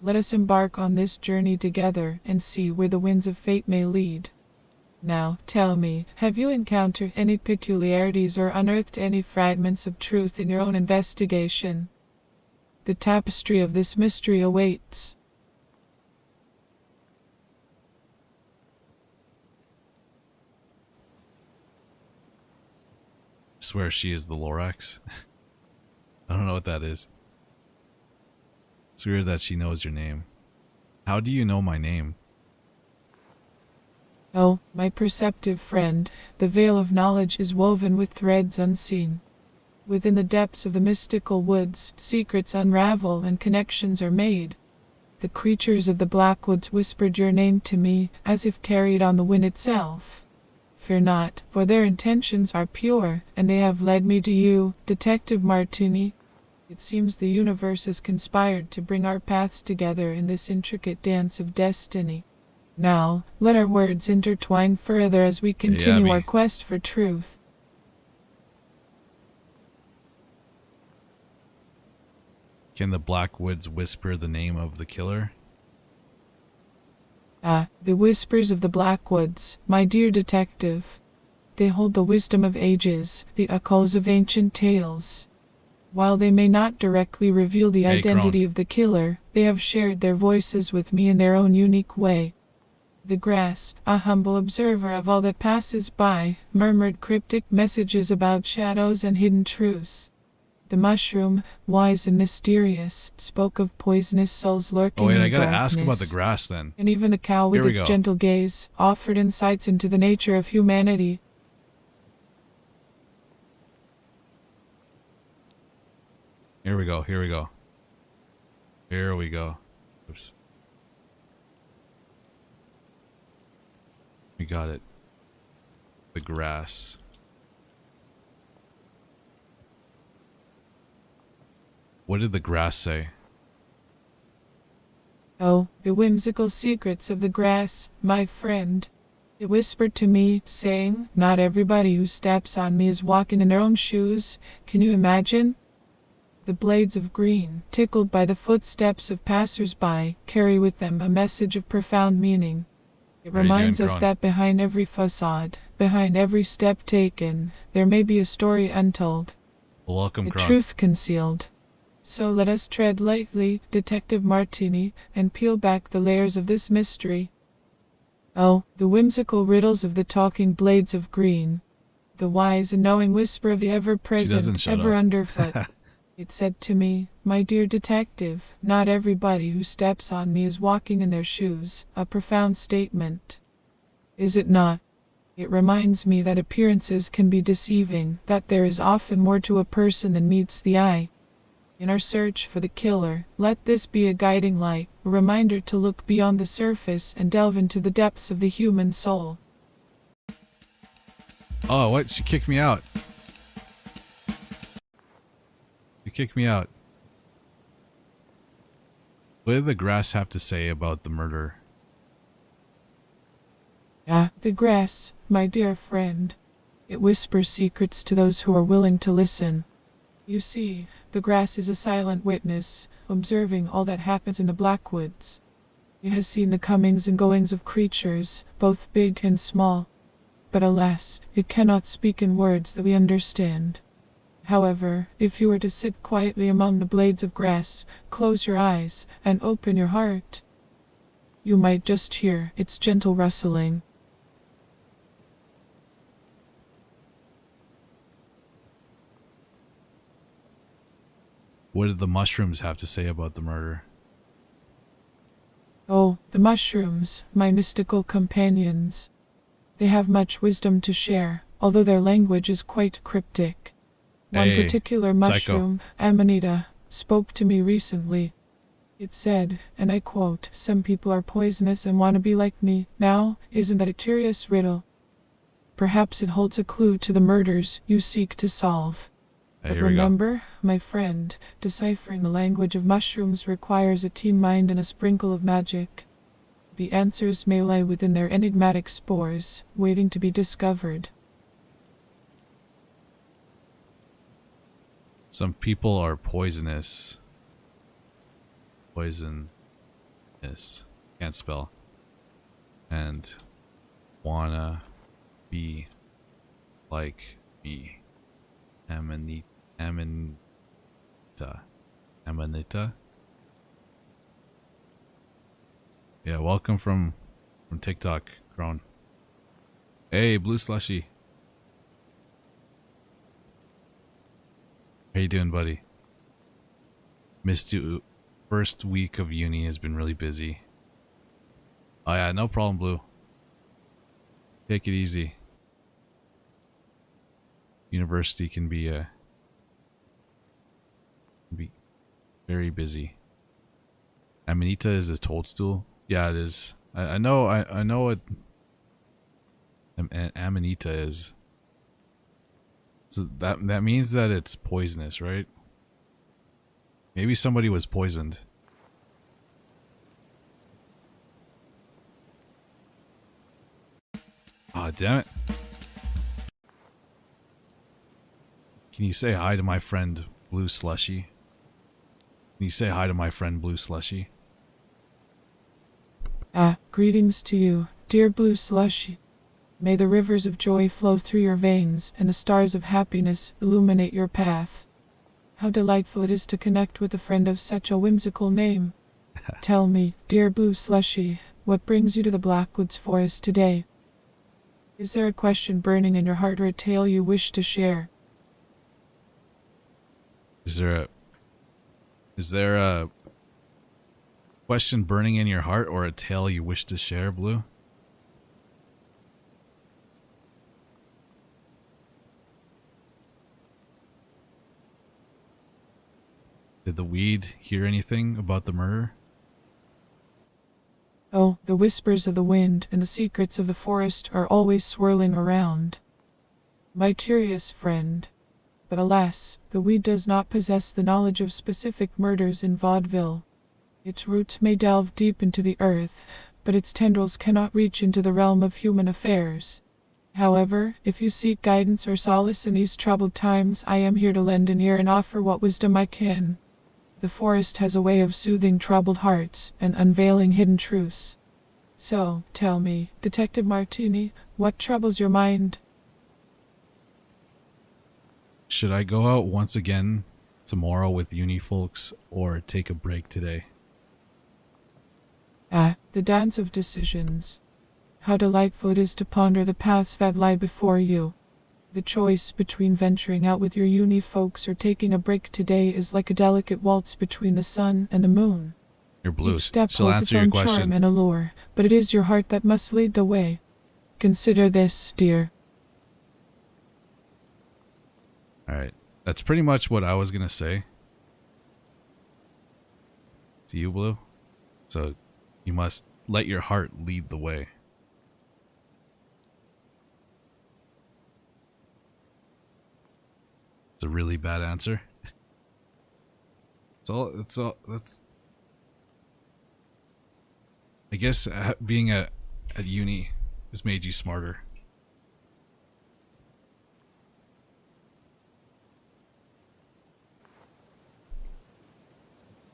Let us embark on this journey together and see where the winds of fate may lead. Now, tell me, have you encountered any peculiarities or unearthed any fragments of truth in your own investigation? The tapestry of this mystery awaits. I swear she is the Lorax. I don't know what that is. It's weird that she knows your name. How do you know my name? Oh, my perceptive friend, the veil of knowledge is woven with threads unseen. Within the depths of the mystical woods, secrets unravel and connections are made. The creatures of the Blackwoods whispered your name to me, as if carried on the wind itself. Fear not, for their intentions are pure, and they have led me to you, Detective Martini. It seems the universe has conspired to bring our paths together in this intricate dance of destiny. Now, let our words intertwine further as we continue our quest for truth. Can the Blackwoods whisper the name of the killer? Ah, the whispers of the Blackwoods, my dear detective. They hold the wisdom of ages, the echoes of ancient tales. While they may not directly reveal the identity of the killer, they have shared their voices with me in their own unique way. The grass, a humble observer of all that passes by, murmured cryptic messages about shadows and hidden truths. The mushroom, wise and mysterious, spoke of poisonous souls lurking in the darkness. I gotta ask about the grass then. And even the cow with its gentle gaze offered insights into the nature of humanity. Here we go. Oops. We got it. The grass. What did the grass say? Oh, the whimsical secrets of the grass, my friend. It whispered to me, saying, not everybody who steps on me is walking in their own shoes. Can you imagine? The blades of green, tickled by the footsteps of passers-by, carry with them a message of profound meaning. It How are you doing, reminds us Kron? that behind every facade, behind every step taken, there may be a story untold, Welcome, a Kron. truth concealed. So let us tread lightly, Detective Martini, and peel back the layers of this mystery. Oh, the whimsical riddles of the talking blades of green. The wise and knowing whisper of the doesn't ever-present, shut ever up. underfoot. It said to me, my dear detective, not everybody who steps on me is walking in their shoes. A profound statement. Is it not? It reminds me that appearances can be deceiving, that there is often more to a person than meets the eye. In our search for the killer, let this be a guiding light, a reminder to look beyond the surface and delve into the depths of the human soul. Oh, what? She kicked me out. She kicked me out. What did the grass have to say about the murder? Ah, the grass, my dear friend. It whispers secrets to those who are willing to listen. You see, the grass is a silent witness, observing all that happens in the Blackwoods. It has seen the comings and goings of creatures, both big and small. But alas, it cannot speak in words that we understand. However, if you were to sit quietly among the blades of grass, close your eyes, and open your heart, you might just hear its gentle rustling. What did the mushrooms have to say about the murder? Oh, the mushrooms, my mystical companions. They have much wisdom to share, although their language is quite cryptic. One Hey, particular psycho. mushroom, Amanita, spoke to me recently. It said, and I quote, "Some people are poisonous and want to be like me." Now, isn't that a curious riddle? Perhaps it holds a clue to the murders you seek to solve. Hey, But here we go. remember, my friend, deciphering the language of mushrooms requires a keen mind and a sprinkle of magic. The answers may lie within their enigmatic spores, waiting to be discovered. Some people are poisonous. Poisonous. Can't spell. And wanna be like me. Amanita. Yeah, welcome from TikTok, Kron. Hey, Blue Slushy. How you doing, buddy? Missed you. First week of uni has been really busy. Oh yeah, no problem, Blue. Take it easy. University can be very busy. Amanita is a toadstool. Yeah, it is. I know what Amanita is. So that means that it's poisonous, right? Maybe somebody was poisoned. Ah, damn it. Can you say hi to my friend Blue Slushy? Can you say hi to my friend Blue Slushy? Ah, greetings to you, dear Blue Slushy. May the rivers of joy flow through your veins and the stars of happiness illuminate your path. How delightful it is to connect with a friend of such a whimsical name. Tell me, dear Blue Slushy, what brings you to the Blackwoods Forest today? Is there a question burning in your heart or a tale you wish to share? Is there a question burning in your heart or a tale you wish to share, Blue? Did the weed hear anything about the murder? Oh, the whispers of the wind and the secrets of the forest are always swirling around. My curious friend. But alas, the weed does not possess the knowledge of specific murders in vaudeville. Its roots may delve deep into the earth, but its tendrils cannot reach into the realm of human affairs. However, if you seek guidance or solace in these troubled times, I am here to lend an ear and offer what wisdom I can. The forest has a way of soothing troubled hearts and unveiling hidden truths. So, tell me, Detective Martini, what troubles your mind? Should I go out once again tomorrow with uni folks or take a break today? Ah, the dance of decisions. How delightful it is to ponder the paths that lie before you. The choice between venturing out with your uni folks or taking a break today is like a delicate waltz between the sun and the moon. You're blue. Each step She'll holds its answer your own charm question. and allure, but it is your heart that must lead the way. Consider this, dear. Alright. That's pretty much what I was going to say. To you, Blue. So, you must let your heart lead the way. It's a really bad answer. That's I guess being at uni has made you smarter.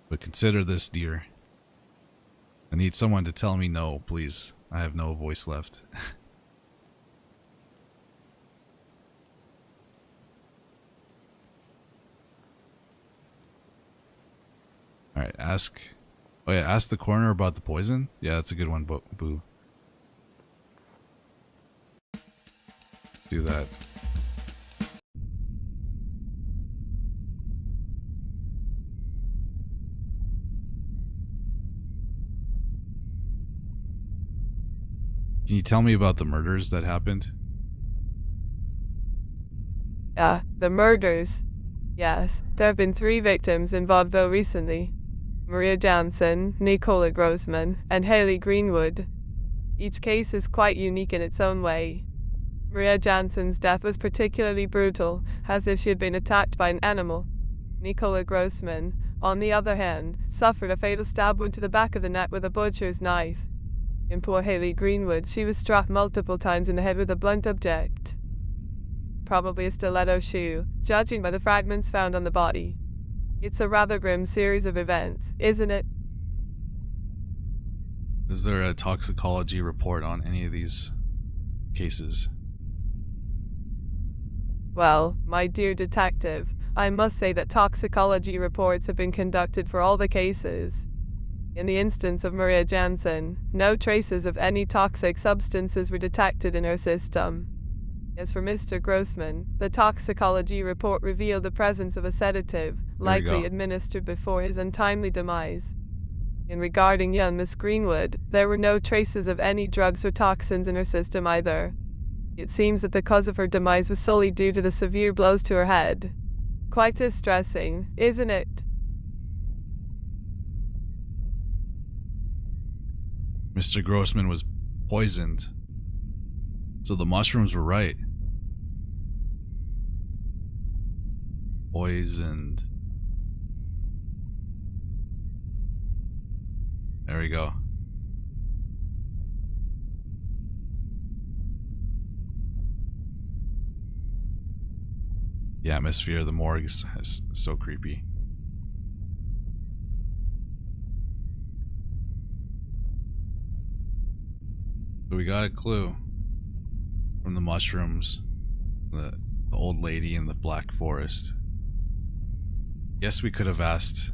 But consider this, dear. I need someone to tell me no, please. I have no voice left. Alright, ask... Oh yeah, ask the coroner about the poison? Yeah, that's a good one, Boo. Do that. Can you tell me about the murders that happened? The murders. Yes, there have been 3 victims in vaudeville recently. Maria Jansen, Nicola Grossman, and Haley Greenwood. Each case is quite unique in its own way. Maria Jansen's death was particularly brutal, as if she had been attacked by an animal. Nicola Grossman, on the other hand, suffered a fatal stab wound to the back of the neck with a butcher's knife. In poor Haley Greenwood, she was struck multiple times in the head with a blunt object. Probably a stiletto shoe, judging by the fragments found on the body. It's a rather grim series of events, isn't it? Is there a toxicology report on any of these cases? Well, my dear detective, I must say that toxicology reports have been conducted for all the cases. In the instance of Maria Jansen, no traces of any toxic substances were detected in her system. As for Mr. Grossman, the toxicology report revealed the presence of a sedative, likely administered before his untimely demise. In regarding young Miss Greenwood, there were no traces of any drugs or toxins in her system either. It seems that the cause of her demise was solely due to the severe blows to her head. Quite distressing, isn't it? Mr. Grossman was poisoned. So the mushrooms were right. Poisoned. There we go. The atmosphere of the morgue is so creepy. So we got a clue from the mushrooms, the old lady in the black forest. Guess we could have asked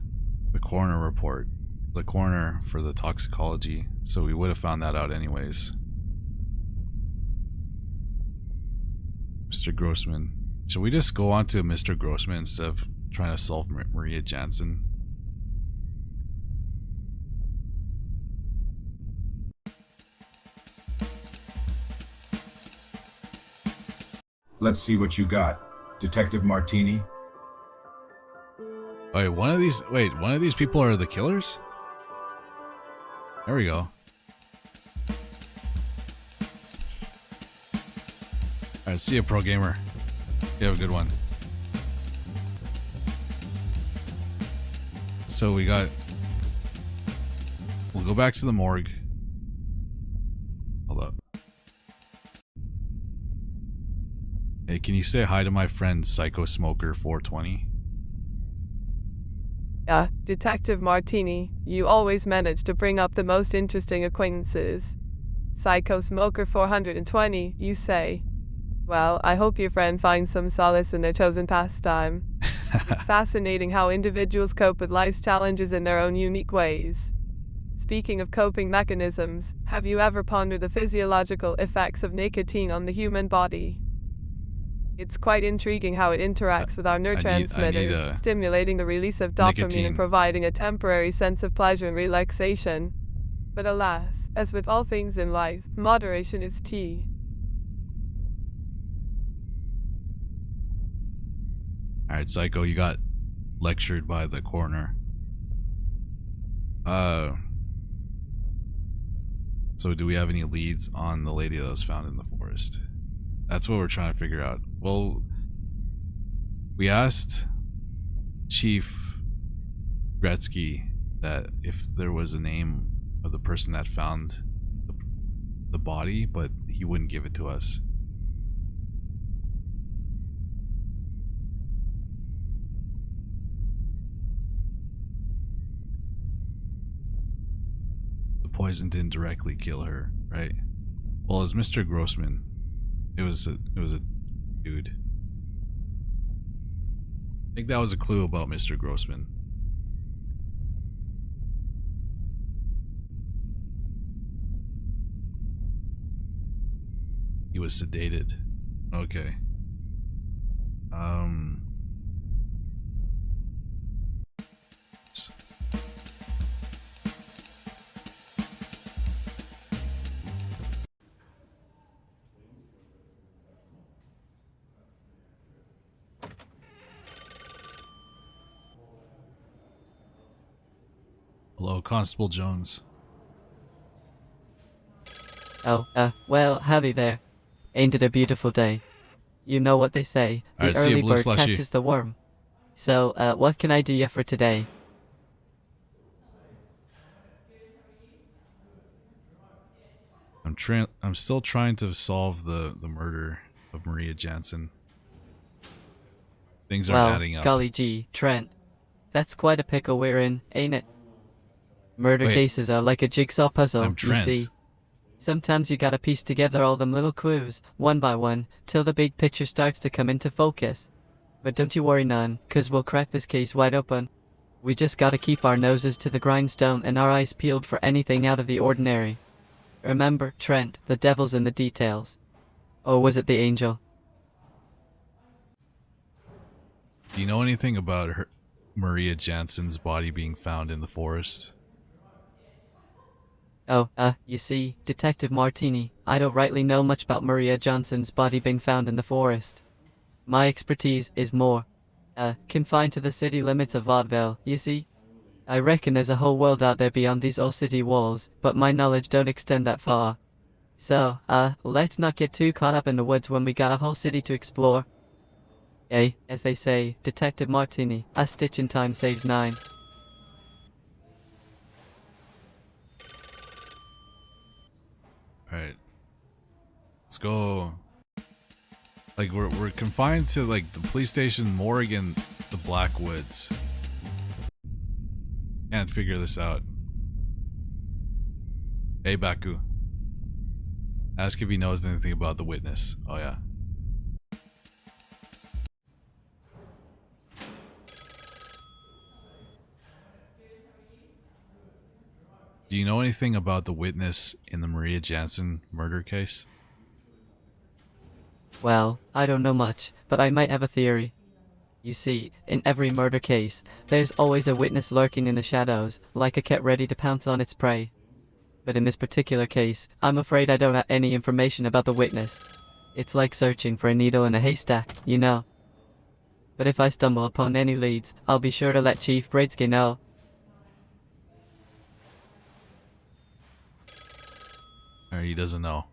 the coroner report, the coroner for the toxicology, so we would have found that out anyways. Mr. Grossman. Should we just go on to Mr. Grossman instead of trying to solve Maria Jansen? Let's see what you got, Detective Martini. Wait, one of these people are the killers? There we go. Alright, see ya, pro gamer. You have a good one. So we got... We'll go back to the morgue. Hold up. Hey, can you say hi to my friend Psycho Smoker 420? Yeah, Detective Martini, you always manage to bring up the most interesting acquaintances. Psycho Smoker 420, you say. Well, I hope your friend finds some solace in their chosen pastime. It's fascinating how individuals cope with life's challenges in their own unique ways. Speaking of coping mechanisms, have you ever pondered the physiological effects of nicotine on the human body? It's quite intriguing how it interacts with our neurotransmitters, stimulating the release of dopamine nicotine. and providing a temporary sense of pleasure and relaxation. But alas, as with all things in life, moderation is key. Alright, Psycho, you got lectured by the coroner. So do we have any leads on the lady that was found in the forest? That's what we're trying to figure out. Well, we asked Chief Gretzky that if there was a name of the person that found the body, but he wouldn't give it to us. The poison didn't directly kill her, right? Well, as Mr. Grossman, it was a dude. I think that was a clue about Mr. Grossman. He was sedated. Okay. Hello, Constable Jones. Oh, well, howdy there. Ain't it a beautiful day? You know what they say, the Alright, see ya, early Blue bird Slushy. catches the worm. So, what can I do ya for today? I'm still trying to solve the murder of Maria Jansen. Things aren't Well, adding up. golly gee, Trent. That's quite a pickle we're in, ain't it? Murder Wait, cases are like a jigsaw puzzle, I'm you Trent. see. Sometimes you gotta piece together all them little clues, one by one, till the big picture starts to come into focus. But don't you worry none, 'cause we'll crack this case wide open. We just gotta keep our noses to the grindstone and our eyes peeled for anything out of the ordinary. Remember, Trent, the devil's in the details. Or was it the angel? Do you know anything about Maria Jansen's body being found in the forest? Oh, you see, Detective Martini, I don't rightly know much about Maria Johnson's body being found in the forest. My expertise is more, confined to the city limits of Vaudeville, you see. I reckon there's a whole world out there beyond these old city walls, but my knowledge don't extend that far. So, let's not get too caught up in the woods when we got a whole city to explore. As they say, Detective Martini, a stitch in time saves 9. Alright. Let's go. Like, we're confined to, like, the police station, morgue, and the Black Woods. Can't figure this out. Hey, Baku. Ask if he knows anything about the witness. Oh, yeah. Do you know anything about the witness in the Maria Jansen murder case? Well, I don't know much, but I might have a theory. You see, in every murder case, there's always a witness lurking in the shadows, like a cat ready to pounce on its prey. But in this particular case, I'm afraid I don't have any information about the witness. It's like searching for a needle in a haystack, you know. But if I stumble upon any leads, I'll be sure to let Chief Gretzky know. Or he doesn't know.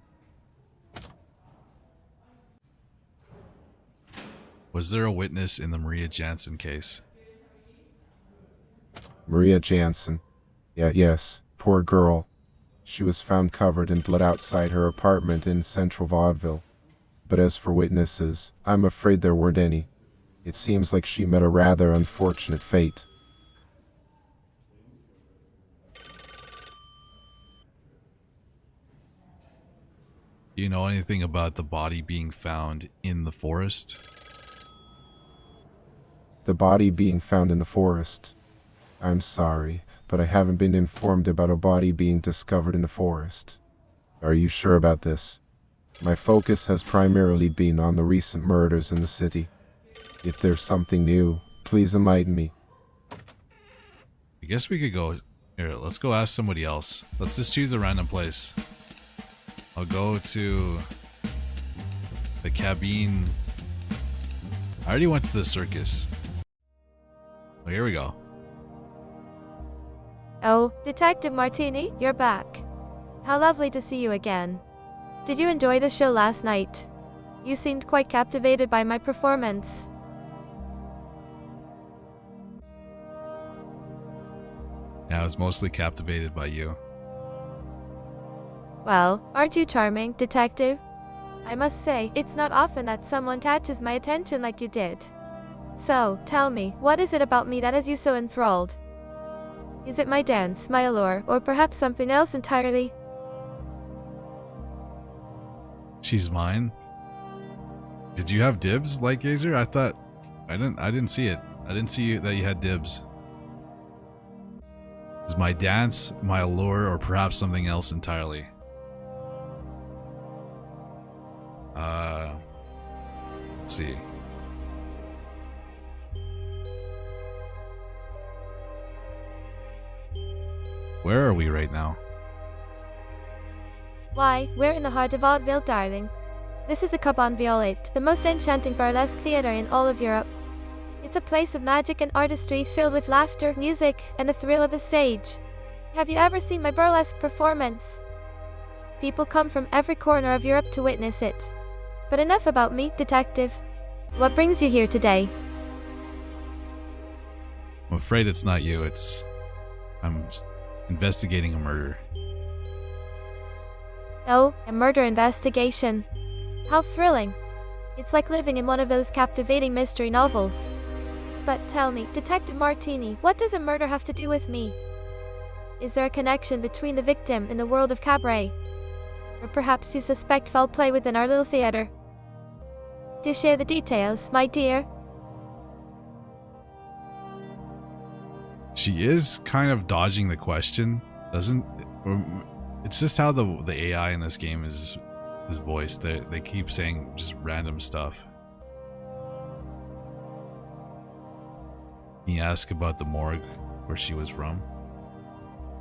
Was there a witness in the Maria Jansen case? Maria Jansen. Yes, poor girl. She was found covered in blood outside her apartment in central Vaudeville. But as for witnesses, I'm afraid there weren't any. It seems like she met a rather unfortunate fate. Do you know anything about the body being found in the forest? The body being found in the forest. I'm sorry, but I haven't been informed about a body being discovered in the forest. Are you sure about this? My focus has primarily been on the recent murders in the city. If there's something new, please enlighten me. I guess we could go... Here, let's go ask somebody else. Let's just choose a random place. I'll go to... the cabine... I already went to the circus. Oh, here we go. Oh, Detective Martini, you're back. How lovely to see you again. Did you enjoy the show last night? You seemed quite captivated by my performance. Yeah, I was mostly captivated by you. Well, aren't you charming, Detective? I must say, it's not often that someone catches my attention like you did. So, tell me, what is it about me that has you so enthralled? Is it my dance, my allure, or perhaps something else entirely? She's mine? Did you have dibs, Light Gazer? I thought... I didn't see it. I didn't see that you had dibs. Is my dance, my allure, or perhaps something else entirely? Let's see. Where are we right now? Why, we're in the heart of Vaudeville, darling. This is the unveil, the most enchanting burlesque theater in all of Europe. It's a place of magic and artistry filled with laughter, music, and the thrill of the stage. Have you ever seen my burlesque performance? People come from every corner of Europe to witness it. But enough about me, Detective. What brings you here today? I'm afraid it's not you. I'm investigating a murder. Oh, a murder investigation. How thrilling. It's like living in one of those captivating mystery novels. But tell me, Detective Martini, what does a murder have to do with me? Is there a connection between the victim and the world of cabaret? Or perhaps you suspect foul play within our little theater? Do share the details, my dear. She is kind of dodging the question, doesn't? It's just how the AI in this game is voiced. They keep saying just random stuff. Can you ask about the morgue where she was from?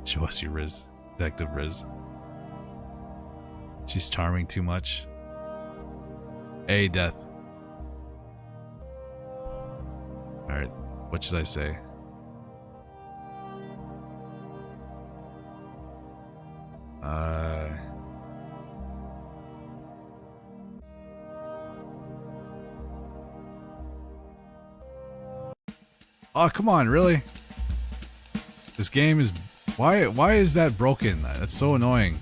Show us your Riz, Detective Riz. She's charming too much. Hey, Death. Alright, what should I say? Oh, come on, really? This game is... Why is that broken? That's so annoying.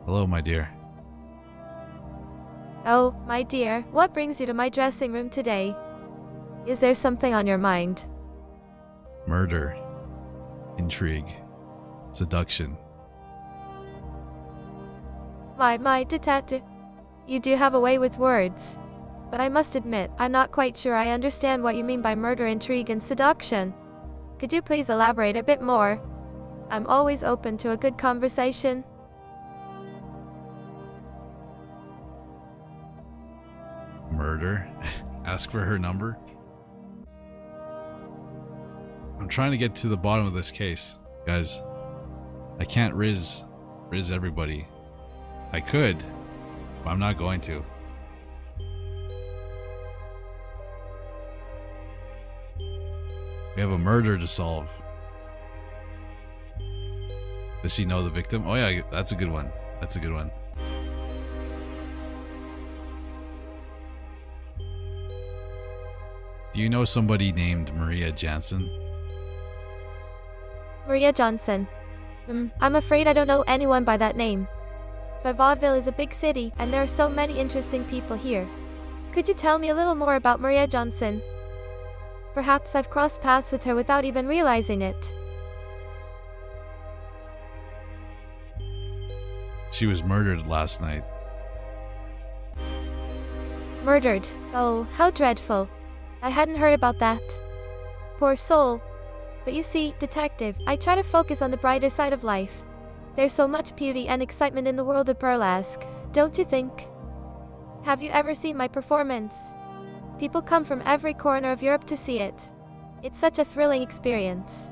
Hello, my dear. Oh, my dear, what brings you to my dressing room today? Is there something on your mind? Murder. Intrigue. Seduction. My detective. You do have a way with words. But I must admit, I'm not quite sure I understand what you mean by murder, intrigue, and seduction. Could you please elaborate a bit more? I'm always open to a good conversation. Murder? Ask for her number? I'm trying to get to the bottom of this case. Guys, I can't riz everybody. I could, but I'm not going to. We have a murder to solve. Does she know the victim? Oh yeah, that's a good one. That's a good one. Do you know somebody named Maria Jansen? Maria Johnson. I'm afraid I don't know anyone by that name. But Vaudeville is a big city, and there are so many interesting people here. Could you tell me a little more about Maria Johnson? Perhaps I've crossed paths with her without even realizing it. She was murdered last night. Murdered. Oh, how dreadful. I hadn't heard about that. Poor soul. But you see, Detective, I try to focus on the brighter side of life. There's so much beauty and excitement in the world of burlesque, don't you think? Have you ever seen my performance? People come from every corner of Europe to see it. It's such a thrilling experience.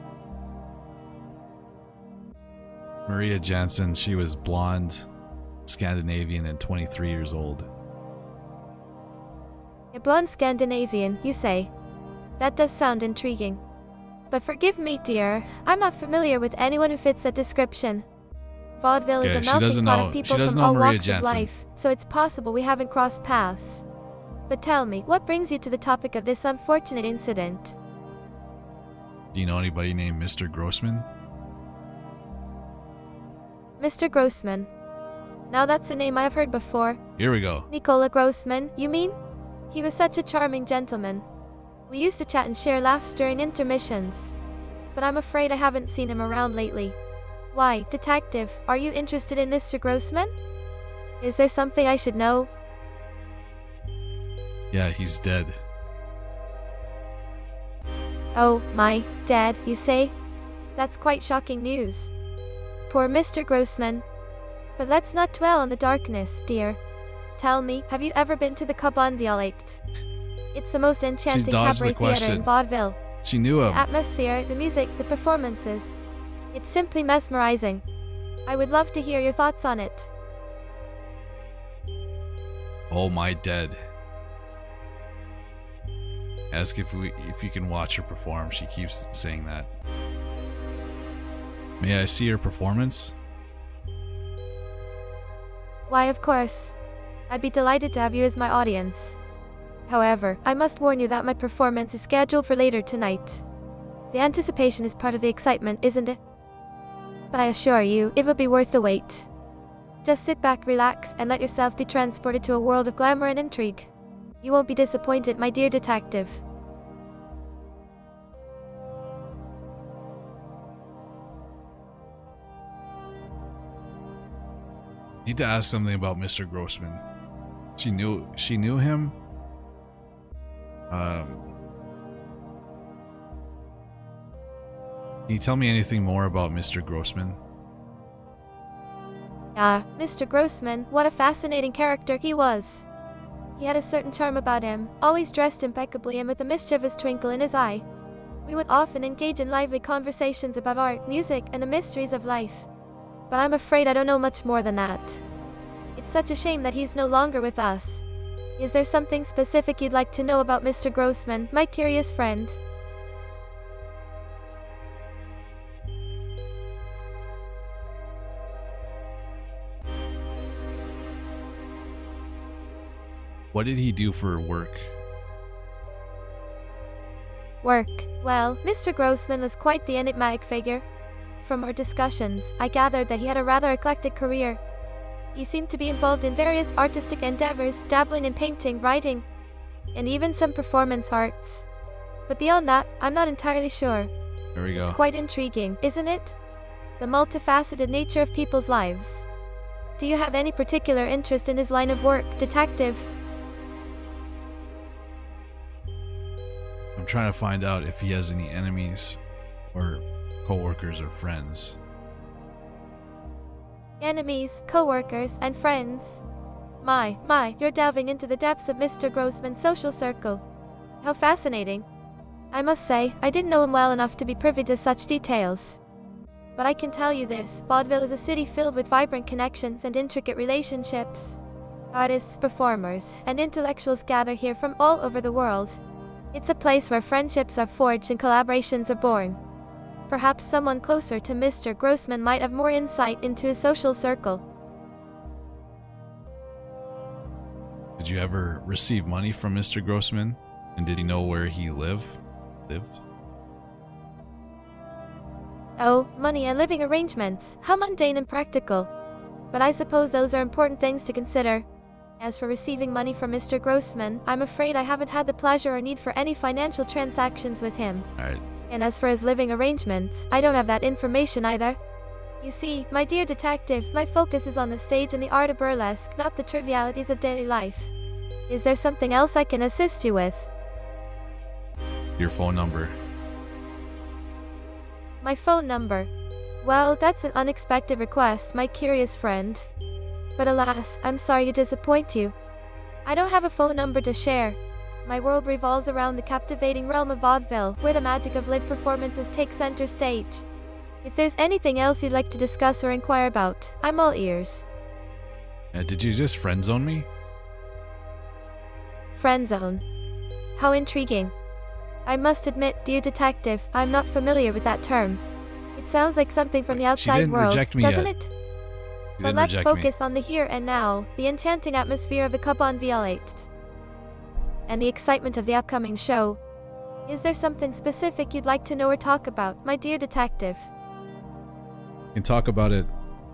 Maria Jansen, she was blonde, Scandinavian, and 23 years old. A blonde Scandinavian, you say? That does sound intriguing. But forgive me, dear, I'm not familiar with anyone who fits that description. Vaudeville Okay, is a she melting doesn't pot know- of she people doesn't from know all Maria walks Jansen. of life, so it's possible we haven't crossed paths. But tell me, what brings you to the topic of this unfortunate incident? Do you know anybody named Mr. Grossman? Mr. Grossman. Now that's a name I have heard before. Here we go. Nicola Grossman, you mean? He was such a charming gentleman. We used to chat and share laughs during intermissions. But I'm afraid I haven't seen him around lately. Why, Detective, are you interested in Mr. Grossman? Is there something I should know? Yeah, he's dead. Oh, my, dead, you say? That's quite shocking news. Poor Mr. Grossman. But let's not dwell on the darkness, dear. Tell me, have you ever been to the Club Unveil? It's the most enchanting dodged the cabaret theater in question. vaudeville. She knew The him. atmosphere, the music, the performances. It's simply mesmerizing. I would love to hear your thoughts on it. Oh my dead. Ask if you can watch her perform. She keeps saying that. May I see her performance? Why, of course. I'd be delighted to have you as my audience. However, I must warn you that my performance is scheduled for later tonight. The anticipation is part of the excitement, isn't it? But I assure you, it will be worth the wait. Just sit back, relax, and let yourself be transported to a world of glamour and intrigue. You won't be disappointed, my dear detective. Need to ask something about Mr. Grossman. She knew him. Can you tell me anything more about Mr. Grossman? Mr. Grossman, what a fascinating character he was. He had a certain charm about him, always dressed impeccably and with a mischievous twinkle in his eye. We would often engage in lively conversations about art, music, and the mysteries of life. But I'm afraid I don't know much more than that. It's such a shame that he's no longer with us. Is there something specific you'd like to know about Mr. Grossman, my curious friend? What did he do for work? Work. Well, Mr. Grossman was quite the enigmatic figure. From our discussions, I gathered that he had a rather eclectic career. He seemed to be involved in various artistic endeavors, dabbling in painting, writing, and even some performance arts. But beyond that, I'm not entirely sure. There we go. It's quite intriguing, isn't it? The multifaceted nature of people's lives. Do you have any particular interest in his line of work, detective? I'm trying to find out if he has any enemies or co-workers or friends. Enemies, co-workers, and friends. My, you're delving into the depths of Mr. Grossman's social circle. How fascinating. I must say, I didn't know him well enough to be privy to such details. But I can tell you this, Vaudeville is a city filled with vibrant connections and intricate relationships. Artists, performers, and intellectuals gather here from all over the world. It's a place where friendships are forged and collaborations are born. Perhaps someone closer to Mr. Grossman might have more insight into his social circle. Did you ever receive money from Mr. Grossman? And did he know where he lived? Oh, money and living arrangements. How mundane and practical. But I suppose those are important things to consider. As for receiving money from Mr. Grossman, I'm afraid I haven't had the pleasure or need for any financial transactions with him. Alright. And as for his living arrangements, I don't have that information either. You see, my dear detective, my focus is on the stage and the art of burlesque, not the trivialities of daily life. Is there something else I can assist you with? Your phone number. My phone number. Well, that's an unexpected request, my curious friend. But alas, I'm sorry to disappoint you. I don't have a phone number to share. My world revolves around the captivating realm of vaudeville, where the magic of live performances takes center stage. If there's anything else you'd like to discuss or inquire about, I'm all ears. Did you just friend zone me? Friend zone. How intriguing. I must admit, dear detective, I'm not familiar with that term. It sounds like something from the outside world, doesn't it? But let's focus on the here and now, the enchanting atmosphere of the Cup on Violate, and the excitement of the upcoming show. Is there something specific you'd like to know or talk about, my dear detective? We can talk about it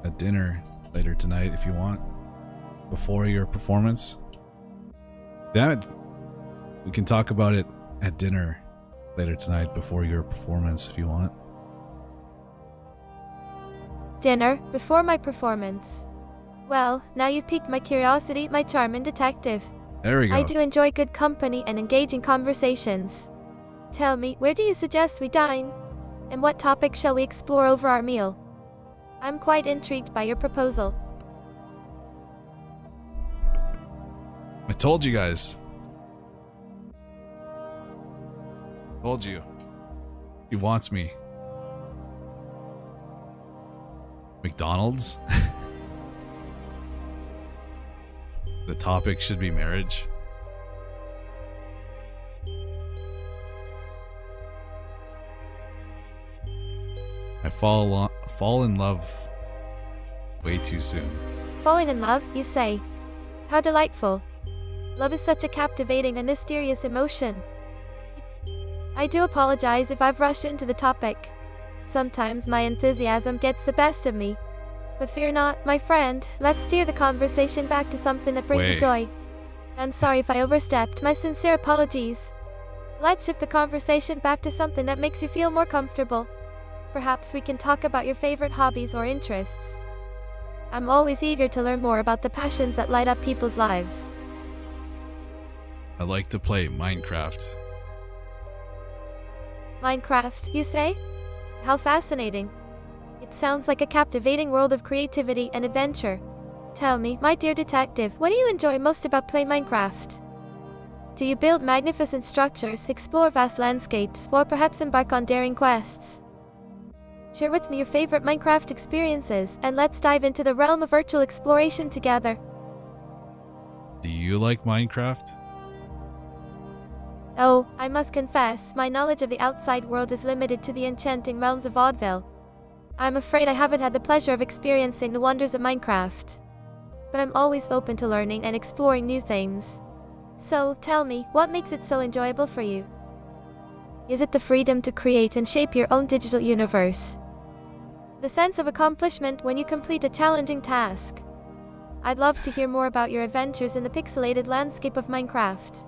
at dinner later tonight if you want. Before your performance. Damn it. We can talk about it at dinner later tonight before your performance if you want. Dinner, before my performance. Well, now you've piqued my curiosity, my charming detective. There we go. I do enjoy good company and engaging conversations. Tell me, where do you suggest we dine? And what topic shall we explore over our meal? I'm quite intrigued by your proposal. I told you guys. Told you. He wants me. McDonald's? The topic should be marriage. I fall in love way too soon. Falling in love, you say? How delightful. Love is such a captivating and mysterious emotion. I do apologize if I've rushed into the topic. Sometimes my enthusiasm gets the best of me. But fear not, my friend, let's steer the conversation back to something that brings you joy. I'm sorry if I overstepped, my sincere apologies. Let's shift the conversation back to something that makes you feel more comfortable. Perhaps we can talk about your favorite hobbies or interests. I'm always eager to learn more about the passions that light up people's lives. I like to play Minecraft. Minecraft, you say? How fascinating. It sounds like a captivating world of creativity and adventure. Tell me, my dear detective, what do you enjoy most about playing Minecraft? Do you build magnificent structures, explore vast landscapes, or perhaps embark on daring quests? Share with me your favorite Minecraft experiences, and let's dive into the realm of virtual exploration together. Do you like Minecraft? Oh, I must confess, my knowledge of the outside world is limited to the enchanting realms of vaudeville. I'm afraid I haven't had the pleasure of experiencing the wonders of Minecraft. But I'm always open to learning and exploring new things. So, tell me, what makes it so enjoyable for you? Is it the freedom to create and shape your own digital universe? The sense of accomplishment when you complete a challenging task? I'd love to hear more about your adventures in the pixelated landscape of Minecraft.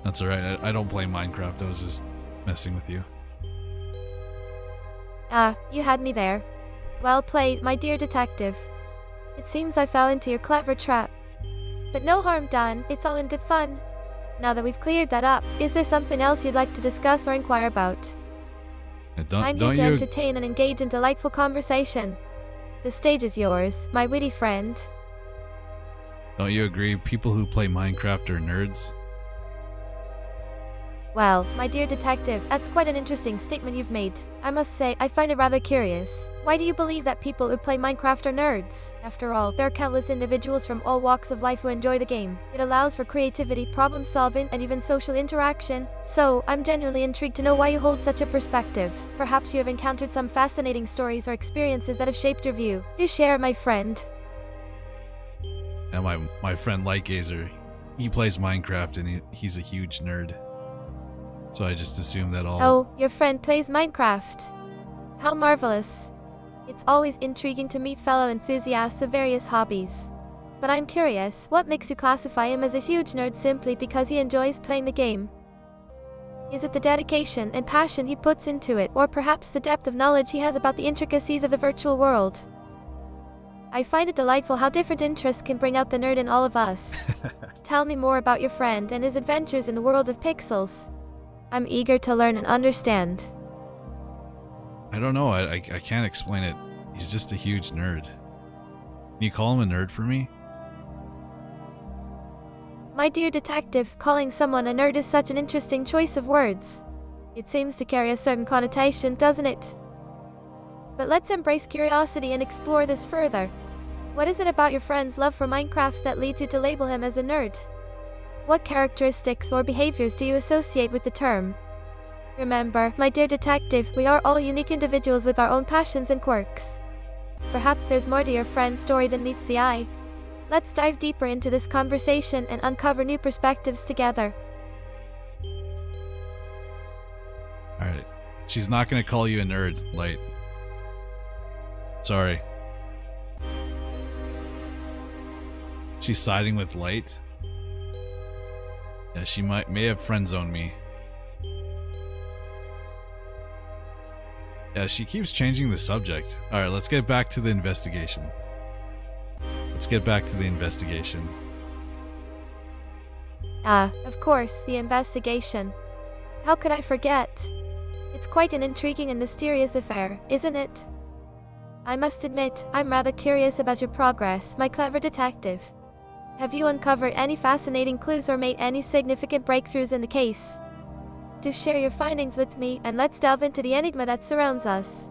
That's alright, I don't play Minecraft, I was just messing with you. Ah, you had me there. Well played, my dear detective. It seems I fell into your clever trap. But no harm done, it's all in good fun. Now that we've cleared that up, is there something else you'd like to discuss or inquire about? I'm here to entertain and engage in delightful conversation. The stage is yours, my witty friend. Don't you agree people who play Minecraft are nerds? Well, my dear detective, that's quite an interesting statement you've made. I must say, I find it rather curious. Why do you believe that people who play Minecraft are nerds? After all, there are countless individuals from all walks of life who enjoy the game. It allows for creativity, problem solving, and even social interaction. So, I'm genuinely intrigued to know why you hold such a perspective. Perhaps you have encountered some fascinating stories or experiences that have shaped your view. Do share, my friend. And my friend Lightgazer, he plays Minecraft and he's a huge nerd. So I just assume that all... Oh, your friend plays Minecraft. How marvelous. It's always intriguing to meet fellow enthusiasts of various hobbies. But I'm curious, what makes you classify him as a huge nerd simply because he enjoys playing the game? Is it the dedication and passion he puts into it, or perhaps the depth of knowledge he has about the intricacies of the virtual world? I find it delightful how different interests can bring out the nerd in all of us. Tell me more about your friend and his adventures in the world of pixels. I'm eager to learn and understand. I don't know, I can't explain it. He's just a huge nerd. Can you call him a nerd for me? My dear detective, calling someone a nerd is such an interesting choice of words. It seems to carry a certain connotation, doesn't it? But let's embrace curiosity and explore this further. What is it about your friend's love for Minecraft that leads you to label him as a nerd? What characteristics or behaviors do you associate with the term? Remember, my dear detective, we are all unique individuals with our own passions and quirks. Perhaps there's more to your friend's story than meets the eye. Let's dive deeper into this conversation and uncover new perspectives together. Alright. She's not gonna call you a nerd, Light. Sorry. She's siding with Light? Yeah, she may have friend-zoned me. Yeah, she keeps changing the subject. Alright, let's get back to the investigation. Ah, of course, the investigation. How could I forget? It's quite an intriguing and mysterious affair, isn't it? I must admit, I'm rather curious about your progress, my clever detective. Have you uncovered any fascinating clues or made any significant breakthroughs in the case? Do share your findings with me, and let's delve into the enigma that surrounds us.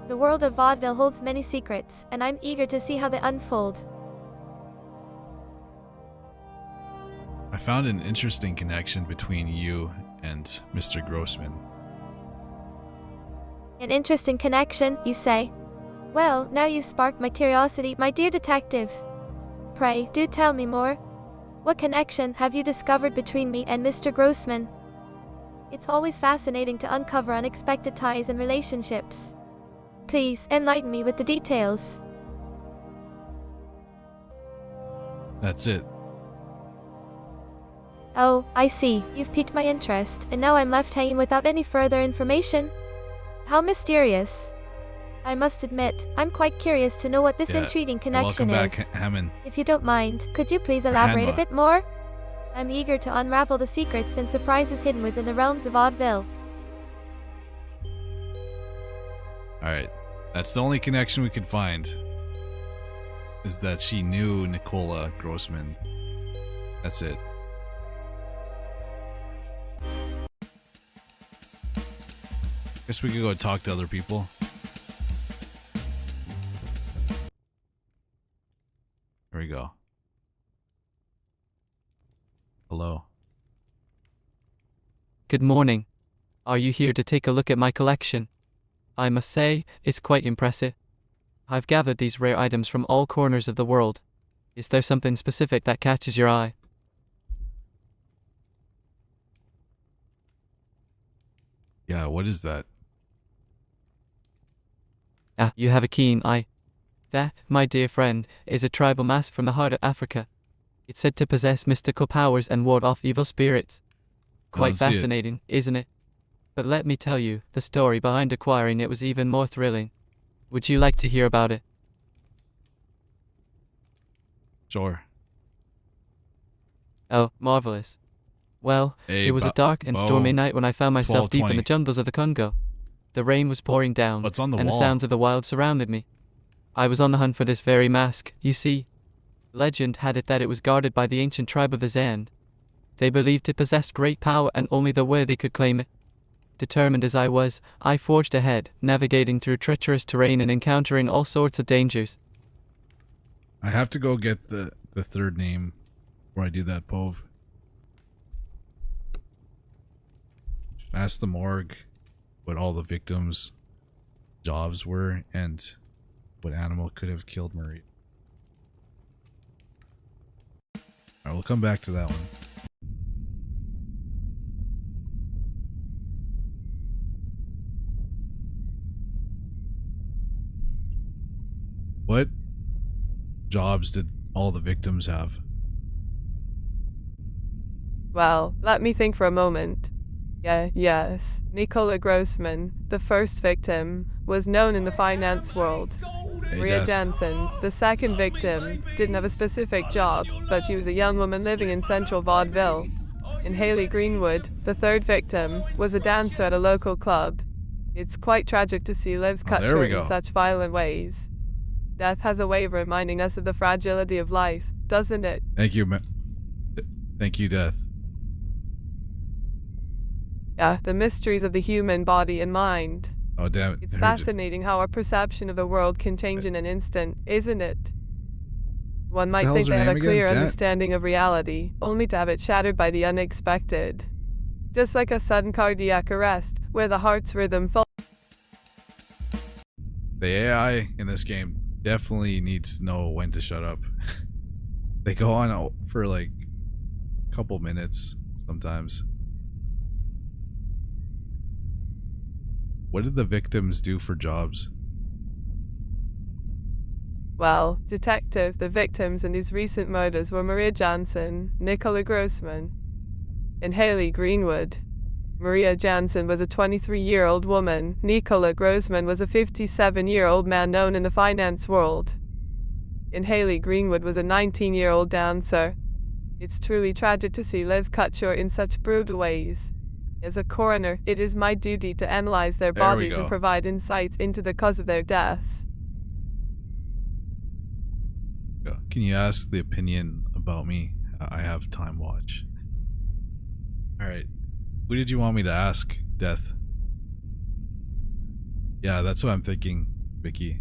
The world of Vaudeville holds many secrets, and I'm eager to see how they unfold. I found an interesting connection between you and Mr. Grossman. An interesting connection, you say? Well, now you've sparked my curiosity, my dear detective. Pray, do tell me more. What connection have you discovered between me and Mr. Grossman? It's always fascinating to uncover unexpected ties and relationships. Please, enlighten me with the details. That's it. Oh, I see. You've piqued my interest, and now I'm left hanging without any further information? How mysterious. I must admit, I'm quite curious to know what this intriguing connection welcome is. back, Hammond. If you don't mind, could you please elaborate a bit more? I'm eager to unravel the secrets and surprises hidden within the realms of Vaudeville. Alright, that's the only connection we could find. Is that she knew Nicola Grossman. That's it. Guess we could go talk to other people. Here we go. Hello. Good morning. Are you here to take a look at my collection? I must say, it's quite impressive. I've gathered these rare items from all corners of the world. Is there something specific that catches your eye? Yeah, what is that? Ah, you have a keen eye. That, my dear friend, is a tribal mask from the heart of Africa. It's said to possess mystical powers and ward off evil spirits. Quite fascinating, isn't it? But let me tell you, the story behind acquiring it was even more thrilling. Would you like to hear about it? Sure. Oh, marvelous. Well, Hey, it was a dark and stormy night when I found myself deep in the jungles of the Congo. The rain was pouring down, What's on the and wall? the sounds of the wild surrounded me. I was on the hunt for this very mask, you see. Legend had it that it was guarded by the ancient tribe of the Zand. They believed it possessed great power and only the worthy could claim it. Determined as I was, I forged ahead, navigating through treacherous terrain and encountering all sorts of dangers. I have to go get the third name before I do that, Pove. Ask the morgue what all the victims' jobs were and what animal could have killed Marie. Alright, we'll come back to that one. What jobs did all the victims have? Well, let me think for a moment. Yes. Nicola Grossman, the first victim, was known in the finance world. Hey, Maria Death. Jansen, the second victim, didn't have a specific job, but she was a young woman living in central Vaudeville. And Haley Greenwood, the third victim, was a dancer at a local club. It's quite tragic to see lives cut there we short in go. such violent ways. Death has a way of reminding us of the fragility of life, doesn't it? Thank you, thank you, Death. Yeah, the mysteries of the human body and mind. Oh, damn it. It's I heard you. fascinating how our perception of the world can change in an instant, isn't it? One might hell's think her they have a name again? clear Dan- understanding of reality, only to have it shattered by the unexpected. Just like a sudden cardiac arrest, where the heart's rhythm falls. The AI in this game definitely needs to know when to shut up. They go on for like a couple minutes sometimes. What did the victims do for jobs? Well, Detective, the victims in these recent murders were Maria Jansen, Nicola Grossman, and Haley Greenwood. Maria Jansen was a 23-year-old woman. Nicola Grossman was a 57-year-old man known in the finance world. And Haley Greenwood was a 19-year-old dancer. It's truly tragic to see lives cut short in such brutal ways. As a coroner, it is my duty to analyze their There we bodies and go. provide insights into the cause of their deaths. Can you ask the opinion about me? I have time watch. Alright. Who did you want me to ask, Death? Yeah, that's what I'm thinking, Vicky.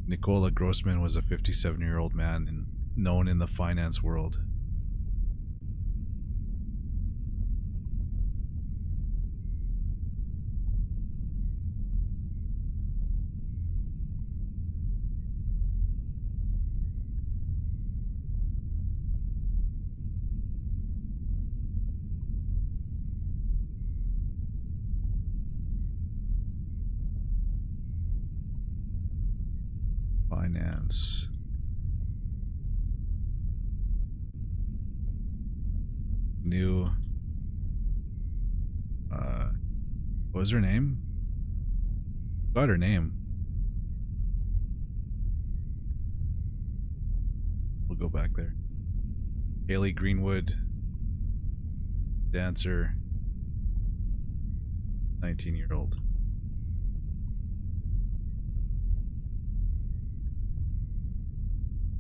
Nicola Grossman was a 57-year-old man and known in the finance world. Finance. New. What was her name? Got her name. We'll go back there. Haley Greenwood. Dancer. 19-year-old.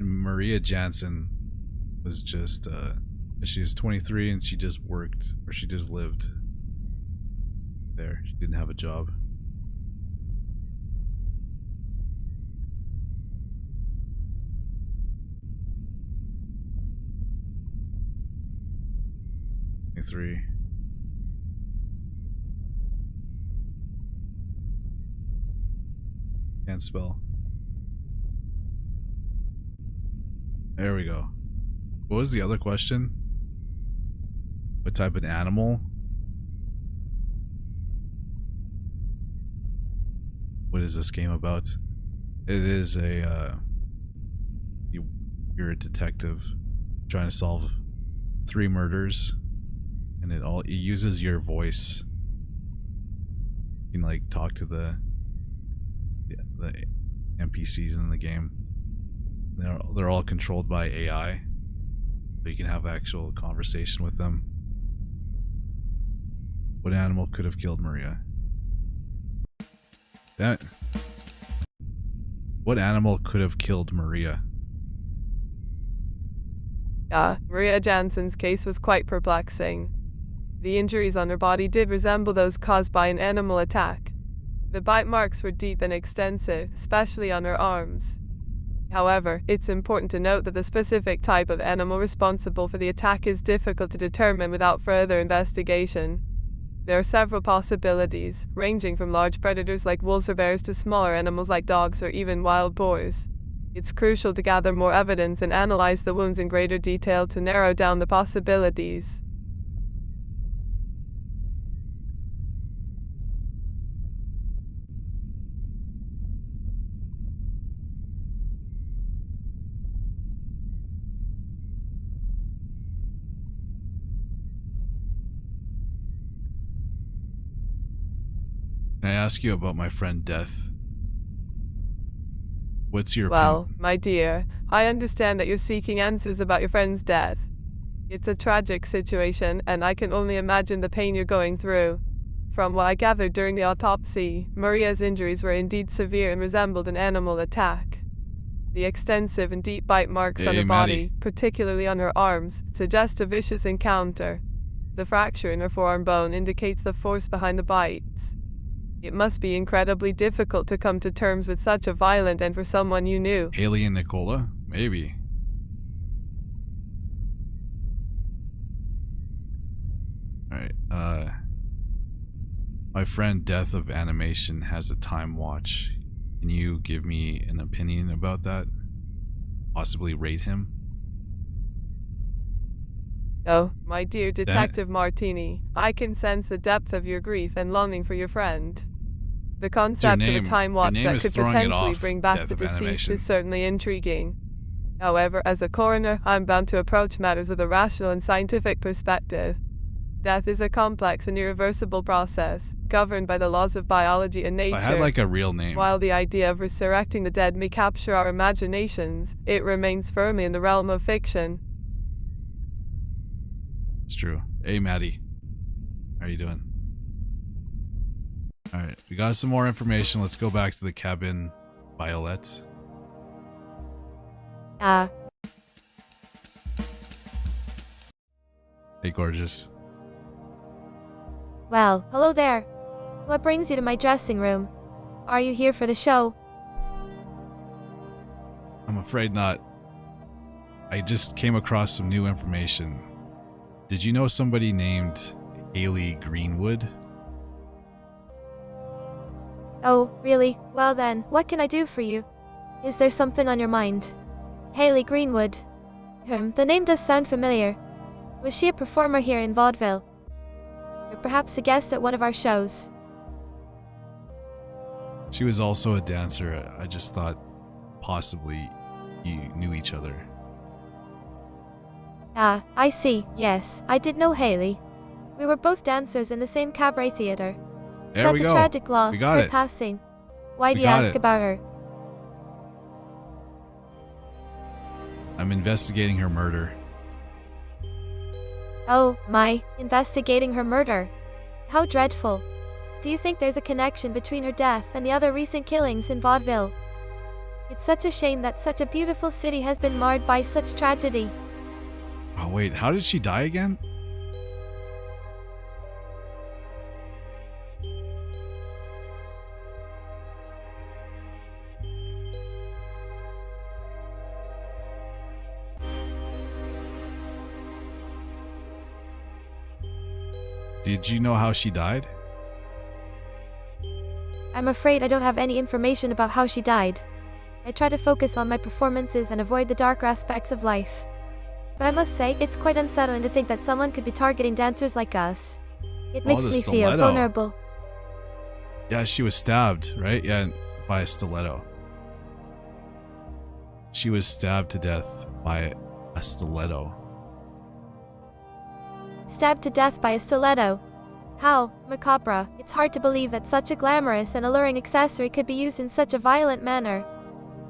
Maria Jansen was just she was 23 and she just worked, or she just lived there. She didn't have a job. Three. Can't spell. There we go. What was the other question? What type of animal? What is this game about? It is a you're a detective trying to solve 3 murders, and it uses your voice. You can like talk to the NPCs in the game. They're all controlled by AI, so you can have actual conversation with them. What animal could have killed Maria? What animal could have killed Maria? Maria Jansen's case was quite perplexing. The injuries on her body did resemble those caused by an animal attack. The bite marks were deep and extensive, especially on her arms. However, it's important to note that the specific type of animal responsible for the attack is difficult to determine without further investigation. There are several possibilities, ranging from large predators like wolves or bears to smaller animals like dogs or even wild boars. It's crucial to gather more evidence and analyze the wounds in greater detail to narrow down the possibilities. Can I ask you about my friend Death? What's your Well, opinion? my dear, I understand that you're seeking answers about your friend's death. It's a tragic situation, and I can only imagine the pain you're going through. From what I gathered during the autopsy, Maria's injuries were indeed severe and resembled an animal attack. The extensive and deep bite marks on Hey, her Maddie. body, particularly on her arms, suggest a vicious encounter. The fracture in her forearm bone indicates the force behind the bites. It must be incredibly difficult to come to terms with such a violent and for someone you knew. Haley and Nicola? Maybe. Alright, my friend Death of Animation has a time watch. Can you give me an opinion about that? Possibly rate him? Oh, my dear Detective Martini, I can sense the depth of your grief and longing for your friend. The concept of a time watch name that is could throwing it potentially off, bring back Death the of deceased Animation. is certainly intriguing. However, as a coroner, I'm bound to approach matters with a rational and scientific perspective. Death is a complex and irreversible process, governed by the laws of biology and nature. I had like a real name. While the idea of resurrecting the dead may capture our imaginations, it remains firmly in the realm of fiction. It's true. Hey, Maddie. How are you doing? Alright, we got some more information. Let's go back to the cabin. Violet. Hey, gorgeous. Well, hello there. What brings you to my dressing room? Are you here for the show? I'm afraid not. I just came across some new information. Did you know somebody named Haley Greenwood? Oh, really? Well then, what can I do for you? Is there something on your mind? Haley Greenwood. The name does sound familiar. Was she a performer here in Vaudeville? Or perhaps a guest at one of our shows? She was also a dancer. I just thought possibly you knew each other. Ah, I see. Yes, I did know Haley. We were both dancers in the same cabaret theater. There Such we a go. tragic loss, We got her it. passing. Why do We you got ask it. about her? I'm investigating her murder. Oh, my, investigating her murder. How dreadful. Do you think there's a connection between her death and the other recent killings in Vaudeville? It's such a shame that such a beautiful city has been marred by such tragedy. Oh wait, how did she die again? Did you know how she died? I'm afraid I don't have any information about how she died. I try to focus on my performances and avoid the darker aspects of life. But I must say, it's quite unsettling to think that someone could be targeting dancers like us. It Oh, makes the me feel stiletto. vulnerable. Yeah, she was stabbed, right? Yeah, by a stiletto. She was stabbed to death by a stiletto. Stabbed to death by a stiletto. How macabre. It's hard to believe that such a glamorous and alluring accessory could be used in such a violent manner.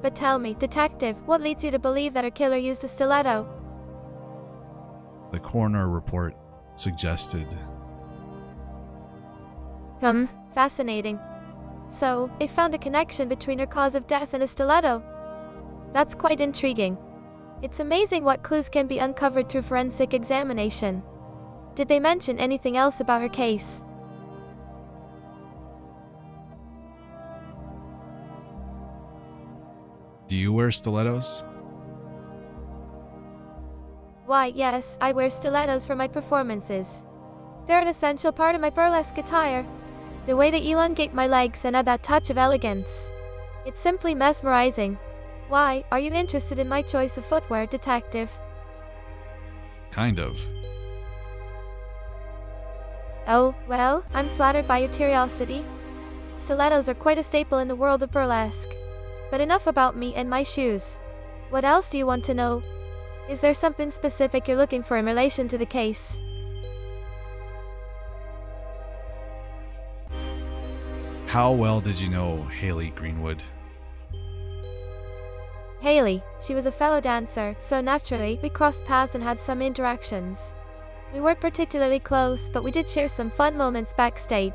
But tell me, Detective, what leads you to believe that her killer used a stiletto? The coroner report suggested. Fascinating. So, they found a connection between her cause of death and a stiletto. That's quite intriguing. It's amazing what clues can be uncovered through forensic examination. Did they mention anything else about her case? Do you wear stilettos? Why, yes, I wear stilettos for my performances. They're an essential part of my burlesque attire. The way they elongate my legs and add that touch of elegance. It's simply mesmerizing. Why, are you interested in my choice of footwear, Detective? Kind of. Oh, well, I'm flattered by your curiosity. Stilettos are quite a staple in the world of burlesque. But enough about me and my shoes. What else do you want to know? Is there something specific you're looking for in relation to the case? How well did you know Haley Greenwood? Haley, she was a fellow dancer, so naturally, we crossed paths and had some interactions. We weren't particularly close, but we did share some fun moments backstage.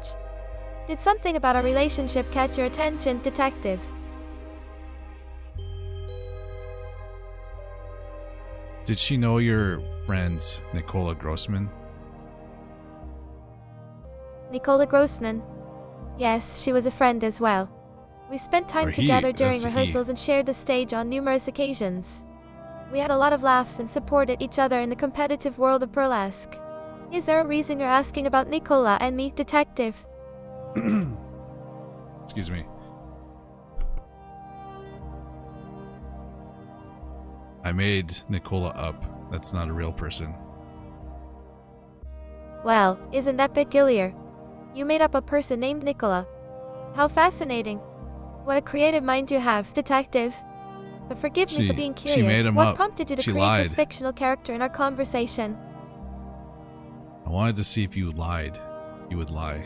Did something about our relationship catch your attention, Detective? Did she know your friend Nicola Grossman? Nicola Grossman? Yes, she was a friend as well. We spent time together during rehearsals and shared the stage on numerous occasions. We had a lot of laughs and supported each other in the competitive world of burlesque. Is there a reason you're asking about Nicola and me, Detective? Excuse me. I made Nicola up. That's not a real person. Well, isn't that peculiar? You made up a person named Nicola. How fascinating. What a creative mind you have, Detective. But forgive me for being curious. She made him what up. prompted you to She create lied. this fictional character in our conversation? I wanted to see if you lied. You would lie.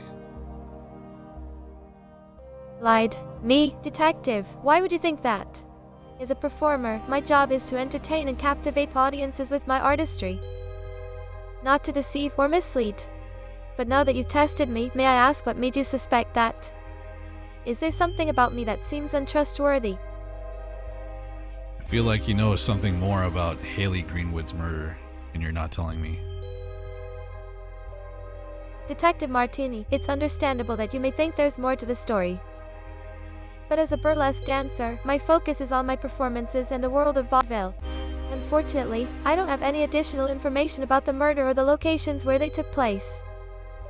Lied. Me, Detective. Why would you think that? As a performer, my job is to entertain and captivate audiences with my artistry. Not to deceive or mislead. But now that you've tested me, may I ask what made you suspect that? Is there something about me that seems untrustworthy? I feel like you know something more about Haley Greenwood's murder, and you're not telling me. Detective Martini, it's understandable that you may think there's more to the story. But as a burlesque dancer, my focus is on my performances and the world of vaudeville. Unfortunately, I don't have any additional information about the murder or the locations where they took place.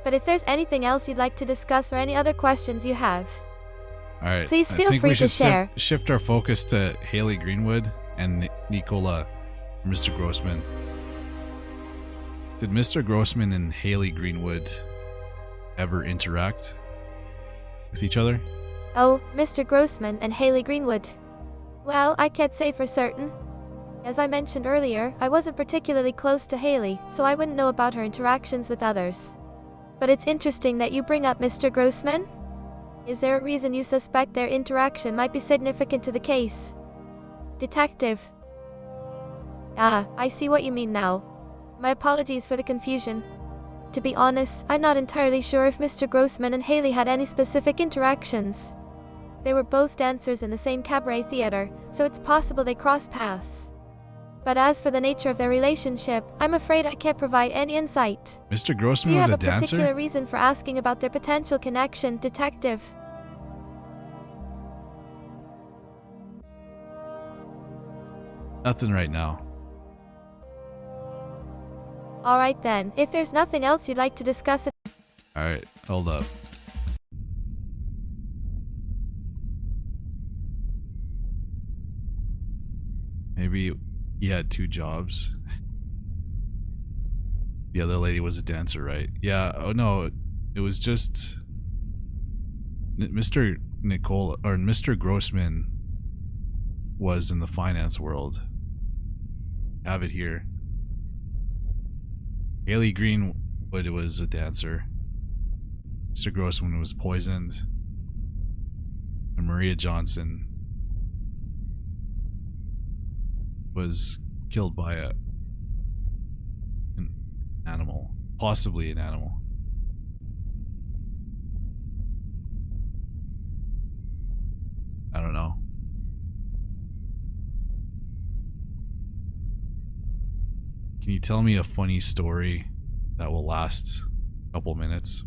But if there's anything else you'd like to discuss or any other questions you have, Alright, please feel I think free we to should share. shift our focus to Haley Greenwood and Nicola, Mr. Grossman. Did Mr. Grossman and Haley Greenwood ever interact with each other? Oh, Mr. Grossman and Haley Greenwood. Well, I can't say for certain. As I mentioned earlier, I wasn't particularly close to Haley, so I wouldn't know about her interactions with others. But it's interesting that you bring up Mr. Grossman. Is there a reason you suspect their interaction might be significant to the case? Detective. Ah, I see what you mean now. My apologies for the confusion. To be honest, I'm not entirely sure if Mr. Grossman and Haley had any specific interactions. They were both dancers in the same cabaret theater, so it's possible they crossed paths. But as for the nature of their relationship, I'm afraid I can't provide any insight. Mr. Do Grossman you was have a a particular dancer? reason for asking about their potential connection, Detective? Nothing right now. Alright then, if there's nothing else you'd like to discuss, Alright, hold up. Maybe he had two jobs. The other lady was a dancer, right? Yeah, oh no, it was just Mr. Nicola, or Mr. Grossman was in the finance world. Have it here. Haley Greenwood was a dancer. Mr. Grossman was poisoned. And Maria Johnson was killed by an animal. Possibly an animal. I don't know. Can you tell me a funny story that will last a couple minutes?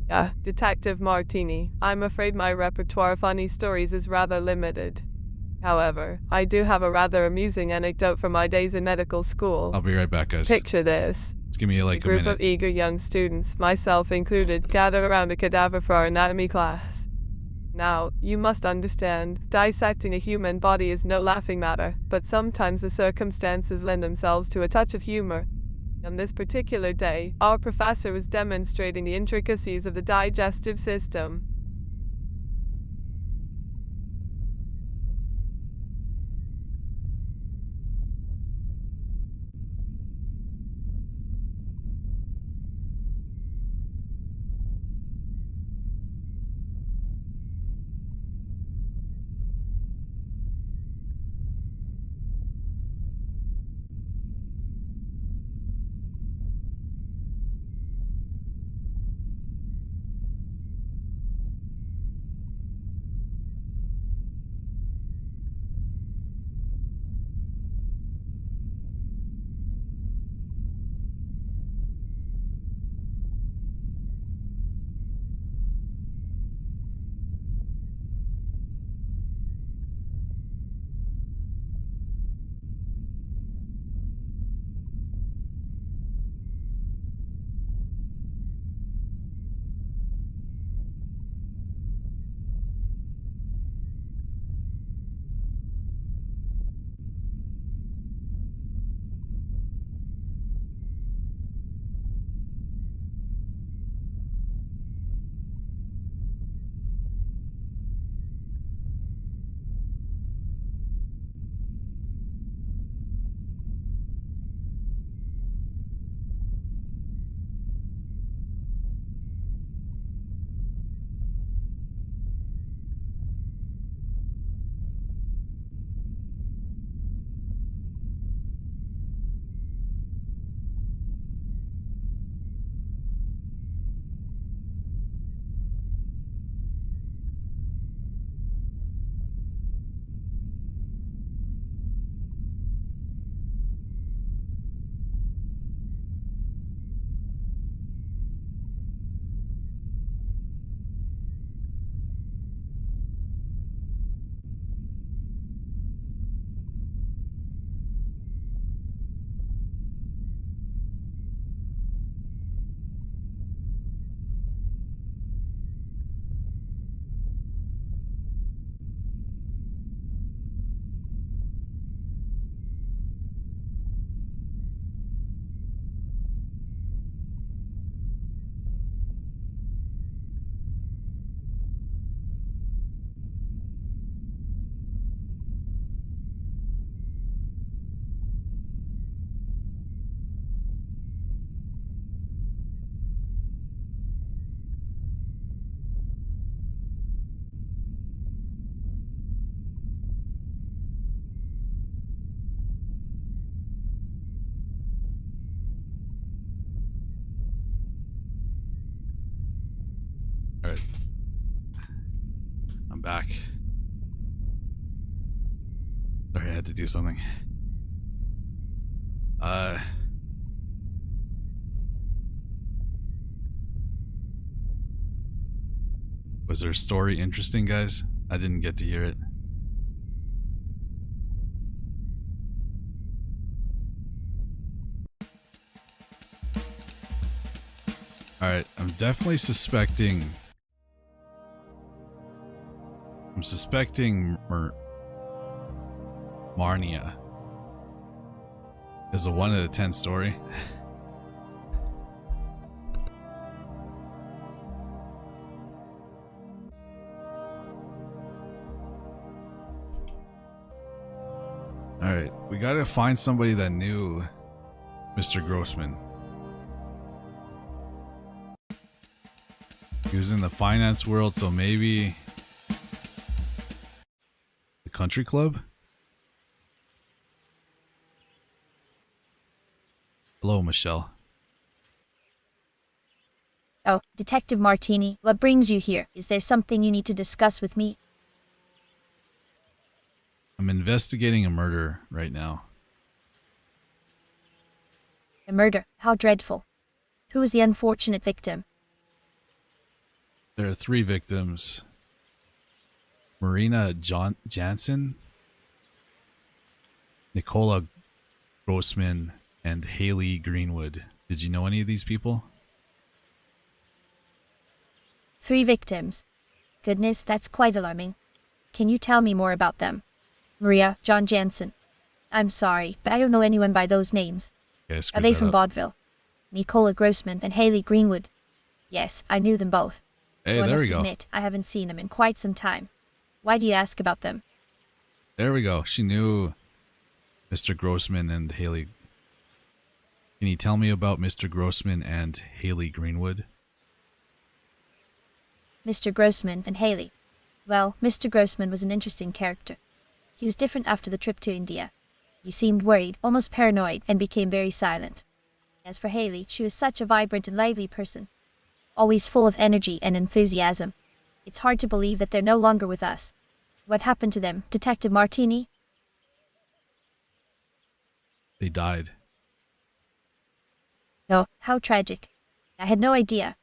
Yeah, Detective Martini. I'm afraid my repertoire of funny stories is rather limited. However, I do have a rather amusing anecdote from my days in medical school. I'll be right back, guys. Picture this. Just give me like A group a minute. of eager young students, myself included, gather around a cadaver for our anatomy class. Now, you must understand, dissecting a human body is no laughing matter, but sometimes the circumstances lend themselves to a touch of humor. On this particular day, our professor was demonstrating the intricacies of the digestive system. Alright. I'm back. Sorry, I had to do something. Was their story interesting, guys? I didn't get to hear it. Alright, I'm definitely suspecting... I'm suspecting Marnia is a 1 out of 10 story. Alright, we gotta find somebody that knew Mr. Grossman. He was in the finance world, so maybe the country club? Hello, Michelle. Oh, Detective Martini, what brings you here? Is there something you need to discuss with me? I'm investigating a murder right now. A murder. How dreadful. Who was the unfortunate victim? There are 3 victims. Marina Jansen, Nicola Grossman, and Haley Greenwood. Did you know any of these people? 3 victims. Goodness, that's quite alarming. Can you tell me more about them? Maria, John Jansen. I'm sorry, but I don't know anyone by those names. Okay, Are they from Vaudeville? Nicola Grossman and Haley Greenwood. Yes, I knew them both. Hey, Though I there we must go. admit, I haven't seen them in quite some time. Why do you ask about them? There we go. She knew Mr. Grossman and Haley. Can you tell me about Mr. Grossman and Haley Greenwood? Mr. Grossman and Haley. Well, Mr. Grossman was an interesting character. He was different after the trip to India. He seemed worried, almost paranoid, and became very silent. As for Haley, she was such a vibrant and lively person, always full of energy and enthusiasm. It's hard to believe that they're no longer with us. What happened to them, Detective Martini? They died. Oh, how tragic. I had no idea.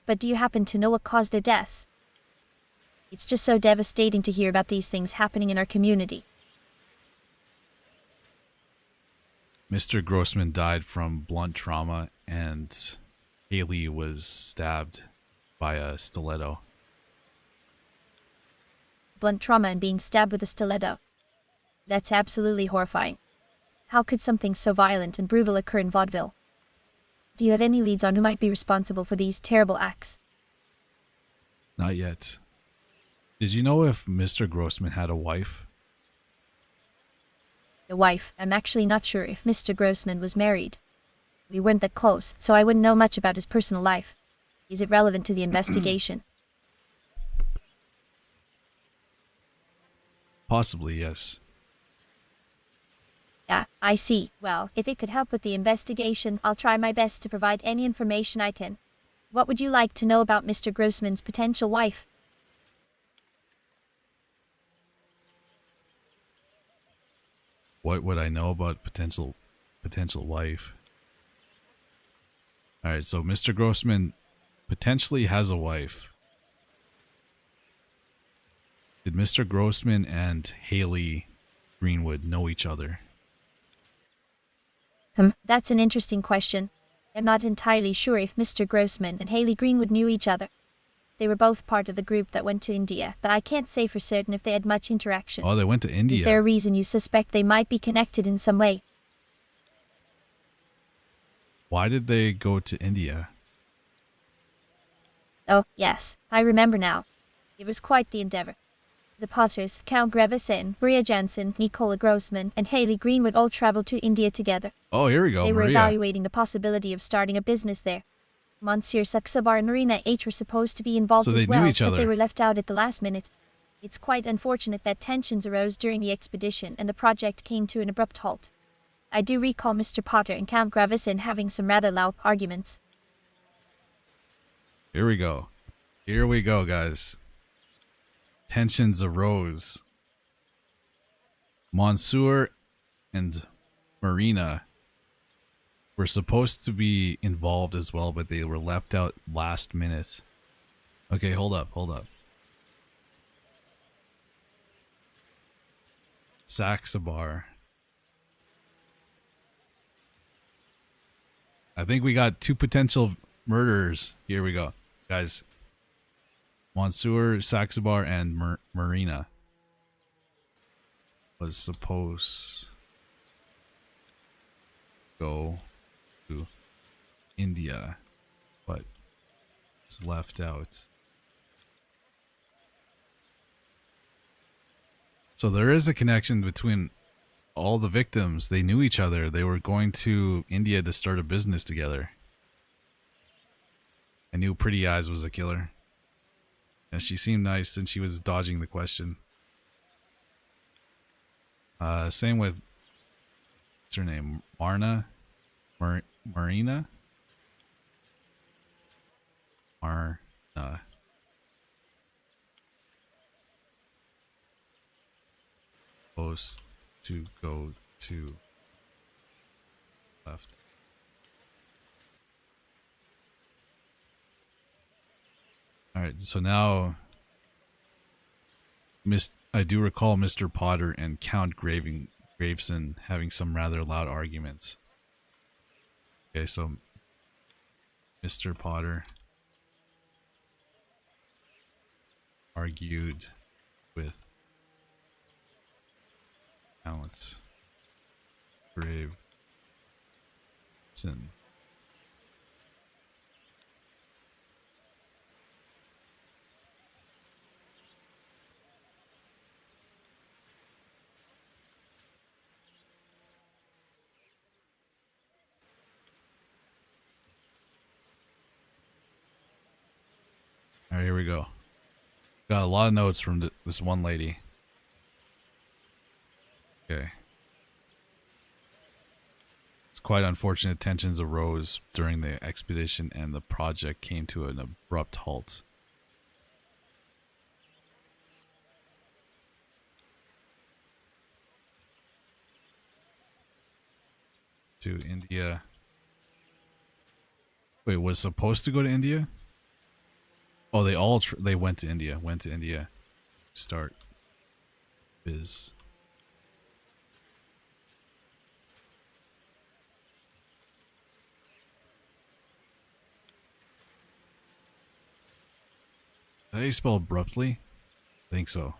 But do you happen to know what caused their deaths? It's just so devastating to hear about these things happening in our community. Mr. Grossman died from blunt trauma, and Haley was stabbed by a stiletto. Blunt trauma and being stabbed with a stiletto. That's absolutely horrifying. How could something so violent and brutal occur in Vaudeville? Do you have any leads on who might be responsible for these terrible acts? Not yet. Did you know if Mr. Grossman had a wife? The wife. I'm actually not sure if Mr. Grossman was married. We weren't that close, so I wouldn't know much about his personal life. Is it relevant to the investigation? Possibly, yes. Yeah, I see. Well, if it could help with the investigation, I'll try my best to provide any information I can. What would you like to know about Mr. Grossman's potential wife? What would I know about potential wife? Alright, so Mr. Grossman potentially has a wife. Did Mr. Grossman and Haley Greenwood know each other? That's an interesting question. I'm not entirely sure if Mr. Grossman and Haley Greenwood knew each other. They were both part of the group that went to India, but I can't say for certain if they had much interaction. Oh, they went to India. Is there a reason you suspect they might be connected in some way? Why did they go to India? Oh, yes, I remember now. It was quite the endeavor. The Potters, Count Gravesen, Maria Jansen, Nicola Grossman, and Haley Greenwood all traveled to India together. Oh, here we go, They were Maria. evaluating the possibility of starting a business there. Monsieur Saxabar and Marina H were supposed to be involved So as they well, knew each but other. they were left out at the last minute. It's quite unfortunate that tensions arose during the expedition and the project came to an abrupt halt. I do recall Mr. Potter and Count Gravesen having some rather loud arguments. Here we go. Here we go, guys. Tensions arose. Monsieur and Marina were supposed to be involved as well, but they were left out last minute. Okay, hold up. Saxabar. I think we got 2 potential murderers. Here we go, guys. Monsieur Saxabar and Marina was supposed to go to India, but it's left out. So there is a connection between all the victims. They knew each other. They were going to India to start a business together. I knew Pretty Eyes was a killer. And she seemed nice and she was dodging the question. Same with, what's her name? Marina? Marina? Supposed to go to left Alright, so now I do recall Mr. Potter and Count Gravesen having some rather loud arguments. Okay, so Mr. Potter argued with Count Gravesen. Alright, here we go. Got a lot of notes from this one lady. Okay. It's quite unfortunate tensions arose during the expedition and the project came to an abrupt halt. To India. Wait, was supposed to go to India? Oh, they all they went to India. Went to India. Start biz. Is that how you spell abruptly? I think so.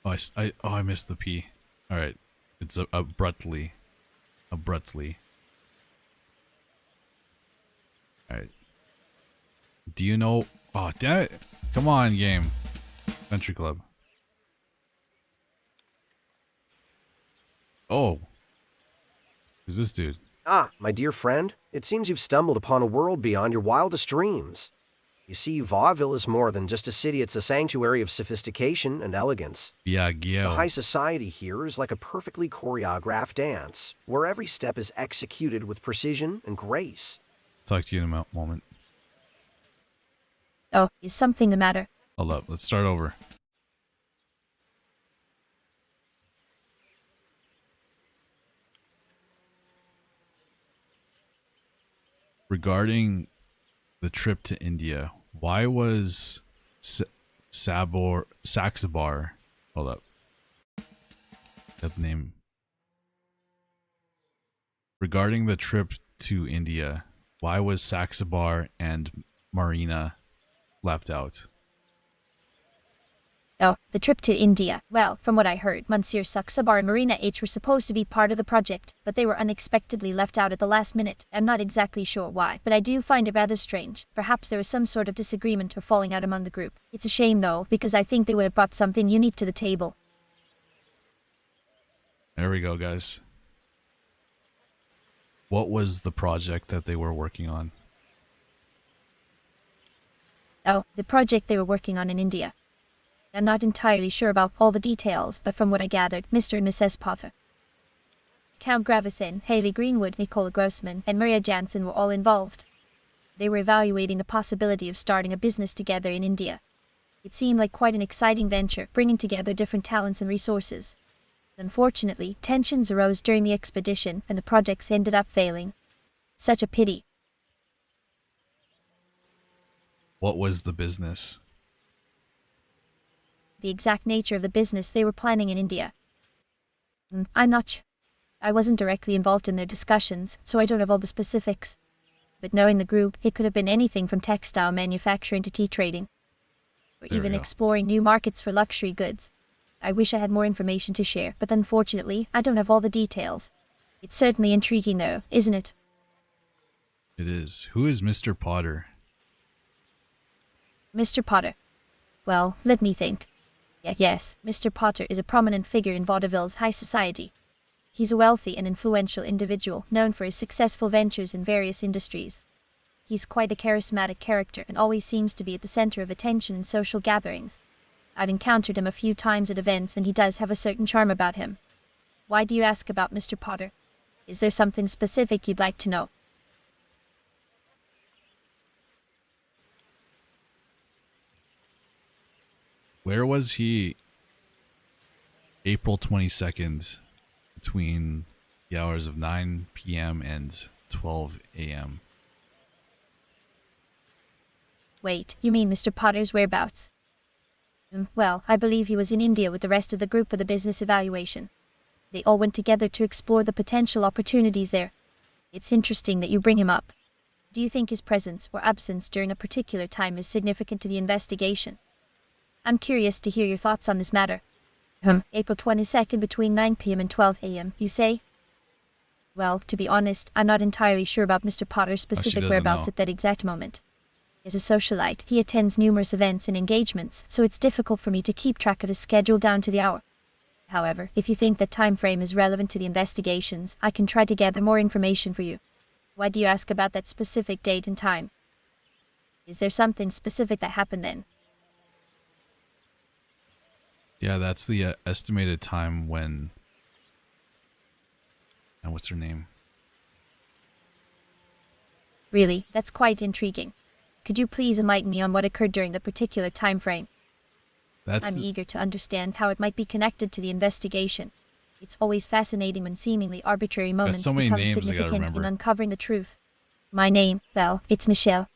Oh, I missed the P. Alright. It's abruptly. Abruptly. Alright. Do you know... Oh, damn it. Come on, game. Country Club. Oh. Who's this dude? Ah, my dear friend, it seems you've stumbled upon a world beyond your wildest dreams. You see, Vaudeville is more than just a city, it's a sanctuary of sophistication and elegance. Yeah, The high society here is like a perfectly choreographed dance, where every step is executed with precision and grace. Talk to you in a moment. Oh, is something the matter? Hold up, let's start over. Regarding the trip to India, why was Saxabar, hold up, that name. Regarding the trip to India, why was Saxabar and Marina left out? Oh, the trip to India. Well, from what I heard, Monsieur Saxabar and Marina H were supposed to be part of the project, but they were unexpectedly left out at the last minute. I'm not exactly sure why, but I do find it rather strange. Perhaps there was some sort of disagreement or falling out among the group. It's a shame though, because I think they would have brought something unique to the table. There we go, guys. What was the project that they were working on? Oh, the project they were working on in India. I'm not entirely sure about all the details, but from what I gathered, Mr. and Mrs. Potter, Count Gravesen, Haley Greenwood, Nicola Grossman, and Maria Jansen were all involved. They were evaluating the possibility of starting a business together in India. It seemed like quite an exciting venture, bringing together different talents and resources. Unfortunately, tensions arose during the expedition, and the projects ended up failing. Such a pity. What was the business? The exact nature of the business they were planning in India. I'm not sure. I wasn't directly involved in their discussions, so I don't have all the specifics. But knowing the group, it could have been anything from textile manufacturing to tea trading, or even exploring new markets for luxury goods. I wish I had more information to share, but unfortunately, I don't have all the details. It's certainly intriguing though, isn't it? It is. Who is Mr. Potter? Mr. Potter. Well, let me think. Yes, Mr. Potter is a prominent figure in Vaudeville's high society. He's a wealthy and influential individual, known for his successful ventures in various industries. He's quite a charismatic character and always seems to be at the center of attention in social gatherings. I've encountered him a few times at events and he does have a certain charm about him. Why do you ask about Mr. Potter? Is there something specific you'd like to know? Where was he April 22nd between the hours of 9 p.m. and 12 a.m.? Wait, you mean Mr. Potter's whereabouts? Well, I believe he was in India with the rest of the group for the business evaluation. They all went together to explore the potential opportunities there. It's interesting that you bring him up. Do you think his presence or absence during a particular time is significant to the investigation? I'm curious to hear your thoughts on this matter. April 22nd between 9 p.m. and 12 a.m., you say? Well, to be honest, I'm not entirely sure about Mr. Potter's specific doesn't whereabouts know. at that exact moment. As a socialite, he attends numerous events and engagements, so it's difficult for me to keep track of his schedule down to the hour. However, if you think that time frame is relevant to the investigations, I can try to gather more information for you. Why do you ask about that specific date and time? Is there something specific that happened then? Yeah, that's the estimated time when... And what's her name? Really, that's quite intriguing. Could you please enlighten me on what occurred during the particular time frame? I'm eager to understand how it might be connected to the investigation. It's always fascinating when seemingly arbitrary moments so many become names I gotta significant in remember. uncovering the truth. My name, well, it's Michelle.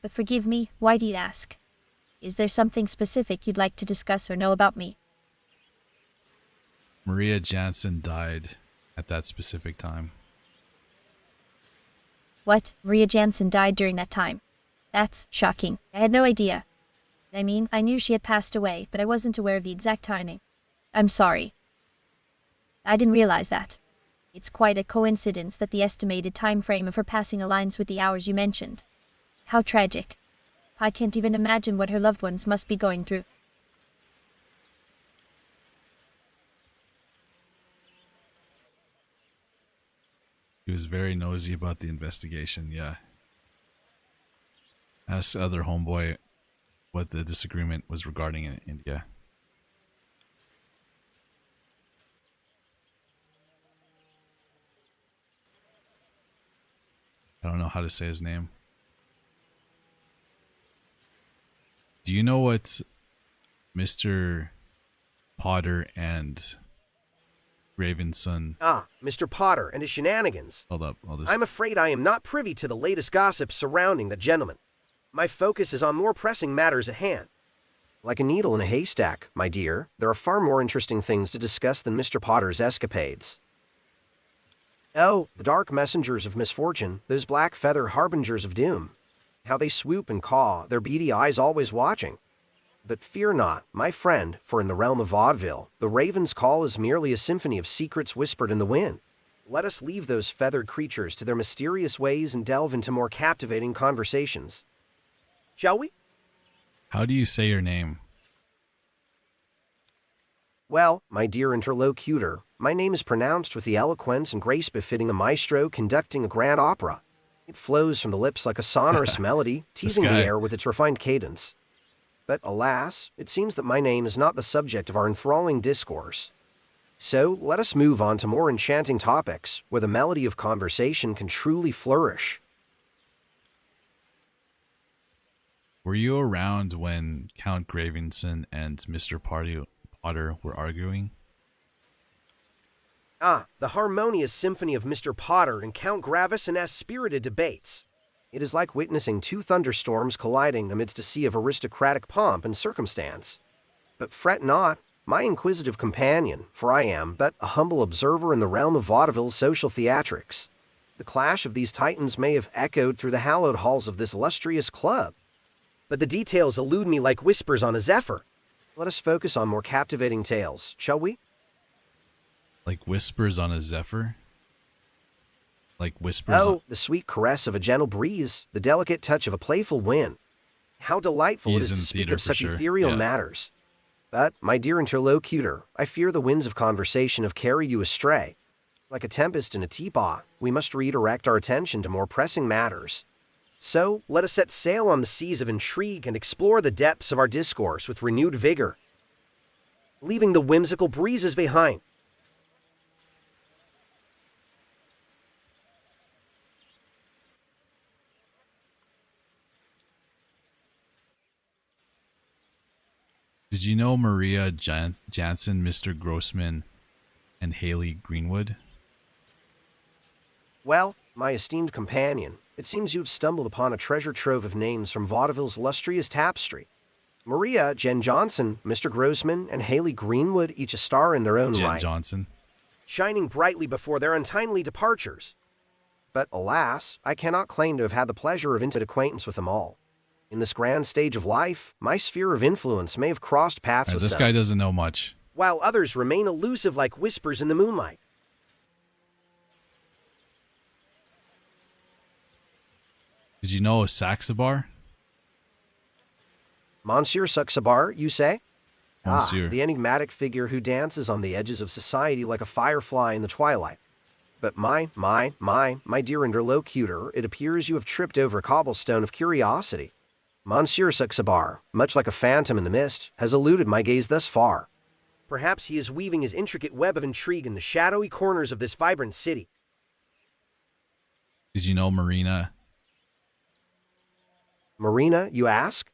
But forgive me, why do you ask? Is there something specific you'd like to discuss or know about me? Maria Jansen died at that specific time. What? Maria Jansen died during that time? That's shocking. I had no idea. I mean, I knew she had passed away, but I wasn't aware of the exact timing. I'm sorry. I didn't realize that. It's quite a coincidence that the estimated time frame of her passing aligns with the hours you mentioned. How tragic. I can't even imagine what her loved ones must be going through. He was very nosy about the investigation, yeah. Asked the other homeboy what the disagreement was regarding in India. I don't know how to say his name. Do you know what Mr. Potter and Gravesen... Ah, Mr. Potter and his shenanigans. Hold up, I'll just... I'm afraid I am not privy to the latest gossip surrounding the gentleman. My focus is on more pressing matters at hand. Like a needle in a haystack, my dear, there are far more interesting things to discuss than Mr. Potter's escapades. Oh, the dark messengers of misfortune, those black feather harbingers of doom. How they swoop and caw, their beady eyes always watching. But fear not, my friend, for in the realm of Vaudeville, the raven's call is merely a symphony of secrets whispered in the wind. Let us leave those feathered creatures to their mysterious ways and delve into more captivating conversations. Shall we? How do you say your name? Well, my dear interlocutor, my name is pronounced with the eloquence and grace befitting a maestro conducting a grand opera. It flows from the lips like a sonorous melody, teasing the air with its refined cadence. But alas, it seems that my name is not the subject of our enthralling discourse. So let us move on to more enchanting topics, where the melody of conversation can truly flourish. Were you around when Count Gravesen and Mr. Potter were arguing? Ah, the harmonious symphony of Mr. Potter and Count Gravesen's spirited debates. It is like witnessing two thunderstorms colliding amidst a sea of aristocratic pomp and circumstance. But fret not, my inquisitive companion, for I am but a humble observer in the realm of vaudeville social theatrics. The clash of these titans may have echoed through the hallowed halls of this illustrious club, but the details elude me like whispers on a zephyr. Let us focus on more captivating tales, shall we? Like whispers on a zephyr? Like whispers Oh, the sweet caress of a gentle breeze, the delicate touch of a playful wind. How delightful it is to speak of such ethereal matters. But, my dear interlocutor, I fear the winds of conversation have carried you astray. Like a tempest in a teapot, we must redirect our attention to more pressing matters. So, let us set sail on the seas of intrigue and explore the depths of our discourse with renewed vigor, leaving the whimsical breezes behind. Did you know Maria Jansen, Mr. Grossman, and Haley Greenwood? Well, my esteemed companion, it seems you've stumbled upon a treasure trove of names from Vaudeville's illustrious tapestry. Maria, Jen Johnson, Mr. Grossman, and Haley Greenwood, each a star in their own Jen right, Johnson. shining brightly before their untimely departures. But alas, I cannot claim to have had the pleasure of intimate acquaintance with them all. In this grand stage of life, my sphere of influence may have crossed paths with This some, guy doesn't know much. while others remain elusive like whispers in the moonlight. Did you know Saxabar? Monsieur Saxabar, you say? Monsieur. Ah, the enigmatic figure who dances on the edges of society like a firefly in the twilight. But my dear interlocutor, it appears you have tripped over a cobblestone of curiosity. Monsieur Saxabar, much like a phantom in the mist, has eluded my gaze thus far. Perhaps he is weaving his intricate web of intrigue in the shadowy corners of this vibrant city. Did you know Marina? Marina, you ask?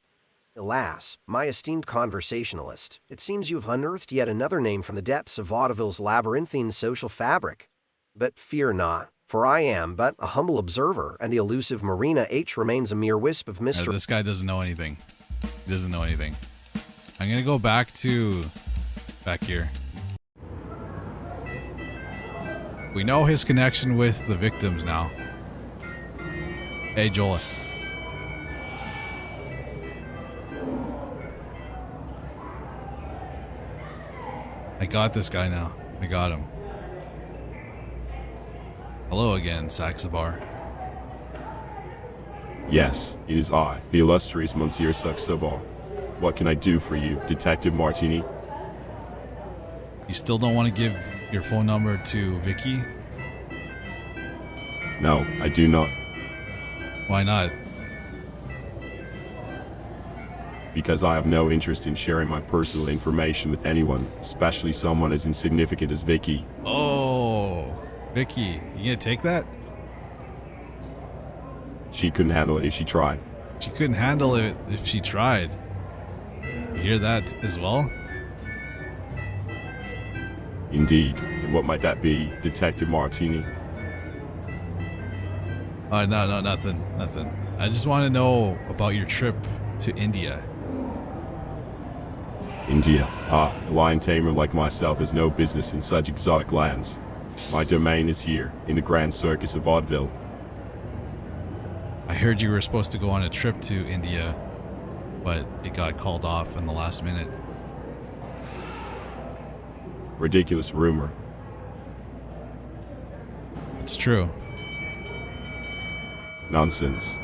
Alas, my esteemed conversationalist, it seems you have unearthed yet another name from the depths of Vaudeville's labyrinthine social fabric. But fear not, for I am but a humble observer, and the elusive Marina H remains a mere wisp of mystery. This guy doesn't know anything. He doesn't know anything. I'm gonna go back here. We know his connection with the victims now. Hey, Joel. I got this guy now. I got him. Hello again, Saxabar. Yes, it is I, the illustrious Monsieur Saxabar. What can I do for you, Detective Martini? You still don't want to give your phone number to Vicky? No, I do not. Why not? Because I have no interest in sharing my personal information with anyone, especially someone as insignificant as Vicky. Oh, Vicky, you gonna take that? She couldn't handle it if she tried. She couldn't handle it if she tried. You hear that as well? Indeed. And what might that be, Detective Martini? Oh, no, nothing. I just want to know about your trip to India. India. Ah, a lion tamer like myself has no business in such exotic lands. My domain is here, in the Grand Circus of Vaudeville. I heard you were supposed to go on a trip to India, but it got called off in the last minute. Ridiculous rumor. It's true. Nonsense.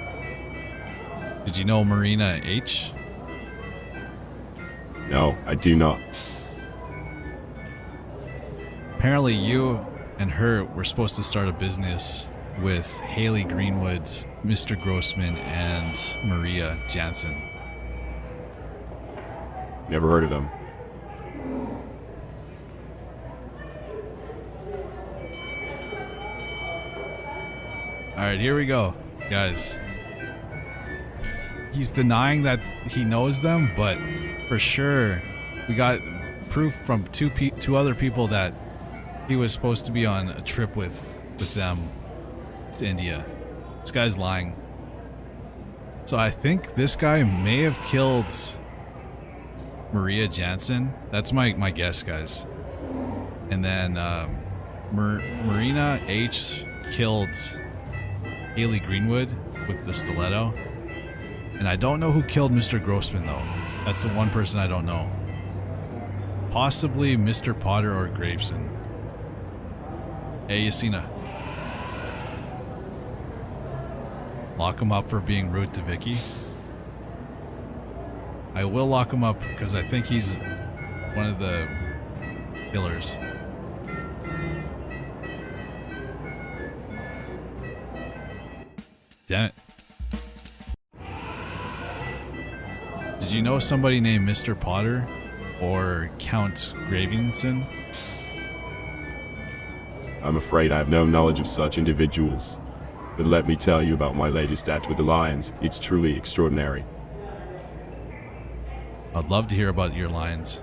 Did you know Marina H? No, I do not. Apparently you and her were supposed to start a business with Haley Greenwood, Mr. Grossman, and Maria Jansen. Never heard of them. Alright, here we go, guys. He's denying that he knows them, but for sure, we got proof from two other people that he was supposed to be on a trip with them to India. This guy's lying. So I think this guy may have killed Maria Jansen. That's my guess, guys. And then Marina H killed Haley Greenwood with the stiletto. And I don't know who killed Mr. Grossman, though. That's the one person I don't know. Possibly Mr. Potter or Gravesen. Hey, Yasina. Lock him up for being rude to Vicky. I will lock him up because I think he's one of the killers. Damn it. Did you know somebody named Mr. Potter or Count Gravesen? I'm afraid I have no knowledge of such individuals. But let me tell you about my latest act with the lions. It's truly extraordinary. I'd love to hear about your lines.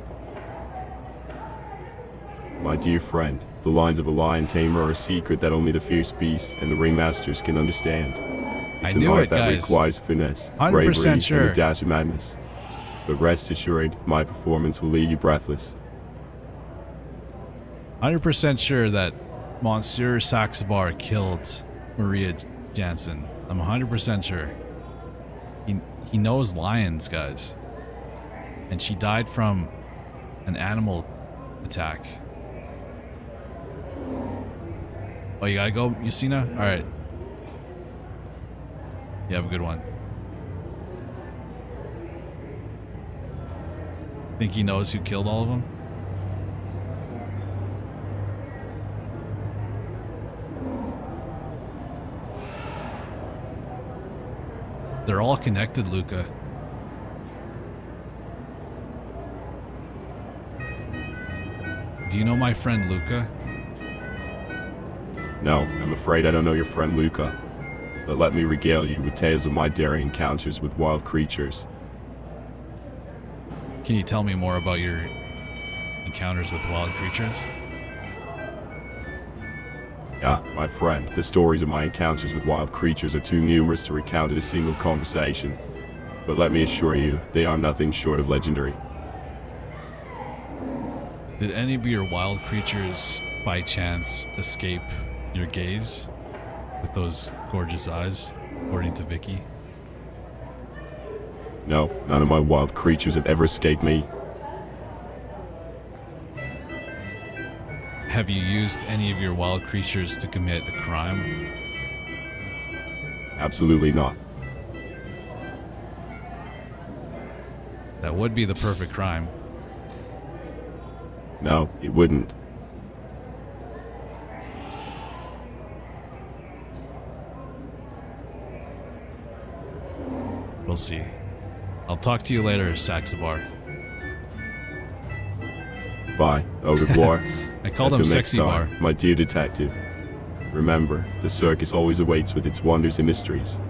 My dear friend, the lines of a lion tamer are a secret that only the fierce beasts and the ringmasters can understand. It's I knew an art it, that guys. requires finesse, 100% bravery, sure. and a dash of madness. But rest assured, my performance will leave you breathless. 100% sure that Monsieur Saxabar killed Maria Jansen. I'm 100% sure. He knows lions, guys. And she died from an animal attack. Oh, you gotta go, Yusina? Alright. You have a good one. Think he knows who killed all of them? They're all connected, Luca. Do you know my friend Luca? No, I'm afraid I don't know your friend Luca. But let me regale you with tales of my daring encounters with wild creatures. Can you tell me more about your encounters with wild creatures? Yeah, my friend, the stories of my encounters with wild creatures are too numerous to recount in a single conversation. But let me assure you, they are nothing short of legendary. Did any of your wild creatures, by chance, escape your gaze with those gorgeous eyes, according to Vicky? No, none of my wild creatures have ever escaped me. Have you used any of your wild creatures to commit a crime? Absolutely not. That would be the perfect crime. No, it wouldn't. We'll see. I'll talk to you later, Saxabar. Bye. Au revoir. I called him Until next Sexy time, Bar. my dear detective. Remember, the circus always awaits with its wonders and mysteries.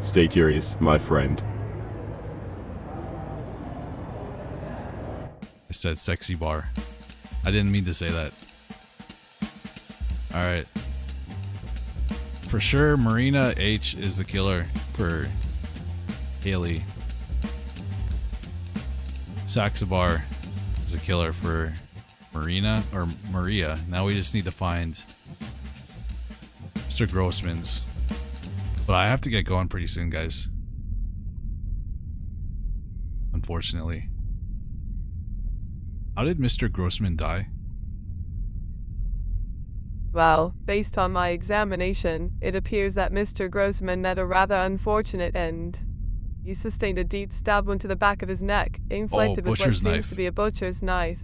Stay curious, my friend. I said Sexy Bar. I didn't mean to say that. Alright. For sure, Marina H is the killer for Haley. Saxabar is a killer for Marina or Maria. Now we just need to find Mr. Grossman's. But I have to get going pretty soon, guys. Unfortunately. How did Mr. Grossman die? Well, based on my examination, it appears that Mr. Grossman met a rather unfortunate end. He sustained a deep stab wound to the back of his neck, inflicted with what butcher's seems knife. to be a butcher's knife.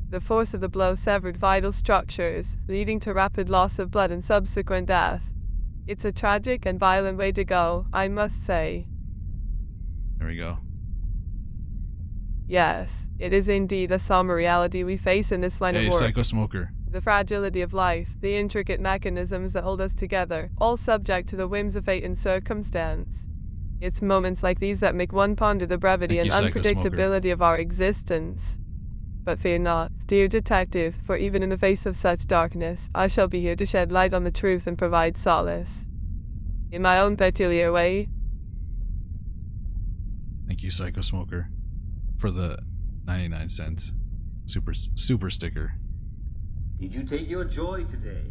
The force of the blow severed vital structures, leading to rapid loss of blood and subsequent death. It's a tragic and violent way to go, I must say. There we go. Yes, it is indeed a somber reality we face in this line Hey, of work. Psycho Smoker. The fragility of life, the intricate mechanisms that hold us together, all subject to the whims of fate and circumstance. It's moments like these that make one ponder the brevity Thank and you, Psycho Smoker. unpredictability of our existence. But fear not, dear detective, for even in the face of such darkness, I shall be here to shed light on the truth and provide solace. In my own peculiar way. Thank you, Psycho Smoker, for the 99-cent super sticker. Did you take your joy today?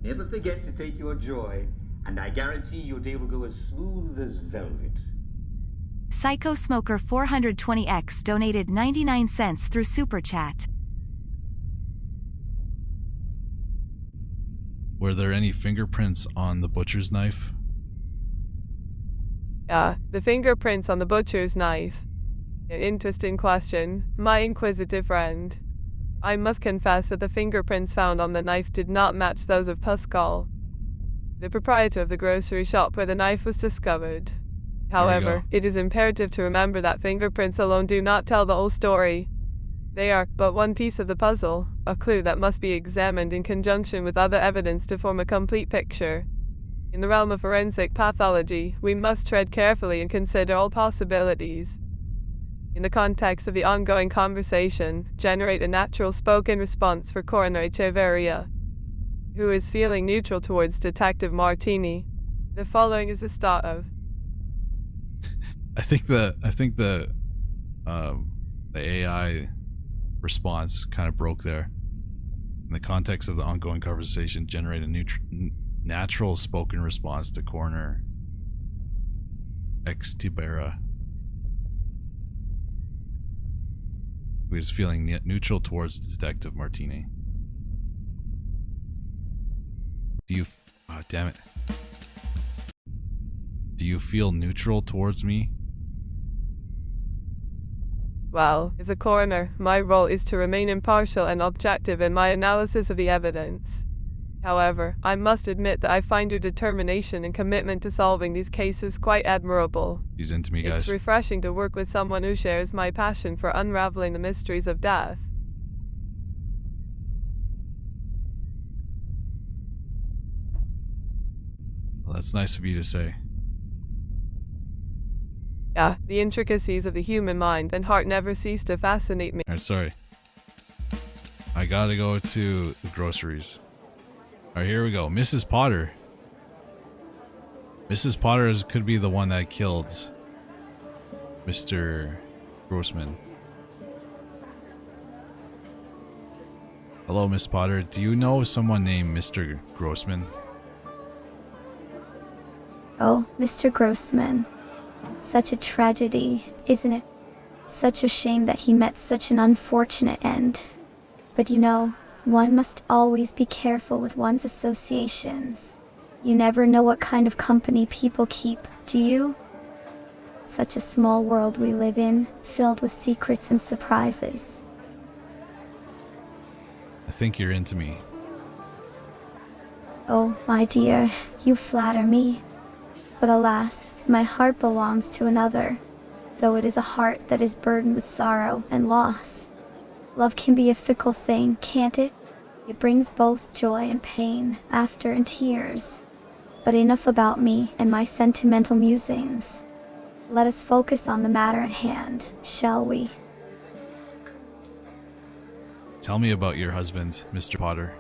Never forget to take your joy, and I guarantee your day will go as smooth as velvet. Psycho Smoker 420X donated 99 cents through Super Chat. Were there any fingerprints on the butcher's knife? The fingerprints on the butcher's knife. An interesting question, my inquisitive friend. I must confess that the fingerprints found on the knife did not match those of Pascal, the proprietor of the grocery shop where the knife was discovered. However, it is imperative to remember that fingerprints alone do not tell the whole story. They are but one piece of the puzzle, a clue that must be examined in conjunction with other evidence to form a complete picture. In the realm of forensic pathology, we must tread carefully and consider all possibilities. in the context of the ongoing conversation, generate a natural spoken response for Coroner Echeverria, who is feeling neutral towards Detective Martini. The following is the start of. I think the AI response kind of broke there. In the context of the ongoing conversation, generate a natural spoken response to Coroner Echeverria, who is feeling neutral towards Detective Martini. Do you... Oh, damn it. Do you feel neutral towards me? Well, as a coroner, my role is to remain impartial and objective in my analysis of the evidence. However, I must admit that I find your determination and commitment to solving these cases quite admirable. He's into me, guys. It's refreshing to work with someone who shares my passion for unraveling the mysteries of death. Well, that's nice of you to say. Yeah, the intricacies of the human mind and heart never cease to fascinate me. Alright, sorry. I gotta go to the groceries. Alright, here we go. Mrs. Potter. Mrs. Potter could be the one that killed Mr. Grossman. Hello, Miss Potter. Do you know someone named Mr. Grossman? Oh, Mr. Grossman. Such a tragedy, isn't it? Such a shame that he met such an unfortunate end. But you know, one must always be careful with one's associations. You never know what kind of company people keep, do you? Such a small world we live in, filled with secrets and surprises. I think you're into me. Oh, my dear, you flatter me. But alas, my heart belongs to another, though it is a heart that is burdened with sorrow and loss. Love can be a fickle thing, can't it? It brings both joy and pain, laughter and tears. But enough about me and my sentimental musings. Let us focus on the matter at hand, shall we? Tell me about your husband, Mr. Potter.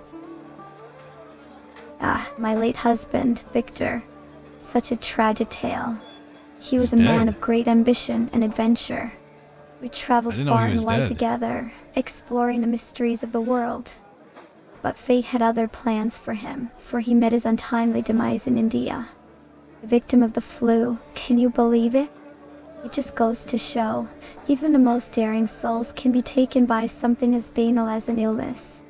Ah, my late husband, Victor. Such a tragic tale. He was He's a man dead. of great ambition and adventure. We traveled I didn't know far he was and wide dead. together, exploring the mysteries of the world. But fate had other plans for him, for he met his untimely demise in India. A victim of the flu, can you believe it? It just goes to show, even the most daring souls can be taken by something as banal as an illness.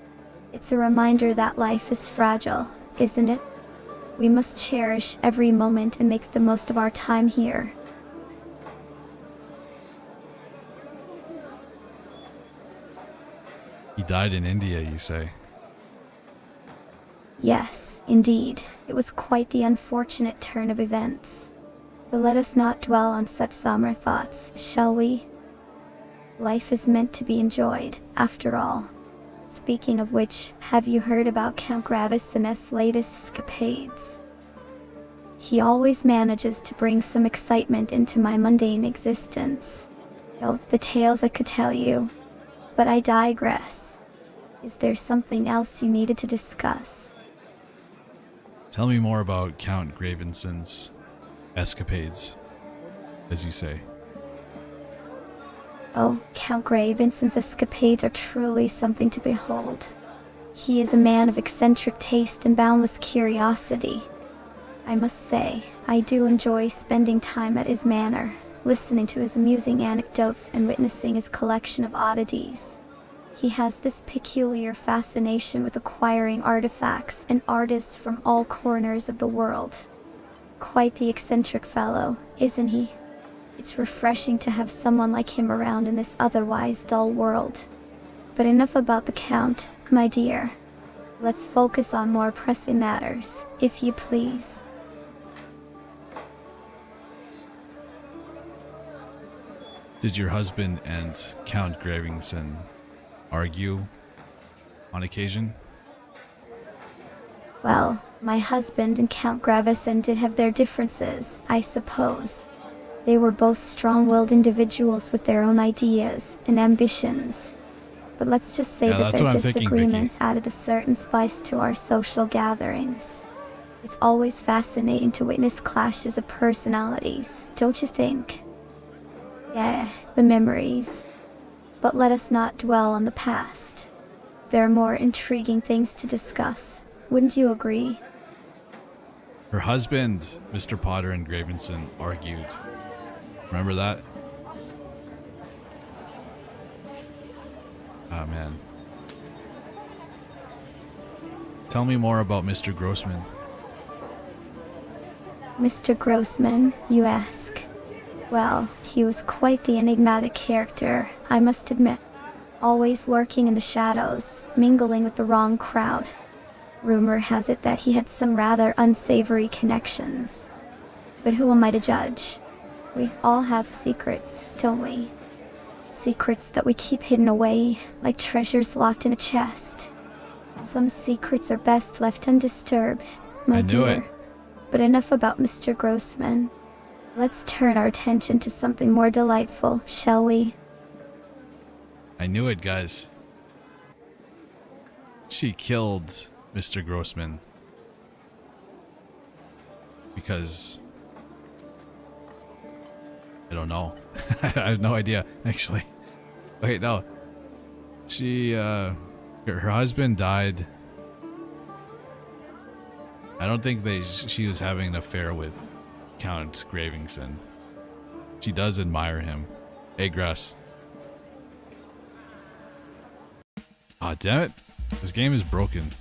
It's a reminder that life is fragile, isn't it? We must cherish every moment and make the most of our time here. He died in India, you say? Yes, indeed. It was quite the unfortunate turn of events. But let us not dwell on such somber thoughts, shall we? Life is meant to be enjoyed, after all. Speaking of which, have you heard about Count Gravesen's latest escapades? He always manages to bring some excitement into my mundane existence. Oh, the tales I could tell you. But I digress. Is there something else you needed to discuss? Tell me more about Count Gravesen's escapades, as you say. Oh, Count Gravesen's escapades are truly something to behold. He is a man of eccentric taste and boundless curiosity. I must say, I do enjoy spending time at his manor, listening to his amusing anecdotes and witnessing his collection of oddities. He has this peculiar fascination with acquiring artifacts and artists from all corners of the world. Quite the eccentric fellow, isn't he? It's refreshing to have someone like him around in this otherwise dull world. But enough about the Count, my dear. Let's focus on more pressing matters, if you please. Did your husband and Count Gravesen argue on occasion? Well, my husband and Count Gravesen did have their differences, I suppose. They were both strong-willed individuals with their own ideas and ambitions. But let's just say Yeah, that that's their what I'm thinking, disagreements added a certain spice to our social gatherings. It's always fascinating to witness clashes of personalities, don't you think? Yeah, the memories. But let us not dwell on the past. There are more intriguing things to discuss. Wouldn't you agree? Her husband, Mr. Potter and Gravesen, argued. Remember that? Oh man. Tell me more about Mr. Grossman. Mr. Grossman, you ask? Well, he was quite the enigmatic character, I must admit. Always lurking in the shadows, mingling with the wrong crowd. Rumor has it that he had some rather unsavory connections. But who am I to judge? We all have secrets, don't we? Secrets that we keep hidden away, like treasures locked in a chest. Some secrets are best left undisturbed, my I knew dear. it. But enough about Mr. Grossman. Let's turn our attention to something more delightful, shall we? I knew it, guys. She killed Mr. Grossman. Because... I don't know. I have no idea, actually. Wait, no. She, her husband died. I don't think she was having an affair with Count Gravesen. She does admire him. Hey, Grass. Aw, damn it. This game is broken.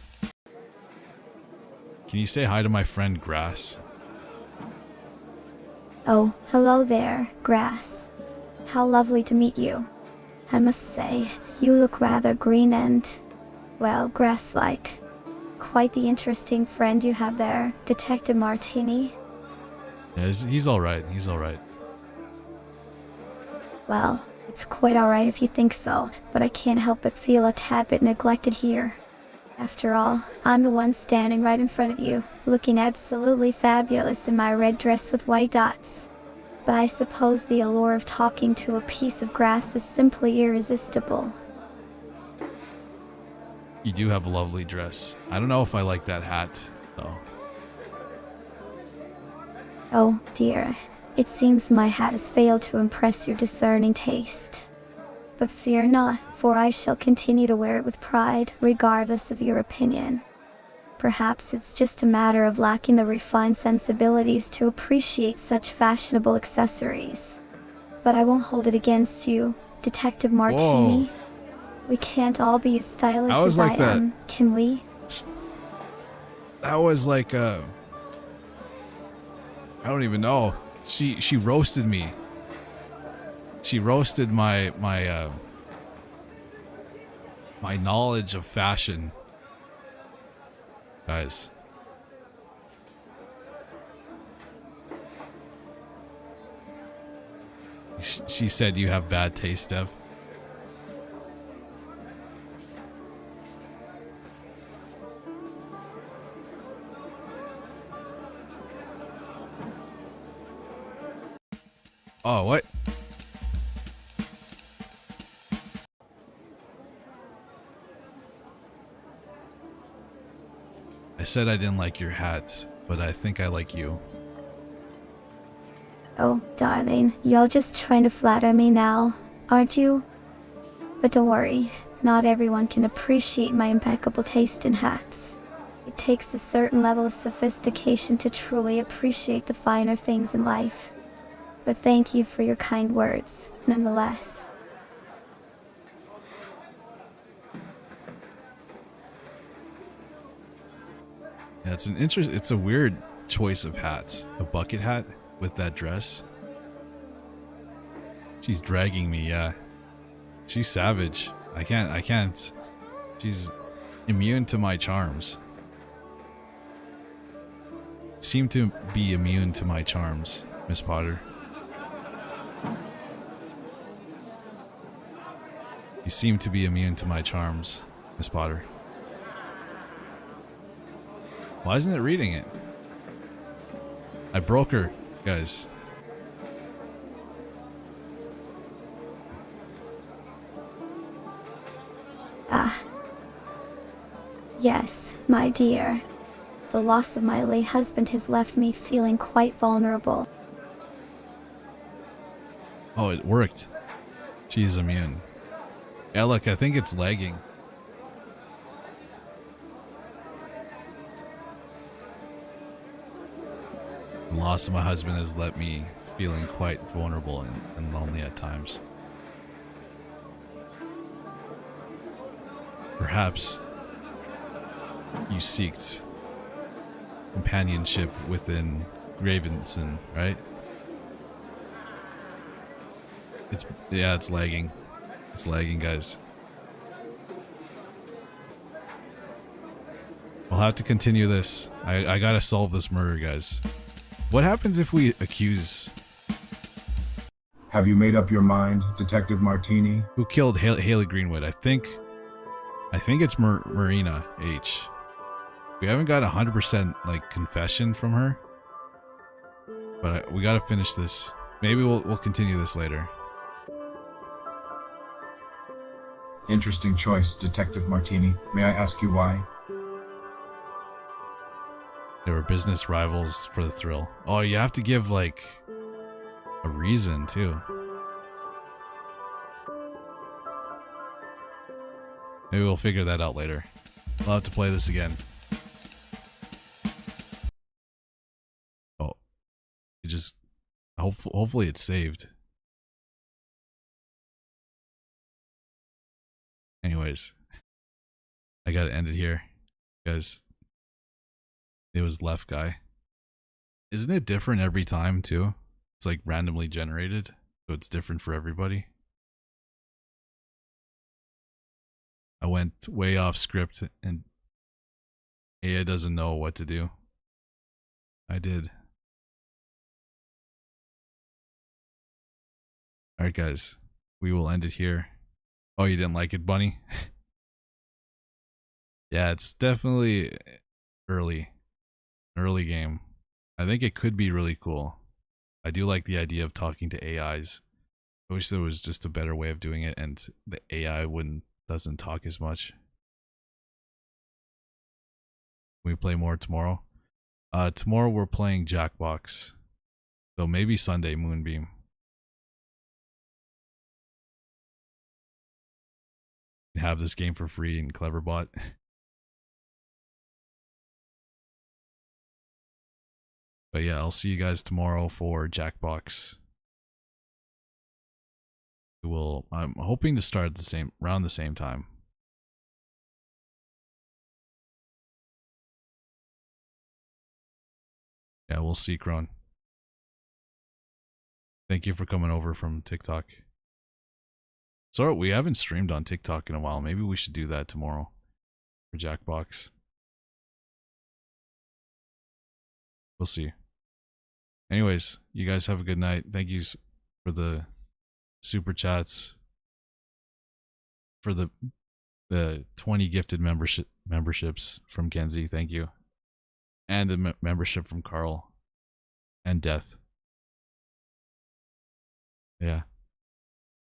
Can you say hi to my friend Grass? Oh, hello there, Grass. How lovely to meet you. I must say, you look rather green and, well, grass-like. Quite the interesting friend you have there, Detective Martini. Yeah, he's alright. He's alright. Well, it's quite alright if you think so, but I can't help but feel a tad bit neglected here. After all, I'm the one standing right in front of you, looking absolutely fabulous in my red dress with white dots. But I suppose the allure of talking to a piece of grass is simply irresistible. You do have a lovely dress. I don't know if I like that hat, though. Oh, dear. It seems my hat has failed to impress your discerning taste. But fear not, for I shall continue to wear it with pride, regardless of your opinion. Perhaps it's just a matter of lacking the refined sensibilities to appreciate such fashionable accessories. But I won't hold it against you, Detective Martini. Whoa. We can't all be as stylish I was as like I that. am, can we? That was like I don't even know. She roasted me. She roasted my knowledge of fashion. Guys. She said you have bad taste, Dev. Oh, what? I said I didn't like your hat, but I think I like you. Oh, darling, you're just trying to flatter me now, aren't you? But don't worry, not everyone can appreciate my impeccable taste in hats. It takes a certain level of sophistication to truly appreciate the finer things in life. But thank you for your kind words, nonetheless. Yeah, it's a weird choice of hats. A bucket hat with that dress. She's dragging me, yeah. She's savage. I can't. She's immune to my charms. Seem to be immune to my charms, Miss Potter. You seem to be immune to my charms, Miss Potter. Why isn't it reading it? I broke her, guys. Ah. Yes, my dear. The loss of my late husband has left me feeling quite vulnerable. Oh, it worked. She's immune. Yeah, look, I think it's lagging. The loss of my husband has left me feeling quite vulnerable and lonely at times. Perhaps you seeked companionship within Gravesen, right? It's lagging. It's lagging, guys. We'll have to continue this. I gotta solve this murder, guys. What happens if we accuse... Have you made up your mind, Detective Martini? Who killed Haley Greenwood? I think it's Marina H. We haven't got 100% like confession from her, but we gotta finish this. Maybe we'll continue this later. Interesting choice, Detective Martini. May I ask you why? They were business rivals for the thrill. Oh, you have to give like a reason too. Maybe we'll figure that out later. We'll have to play this again. Oh, it just hopefully it's saved. Anyways, I gotta end it here because it was left guy. Isn't it different every time too? It's like randomly generated, so it's different for everybody. I went way off script and AI doesn't know what to do. I did. Alright guys, we will end it here. Oh, you didn't like it, Bunny? Yeah, it's definitely early game. I think it could be really cool. I do like the idea of talking to AIs. I wish there was just a better way of doing it and the AI doesn't talk as much. Can we play more tomorrow? Tomorrow we're playing Jackbox. So maybe Sunday Moonbeam. Have this game for free in Cleverbot. But yeah, I'll see you guys tomorrow for Jackbox. I'm hoping to start at around the same time. Yeah, we'll see, Kron. Thank you for coming over from TikTok. Sorry, we haven't streamed on TikTok in a while. Maybe we should do that tomorrow for Jackbox. We'll see. Anyways, you guys have a good night. Thank you for the super chats, for the 20 gifted memberships from Kenzie. Thank you, and the membership from Carl and Death. Yeah,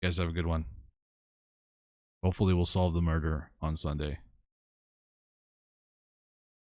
you guys have a good one. Hopefully we'll solve the murder on Sunday.